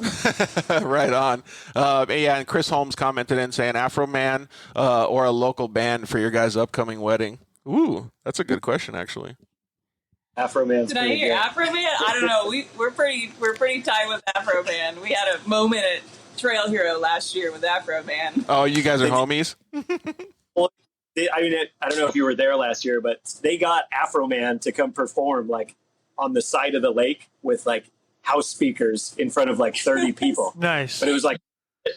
Right on. And Chris Holmes commented in saying Afro Man or a local band for your guys' upcoming wedding. Ooh, that's a good question, actually. Afro Man's Did I hear Afro Man? I don't know. We're pretty tight with Afro Man. We had a moment at Trail Hero last year with Afro Man. Oh, you guys are homies? I don't know if you were there last year, but they got Afro Man to come perform like on the side of the lake with like house speakers in front of like 30 people. Nice. But it was like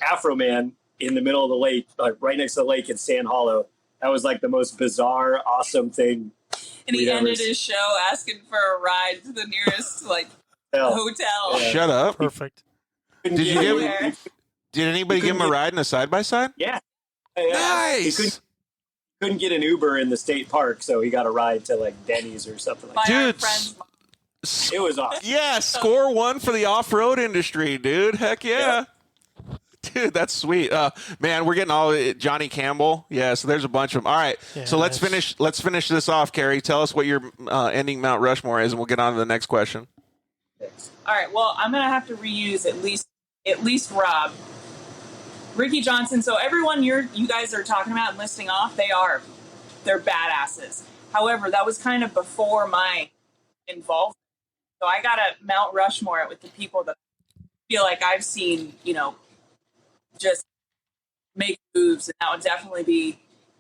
Afro Man in the middle of the lake, like right next to the lake in Sand Hollow. That was like the most bizarre, awesome thing. And he ended his show asking for a ride to the nearest hotel. Yeah. Shut up. Perfect. Did anybody give him a ride in a side-by-side? Yeah. Nice. He couldn't get an Uber in the state park, so he got a ride to like Denny's or something like that. Dude, It was awesome. yeah, score one for the off-road industry, dude. Heck yeah. Dude, that's sweet. Man, we're getting all Johnny Campbell. Yeah, so there's a bunch of them. All right, so let's finish this off, Kerri. Tell us what your ending Mount Rushmore is, and we'll get on to the next question. All right. Well, I'm gonna have to reuse at least Rob, Ricky Johnson. So everyone you guys are talking about and listing off, they're badasses. However, that was kind of before my involvement. So I got to Mount Rushmore it with the people that I feel like I've seen, just make moves, and that would definitely be.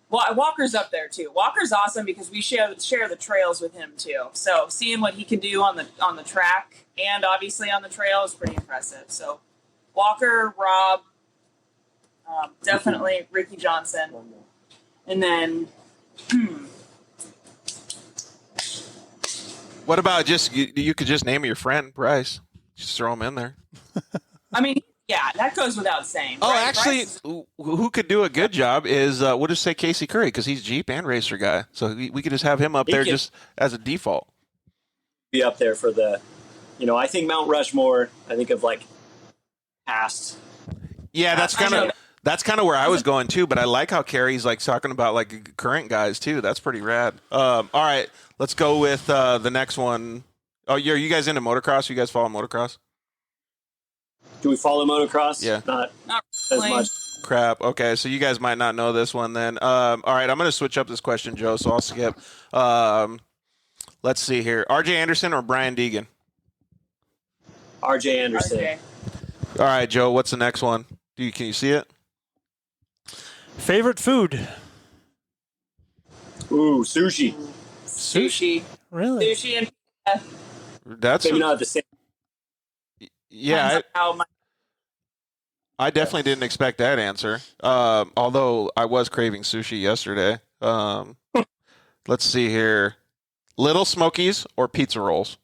Well, Walker's up there too. Walker's awesome because we share the trails with him too. So seeing what he can do on the track and obviously on the trail is pretty impressive. So Walker, Rob, definitely Ricky Johnson, and then. What about you could just name your friend Bryce? Just throw him in there. I mean, yeah, that goes without saying. Oh, Bryce, actually, who could do a good job is we'll just say Casey Curry because he's Jeep and racer guy. So we could just have him up there just as a default. Be up there for the, I think Mount Rushmore. I think of like past. Yeah, that's kind of where I was going too. But I like how Kerri's like talking about like current guys too. That's pretty rad. All right, let's go with the next one. Oh, are you guys into motocross? You guys follow motocross? Do we follow motocross? Yeah. Not not as really. much. crap. Okay, so you guys might not know this one then. All right, I'm going to switch up this question, Joe, so I'll skip. Let's see here. R.J. Anderson or Brian Deegan? R.J. Anderson. RJ. All right, Joe, what's the next one? Can you see it? Favorite food? Ooh, sushi. Sushi. Really? Sushi and That's Maybe not the same. yeah. how I definitely didn't expect that answer. Although I was craving sushi yesterday. Let's see here. Little Smokies or pizza rolls?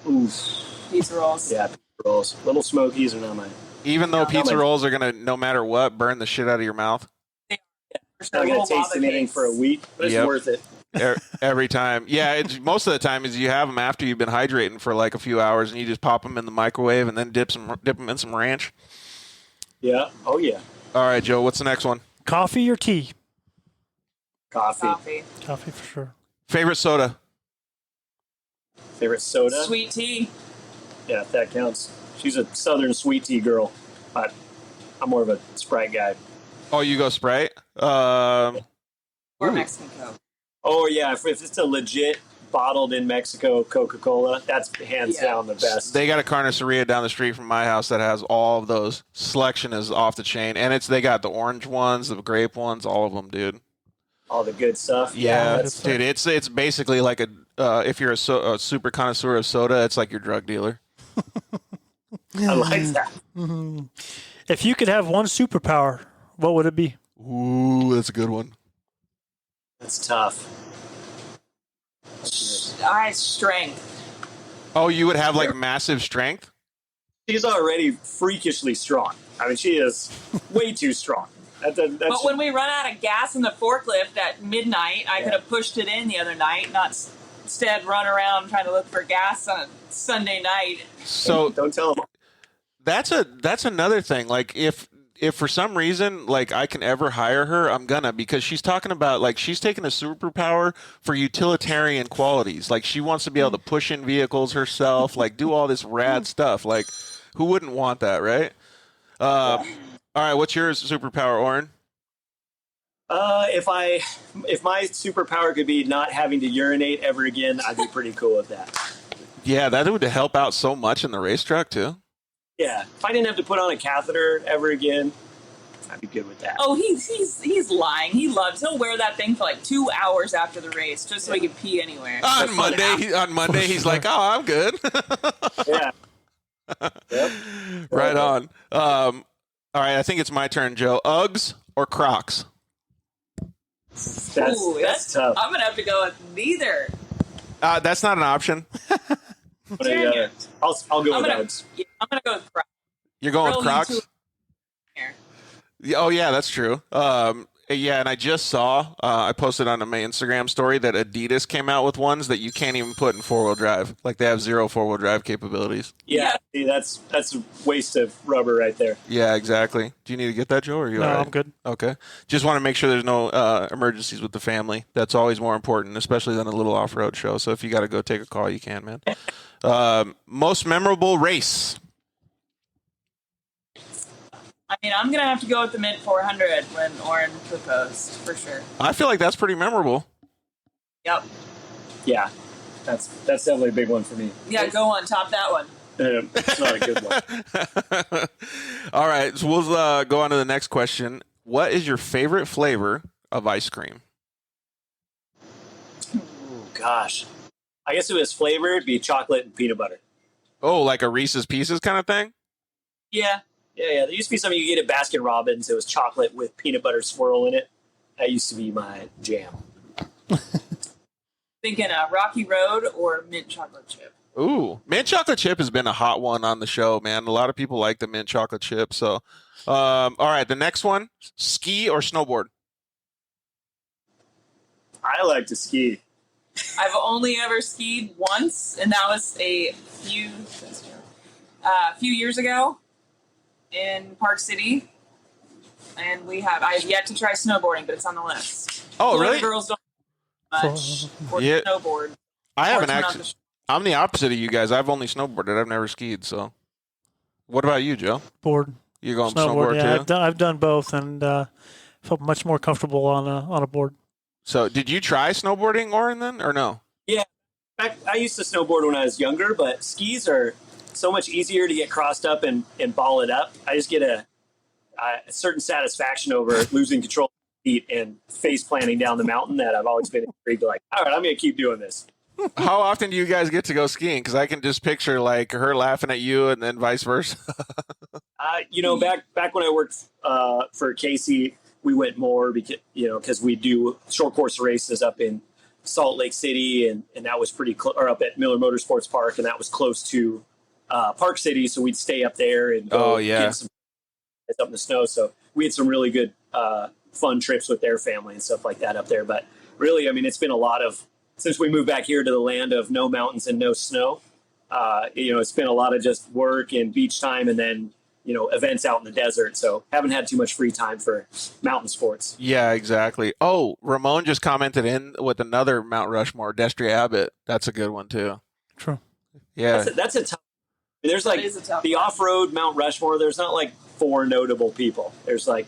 Oof. pizza rolls. Yeah, pizza rolls. Little Smokies are not mine. Even though No, pizza no, rolls are gonna, no matter what, burn the shit out of your mouth For Not sure. gonna Little taste lava anything cakes. for a week, but it's Yep. worth it. every time. Yeah, it's, most of the time is you have them after you've been hydrating for like a few hours, and you just pop them in the microwave and then dip them in some ranch. Yeah. Oh yeah. All right, Joe, what's the next one? Coffee or tea? Coffee. Coffee. Coffee for sure. Favorite soda? Favorite soda. Sweet tea. Yeah, if that counts. She's a southern sweet tea girl, but I'm more of a Sprite guy. Oh, you go Sprite. Or Ooh. Mexican Coke. Oh yeah, if it's a legit bottled in Mexico Coca-Cola, that's hands Yeah. down the best. They got a carniceria down the street from my house that has all of those. Selection is off the chain, and they got the orange ones, the grape ones, all of them, dude. All the good stuff. Yeah, that's dude, it's basically like if you're a super connoisseur of soda, it's like your drug dealer. I like that. If you could have one superpower, what would it be? Ooh, that's a good one. That's tough. Strength. Oh, you would have like massive strength? She's already freakishly strong. I mean, she is way too strong. That's But when we run out of gas in the forklift at midnight, I could have pushed it in the other night, not instead run around trying to look for gas on a Sunday night. So don't tell them. that's another thing. Like if for some reason like I can ever hire her, I'm gonna, because she's talking about like she's taking a superpower for utilitarian qualities. Like she wants to be able to push in vehicles herself, like do all this rad stuff. Like who wouldn't want that, right? All right, what's your superpower, Oren? If my superpower could be not having to urinate ever again, I'd be pretty cool with that. Yeah, that would help out so much in the race truck too. Yeah, if I didn't have to put on a catheter ever again, I'd be good with that. Oh, he's lying. He'll wear that thing for like 2 hours after the race just so he can pee anywhere. On Monday, he's like, "Oh, I'm good." Yeah. Yep. Right on. All right, I think it's my turn, Joe. Uggs or Crocs? That's tough. I'm gonna have to go with neither. That's not an option. Dang it. I'll go I'm with gonna, Uggs. yeah, I'm gonna go with Crocs. You're going with Throw you Crocs? two here. Yeah, oh, yeah, that's true. Yeah, and I just saw, I posted on my Instagram story that Adidas came out with ones that you can't even put in four-wheel drive. Like they have zero four-wheel drive capabilities. Yeah, see, that's a waste of rubber right there. Yeah, exactly. Do you need to get that, Joe, or are you No, all right? I'm good. Okay. Just want to make sure there's no emergencies with the family. That's always more important, especially than a little off-road show. So if you got to go take a call, you can, man. Most memorable race? I mean, I'm gonna have to go with the mid 400 when Oren proposed for sure. I feel like that's pretty memorable. Yep. Yeah, that's definitely a big one for me. Yeah, go on, top that one. It's not a good one. All right, so we'll go on to the next question. What is your favorite flavor of ice cream? Ooh, gosh, I guess if it was flavored, it'd be chocolate and peanut butter. Oh, like a Reese's Pieces kind of thing? Yeah. There used to be something you get at Baskin Robbins. It was chocolate with peanut butter swirl in it. That used to be my jam. Thinking Rocky Road or mint chocolate chip. Ooh, mint chocolate chip has been a hot one on the show, man. A lot of people like the mint chocolate chip. So, all right, the next one, ski or snowboard? I like to ski. I've only ever skied once, and that was a few years ago in Park City. And I've yet to try snowboarding, but it's on the list. Oh, Florida really? Girls don't much for Yeah. snowboard. I haven't Or turn off actually. the I'm the opposite of you guys. I've only snowboarded. I've never skied. So, what about you, Joe? Board. You going snowboard Yeah, too? I've done both, and felt much more comfortable on a board. So did you try snowboarding, Oren, then, or no? Yeah, I used to snowboard when I was younger, but skis are so much easier to get crossed up and ball it up. I just get a certain satisfaction over losing control of my feet and face planting down the mountain that I've always been intrigued. Like, all right, I'm going to keep doing this. How often do you guys get to go skiing? Because I can just picture like her laughing at you and then vice versa. Back when I worked for Casey, we went more because we do short course races up in Salt Lake City, and that was pretty or up at Miller Motorsports Park, and that was close to Park City, so we'd stay up there and go get some up in the snow. So we had some really good fun trips with their family and stuff like that up there. But really, I mean, it's been a lot of, since we moved back here to the land of no mountains and no snow, it's been a lot of just work and beach time, and then events out in the desert. So haven't had too much free time for mountain sports. Yeah, exactly. Oh, Ramon just commented with another Mount Rushmore, Destry Abbott. That's a good one too. True. Yeah. That's a tough. There's like the off-road Mount Rushmore. There's not like 4 notable people. There's like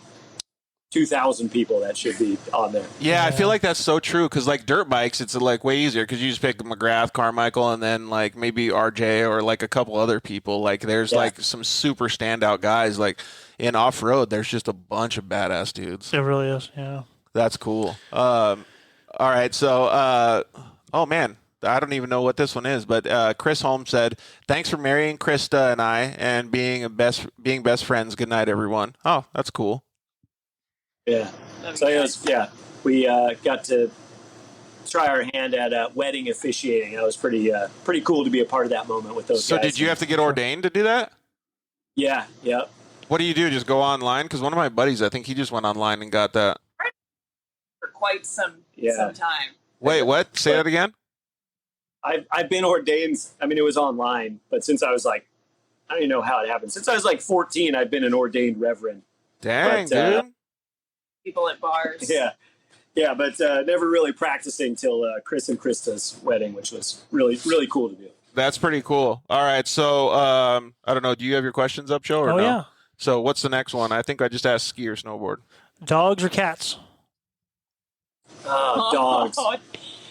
2,000 people that should be on there. Yeah, I feel like that's so true, because like dirt bikes, it's like way easier because you just pick McGrath, Carmichael, and then like maybe RJ or like a couple other people. Like there's like some super standout guys. Like in off-road, there's just a bunch of badass dudes. It really is, yeah. That's cool. All right, so oh man, I don't even know what this one is, but Chris Holmes said, "Thanks for marrying Krista and I and being best friends. Good night, everyone." Oh, that's cool. Yeah. So we got to try our hand at wedding officiating. That was pretty cool to be a part of that moment with those guys. So did you have to get ordained to do that? Yeah. Yeah. What do you do? Just go online? Because one of my buddies, I think he just went online and got that. For quite some time. Wait, what? Say that again? I've been ordained. I mean, it was online, but since I was like, I don't even know how it happened. Since I was like 14, I've been an ordained reverend. Dang, dude. People at bars. Yeah, but never really practicing till Chris and Krista's wedding, which was really, really cool to do. That's pretty cool. All right, so I don't know. Do you have your questions up, Joe, or no? Oh, yeah. So what's the next one? I think I just asked ski or snowboard. Dogs or cats? Dogs.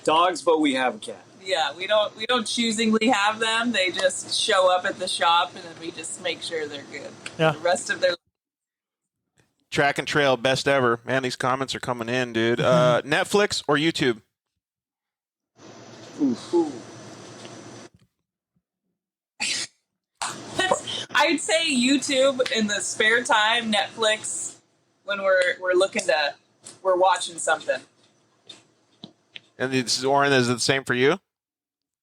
Dogs, but we have a cat. Yeah, we don't choosingly have them. They just show up at the shop, and then we just make sure they're good. Yeah. The rest of their Track and trail, best ever. Man, these comments are coming in, dude. Netflix or YouTube? Ooh. I'd say YouTube in the spare time, Netflix when we're watching something. And it's, Oren, is it the same for you?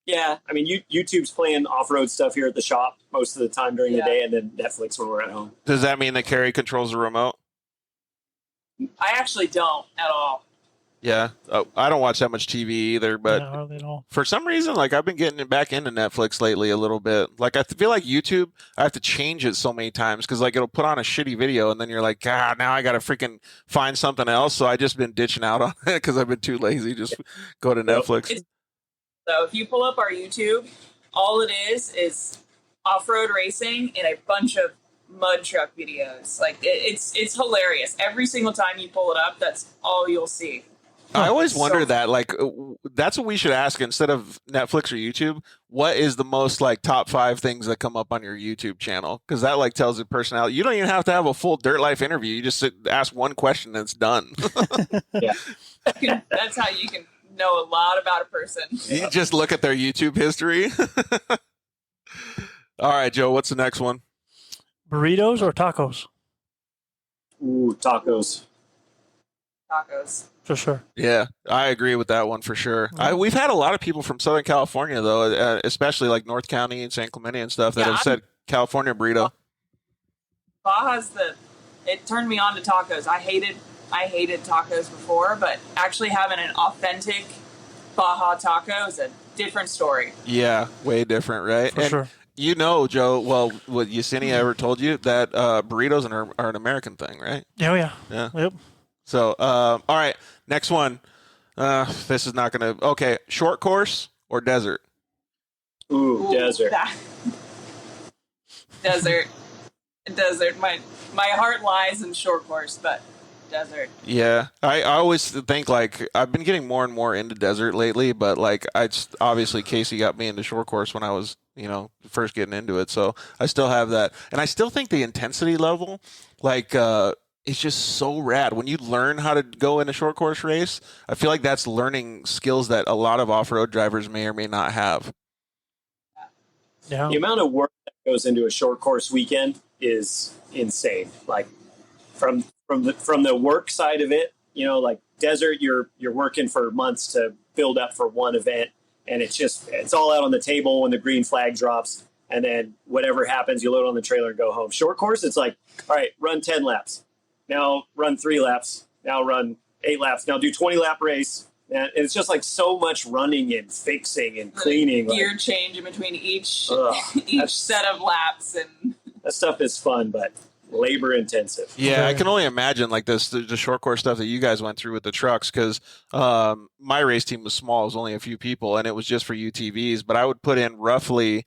Yeah, I mean, YouTube's playing off-road stuff here at the shop most of the time during the day, and then Netflix when we're at home. Does that mean that Kerri controls the remote? I actually don't at all. Yeah. Oh, I don't watch that much TV either, but No, hardly at all. for some reason, like I've been getting back into Netflix lately a little bit. Like I feel like YouTube, I have to change it so many times because like it'll put on a shitty video and then you're like, God, now I got to freaking find something else. So I just been ditching out on it because I've been too lazy. Just go to Netflix. So if you pull up our YouTube, all it is off-road racing and a bunch of mud truck videos. Like it's hilarious. Every single time you pull it up, that's all you'll see. I always wonder that, like, that's what we should ask instead of Netflix or YouTube. What is the most like top 5 things that come up on your YouTube channel? Because that like tells the personality. You don't even have to have a full Dirt Life interview. You just ask one question and it's done. Yeah, that's how you can know a lot about a person. You just look at their YouTube history. All right, Joe, what's the next one? Burritos or tacos? Ooh, tacos. Tacos. For sure. Yeah, I agree with that one for sure. We've had a lot of people from Southern California, though, especially like North County and San Clemente and stuff, that have said California burrito. Baja's it turned me on to tacos. I hated tacos before, but actually having an authentic Baja taco is a different story. Yeah, way different, right? For sure. You know, Joe, well, what Yesenia ever told you, that burritos are an American thing, right? Oh, yeah. Yeah. Yep. So, all right, next one. This is not going to... Okay, short course or desert? Ooh, desert. Desert. my heart lies in short course, but desert. Yeah, I always think like I've been getting more and more into desert lately, but like obviously Casey got me into short course when I was first getting into it, so I still have that, and I still think the intensity level like it's just so rad when you learn how to go in a short course race. I feel like that's learning skills that a lot of off-road drivers may or may not have. Yeah. The amount of work that goes into a short course weekend is insane. Like from the work side of it, like desert, you're working for months to build up for one event, and it's all out on the table when the green flag drops, and then whatever happens, you load on the trailer and go home. Short course, it's like, all right, run 10 laps. Now run 3 laps. Now run 8 laps. Now do 20-lap race. And it's just like so much running and fixing and cleaning. Gear change in between each set of laps, and that stuff is fun, but labor intensive. Yeah, I can only imagine like the short course stuff that you guys went through with the trucks, because my race team was small. It was only a few people, and it was just for UTVs. But I would put in roughly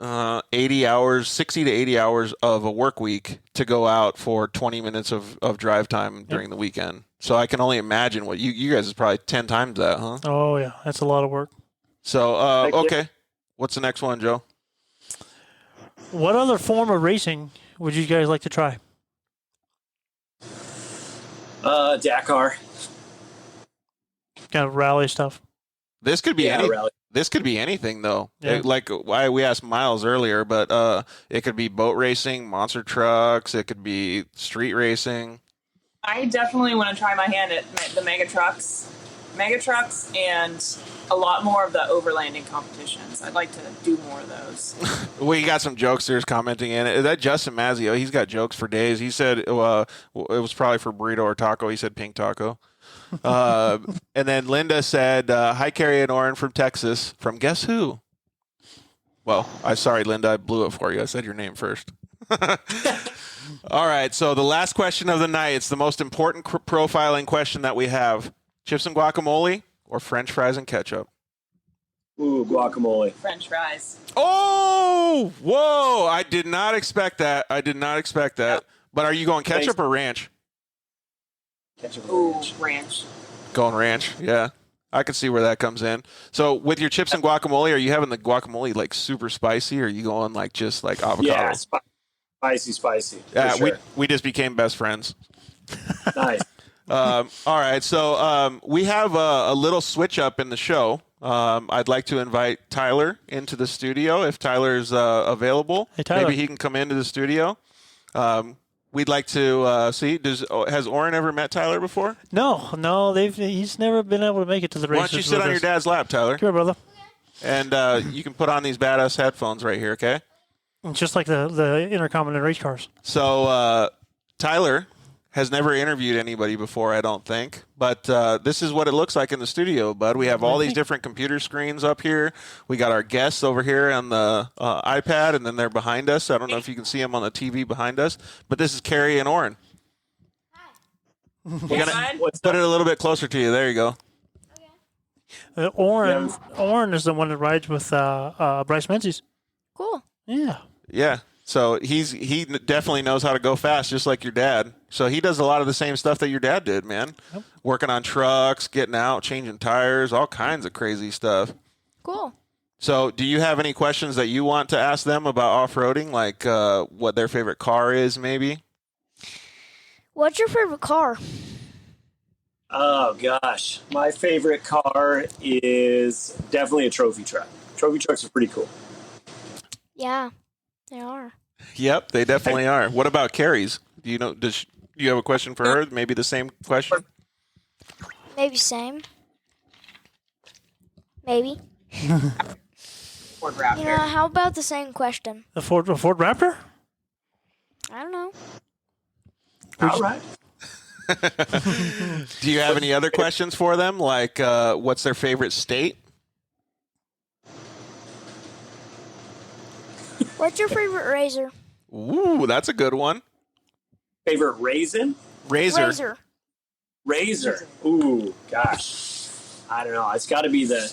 80 hours, 60 to 80 hours of a work week to go out for 20 minutes of drive time during the weekend. So I can only imagine what you guys is probably 10 times that, huh? Oh, yeah. That's a lot of work. So, okay. What's the next one, Joe? What other form of racing would you guys like to try? Dakar. Kind of rally stuff. This could be rally. This could be anything, though. Yeah. Like why we asked Myles earlier, but it could be boat racing, monster trucks. It could be street racing. I definitely want to try my hand at the mega trucks, and a lot more of the overlanding competitions. I'd like to do more of those. We got some jokesters commenting in it. Is that Justin Mazzio? He's got jokes for days. He said it was probably for burrito or taco. He said pink taco. And then Linda said, hi, Kerri and Oren from Texas. From guess who? Well, sorry, Linda. I blew it for you. I said your name first. All right, so the last question of the night. It's the most important profiling question that we have. Chips and guacamole or French fries and ketchup? Ooh, guacamole. French fries. Oh, whoa. I did not expect that. But are you going ketchup or ranch? Ketchup Ooh, ranch. ranch. Going ranch, yeah. I can see where that comes in. So with your chips and guacamole, are you having the guacamole like super spicy, or are you going like just like avocado? Yeah, spicy. Yeah, sure. we just became best friends. Nice. All right, so we have a little switch up in the show. I'd like to invite Tyler into the studio if Tyler's available. Hey, Tyler. Maybe he can come into the studio. We'd like to see. Has Oren ever met Tyler before? No, he's never been able to make it to the races. Why don't you sit on your dad's lap, Tyler? Come here, brother. And you can put on these badass headphones right here, okay? It's just like the intercom in the race cars. So Tyler has never interviewed anybody before, I don't think. But this is what it looks like in the studio, bud. We have all these different computer screens up here. We got our guests over here on the iPad, and then they're behind us. I don't know if you can see them on the TV behind us. But this is Kerri and Oren. Hi. We're going to put it a little bit closer to you. There you go. Oren is the one that rides with Bryce Menzies. Cool. Yeah. Yeah. So he definitely knows how to go fast, just like your dad. So he does a lot of the same stuff that your dad did, man. Yep. Working on trucks, getting out, changing tires, all kinds of crazy stuff. Cool. So do you have any questions that you want to ask them about off-roading, like what their favorite car is, maybe? What's your favorite car? Oh, gosh. My favorite car is definitely a trophy truck. Trophy trucks are pretty cool. Yeah, they are. Yep, they definitely are. What about Kerri's? Do you know? Do you have a question for her? Maybe the same question. Maybe same. Maybe. Ford Raptor. You know, how about the same question? The Ford Raptor? I don't know. All right. Do you have any other questions for them? Like, what's their favorite state? What's your favorite razor? Ooh, that's a good one. Favorite raisin? Razor. Razor. Ooh, gosh. I don't know. It's got to be the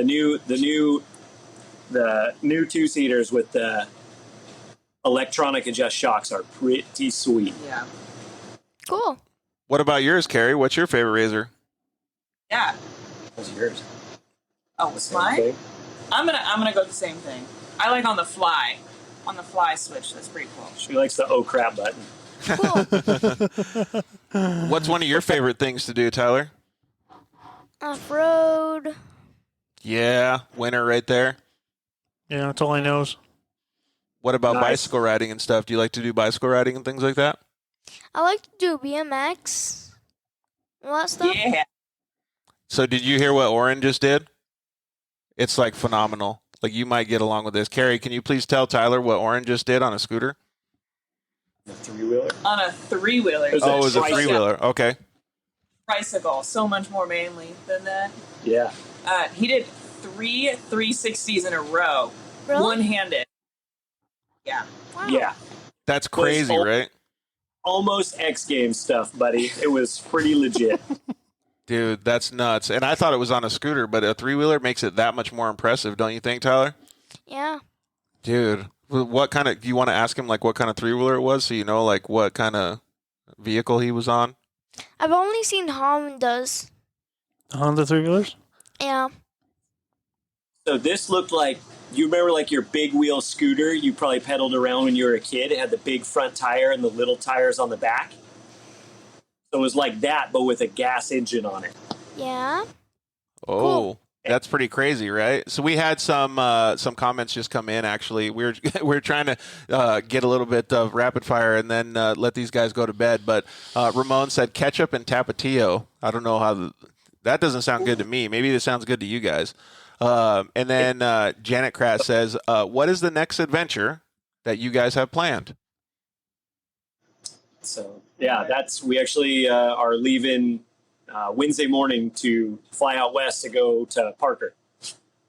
new two-seaters with the electronic adjust shocks are pretty sweet. Yeah. Cool. What about yours, Kerri? What's your favorite razor? Yeah. What's yours? Oh, what's mine? I'm gonna go the same thing. I like on the fly switch. That's pretty cool. She likes the oh crap button. Cool. What's one of your favorite things to do, Tyler? Off-road. Yeah, winner right there. Yeah, that's all I knows. What about Nice. bicycle riding and stuff? Do you like to do bicycle riding and things like that? I like to do BMX. All that stuff. Yeah. So did you hear what Oren just did? It's like phenomenal. Like you might get along with this. Kerri, can you please tell Tyler what Oren just did on a scooter? The 3-wheeler. On a 3-wheeler. It was Oh, it was a tricycle. 3-wheeler. Okay. Tricycle. So much more manly than that. Yeah. He did 3 360s in a row. Really? One-handed. Yeah. Wow. Yeah. That's crazy, all- right? Almost X Games stuff, buddy. It was pretty legit. Dude, that's nuts. And I thought it was on a scooter, but a 3-wheeler makes it that much more impressive, don't you think, Tyler? Yeah. Dude, what kind of, do you want to ask him like what kind of 3-wheeler it was so you know like what kind of vehicle he was on? I've only seen Hondas. Honda 3-wheelers? Yeah. So this looked like, you remember like your big wheel scooter you probably pedaled around when you were a kid? It had the big front tire and the little tires on the back. So it was like that, but with a gas engine on it. Yeah. Oh, Cool. that's pretty crazy, right? So we had some comments just come in. Actually, we're trying to get a little bit of rapid fire and then let these guys go to bed. But Ramon said ketchup and tapatio. I don't know how that doesn't sound good to me. Maybe this sounds good to you guys. And then Janet Kratz says, "What is the next adventure that you guys have planned?" So yeah, we actually are leaving Wednesday morning to fly out west to go to Parker.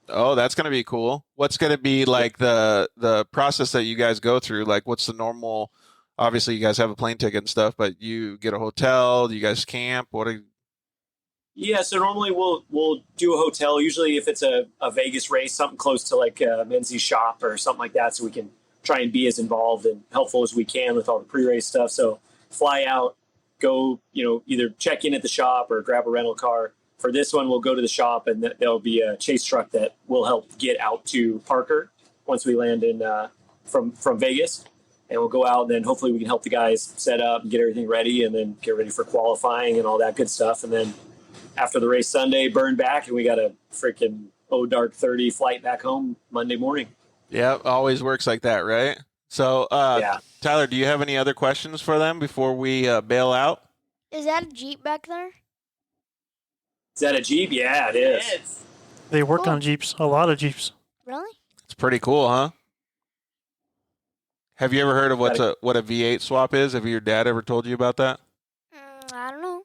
Oh, that's going to be cool. What's going to be like the process that you guys go through? Like, what's the normal? Obviously, you guys have a plane ticket and stuff, but you get a hotel. Do you guys camp? Yeah, so normally we'll do a hotel. Usually, if it's a Vegas race, something close to like Menzies shop or something like that, so we can try and be as involved and helpful as we can with all the pre-race stuff. So fly out, go, either check in at the shop or grab a rental car. For this one, we'll go to the shop, and there'll be a chase truck that will help get out to Parker once we land in from Vegas. And we'll go out, and then hopefully we can help the guys set up and get everything ready, and then get ready for qualifying and all that good stuff. And then after the race Sunday, burn back, and we got a freaking dark 30 flight back home Monday morning. Yeah, always works like that, right? So, Yeah. Tyler, do you have any other questions for them before we bail out? Is that a Jeep back there? Is that a Jeep? Yeah, it is. It's They work Cool. on Jeeps, a lot of Jeeps. Really? It's pretty cool, huh? Have you ever heard of what a V8 swap is? Have your dad ever told you about that? I don't know.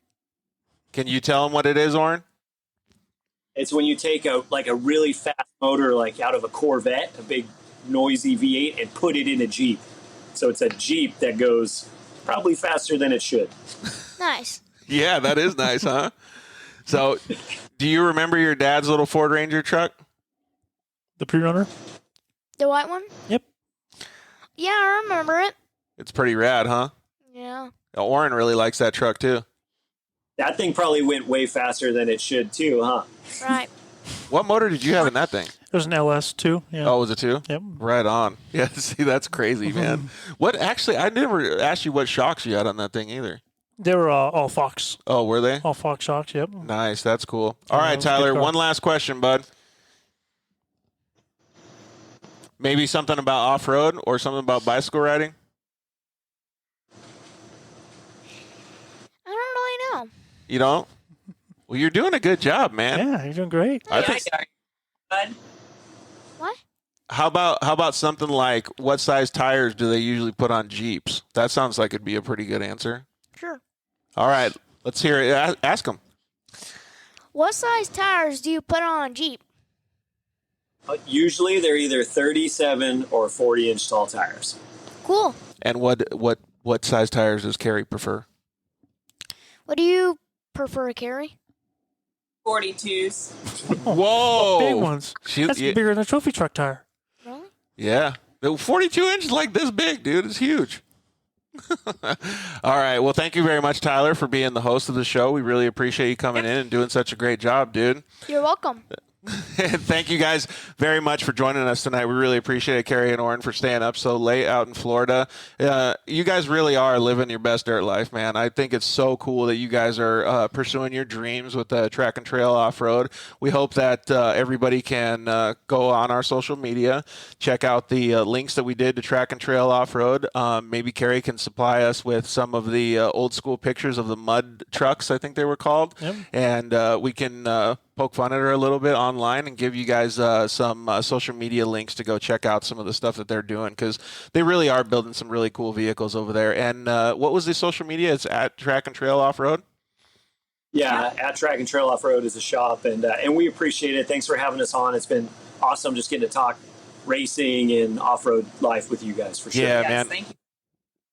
Can you tell him what it is, Oren? It's when you take a really fast motor, like out of a Corvette, a big noisy V8, and put it in a Jeep. So it's a Jeep that goes probably faster than it should. Nice. Yeah, that is nice, huh? So, do you remember your dad's little Ford Ranger truck? The pre-runner? The white one? Yep. Yeah, I remember it. It's pretty rad, huh? Yeah. Oren really likes that truck, too. That thing probably went way faster than it should, too, huh? Right. What motor did you have in that thing? It was an LS too. Yeah. Oh, was it 2? Yep. Right on. Yeah, see, that's crazy, man. What, actually, I never asked you what shocks you had on that thing either. They were all Fox. Oh, were they? All Fox shocks, yep. Nice, that's cool. All Yeah, right, it was a good Tyler, car. one last question, bud. Maybe something about off-road or something about bicycle riding? I don't really know. You don't? Well, you're doing a good job, man. Yeah, you're doing great. I think. bud. What? How about something like what size tires do they usually put on Jeeps? That sounds like it'd be a pretty good answer. Sure. All right, let's hear it. Ask them. What size tires do you put on a Jeep? Usually they're either 37 or 40-inch tall tires. Cool. And what size tires does Kerri prefer? What do you prefer, Kerri? 42s. Whoa, Big ones. She, That's yeah, bigger than a trophy truck tire. Really? yeah, The 42 inch like this big, dude. It's huge. All right. Well, thank you very much, Tyler, for being the host of the show. We really appreciate you coming in and doing such a great job, dude. You're welcome. And thank you guys very much for joining us tonight. We really appreciate it, Kerri and Oren, for staying up so late out in Florida. You guys really are living your best dirt life, man. I think it's so cool that you guys are pursuing your dreams with Track and Trail Offroad. We hope that everybody can go on our social media, check out the links that we did to Track and Trail Offroad. Maybe Kerri can supply us with some of the old school pictures of the mud trucks, I think they were called. Yep. And we can poke fun at her a little bit online and give you guys some social media links to go check out some of the stuff that they're doing, because they really are building some really cool vehicles over there. And what was the social media? It's at Track and Trail Offroad? Yeah, at Track and Trail Offroad is a shop, and we appreciate it. Thanks for having us on. It's been awesome just getting to talk racing and off-road life with you guys, for sure. Yeah, Yes, man. thank you.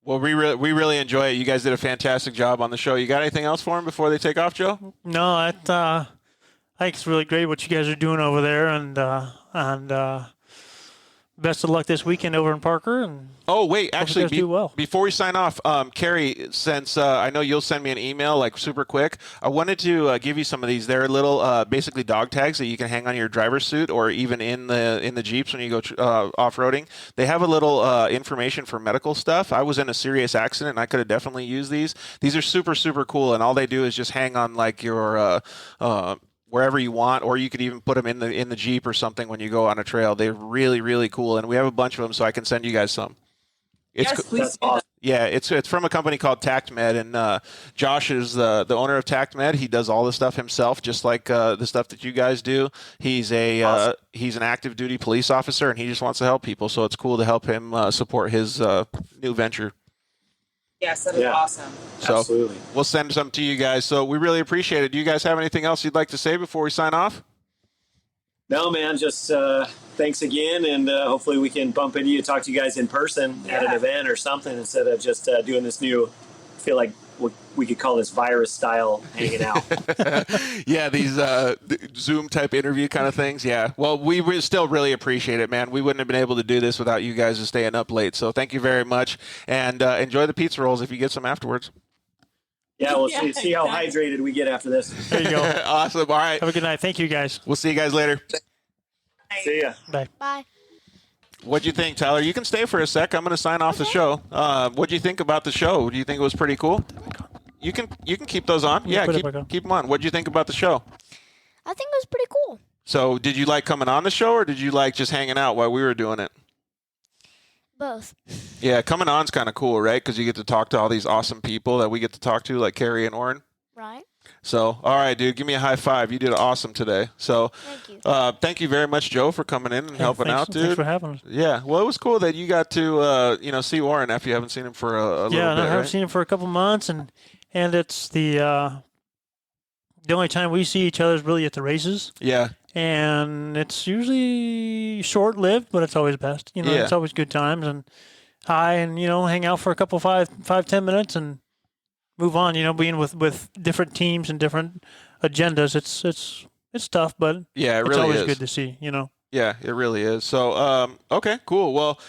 Well, we really enjoy it. You guys did a fantastic job on the show. You got anything else for them before they take off, Joe? No, I think it's really great what you guys are doing over there, and best of luck this weekend over in Parker. And oh, wait, hope you actually, guys do well. before we sign off, Kerri, since I know you'll send me an email like super quick, I wanted to give you some of these. They're little basically dog tags that you can hang on your driver's suit or even in the Jeeps when you go off-roading. They have a little information for medical stuff. I was in a serious accident, and I could have definitely used these. These are super, super cool, and all they do is just hang on like your wherever you want, or you could even put them in the Jeep or something when you go on a trail. They're really, really cool, and we have a bunch of them, so I can send you guys some. Yes, please. That's awesome. Yeah, it's from a company called TactMed, and Josh is the owner of TactMed. He does all the stuff himself, just like the stuff that you guys do. He's Awesome. He's an active duty police officer, and he just wants to help people. So it's cool to help him support his new venture. Yes, that is awesome. So Absolutely. we'll send some to you guys. So we really appreciate it. Do you guys have anything else you'd like to say before we sign off? No, man, just thanks again, and hopefully we can bump into you, talk to you guys in person at an event or something, instead of just doing this new, I feel like we could call this virus style hanging out. Yeah, these Zoom type interview kind of things. Yeah. Well, we still really appreciate it, man. We wouldn't have been able to do this without you guys just staying up late. So thank you very much, and enjoy the pizza rolls if you get some afterwards. Yeah, we'll Yeah, see how exactly. hydrated we get after this. There you go. Awesome. All right. Have a good night. Thank you, guys. We'll see you guys later. See ya. Bye. Bye. What'd you think, Tyler? You can stay for a sec. I'm going to sign off the show. What'd you think about the show? Do you think it was pretty cool? You can keep those on. Yeah, put it back on. keep them on. What'd you think about the show? I think it was pretty cool. So did you like coming on the show, or did you like just hanging out while we were doing it? Both. Yeah, coming on's kind of cool, right? Because you get to talk to all these awesome people that we get to talk to, like Kerri and Oren. Right. So, all right, dude, give me a high five. You did awesome today. So, Thank you. thank you very much, Joe, for coming in and helping out, dude. Thanks for having us. Yeah, well, it was cool that you got to, see Oren after you haven't seen him for a little Yeah, and bit, I haven't right? seen him for a couple months, and it's the only time we see each other is really at the races, Yeah, and it's usually short-lived, but it's always best. Yeah. It's always good times, and and hang out for a couple 5-10 minutes and move on. Being with different teams and different agendas, it's tough, but yeah, it it's really always is. good to see. Yeah, it really is. So, okay, cool. Well,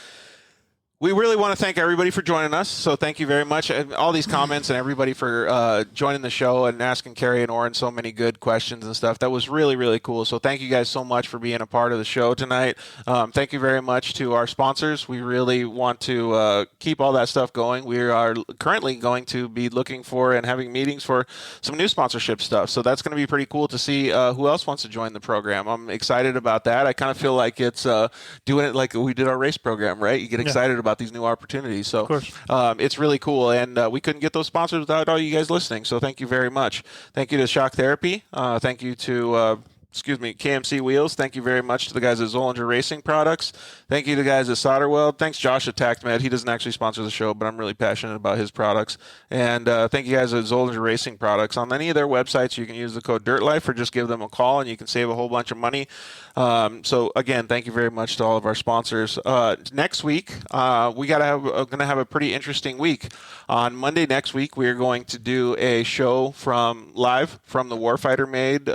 we really want to thank everybody for joining us. So thank you very much. And all these comments and everybody for joining the show and asking Kerri and Oren so many good questions and stuff. That was really, really cool. So thank you guys so much for being a part of the show tonight. Thank you very much to our sponsors. We really want to keep all that stuff going. We are currently going to be looking for and having meetings for some new sponsorship stuff. So that's going to be pretty cool to see who else wants to join the program. I'm excited about that. I kind of feel like it's doing it like we did our race program, right? You get excited about these new opportunities. So it's really cool. And we couldn't get those sponsors without all you guys listening. So thank you very much. Thank you to Shock Therapy. Thank you to KMC Wheels. Thank you very much to the guys at Zollinger Racing Products. Thank you to the guys at Solderweld. Thanks Josh at TactMed. He doesn't actually sponsor the show, but I'm really passionate about his products. And thank you guys at Zollinger Racing Products. On any of their websites, you can use the code DIRTLIFE or just give them a call and you can save a whole bunch of money. So again, thank you very much to all of our sponsors. Next week, we going to have a pretty interesting week. On Monday next week, we are going to do a show live from the Warfighter Made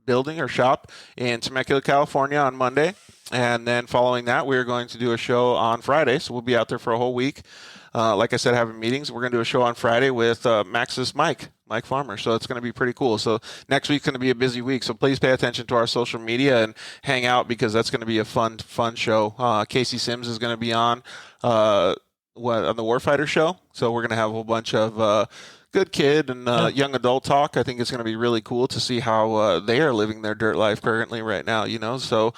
building or shop in Temecula, California on Monday. And then following that, we're going to do a show on Friday. So we'll be out there for a whole week. Like I said, having meetings. We're going to do a show on Friday with Max's Mike Farmer. So it's going to be pretty cool. So next week's going to be a busy week. So please pay attention to our social media and hang out, because that's going to be a fun show. Casey Sims is going to be on on the Warfighter show. So we're going to have a whole bunch of good kid and young adult talk. I think it's going to be really cool to see how they are living their dirt life currently right now. So.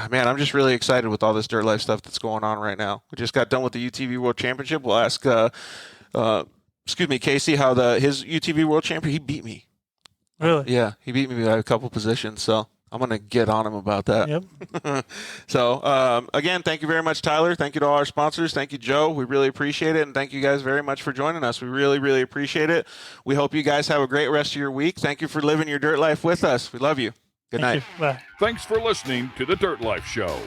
Man, I'm just really excited with all this dirt life stuff that's going on right now. We just got done with the UTV World Championship. We'll ask, Casey, how his UTV World Champion, he beat me. Really? Yeah, he beat me by a couple positions, so I'm going to get on him about that. Yep. So, again, thank you very much, Tyler. Thank you to all our sponsors. Thank you, Joe. We really appreciate it, and thank you guys very much for joining us. We really, really appreciate it. We hope you guys have a great rest of your week. Thank you for living your dirt life with us. We love you. Good night. Bye. Thanks for listening to The Dirt Life Show.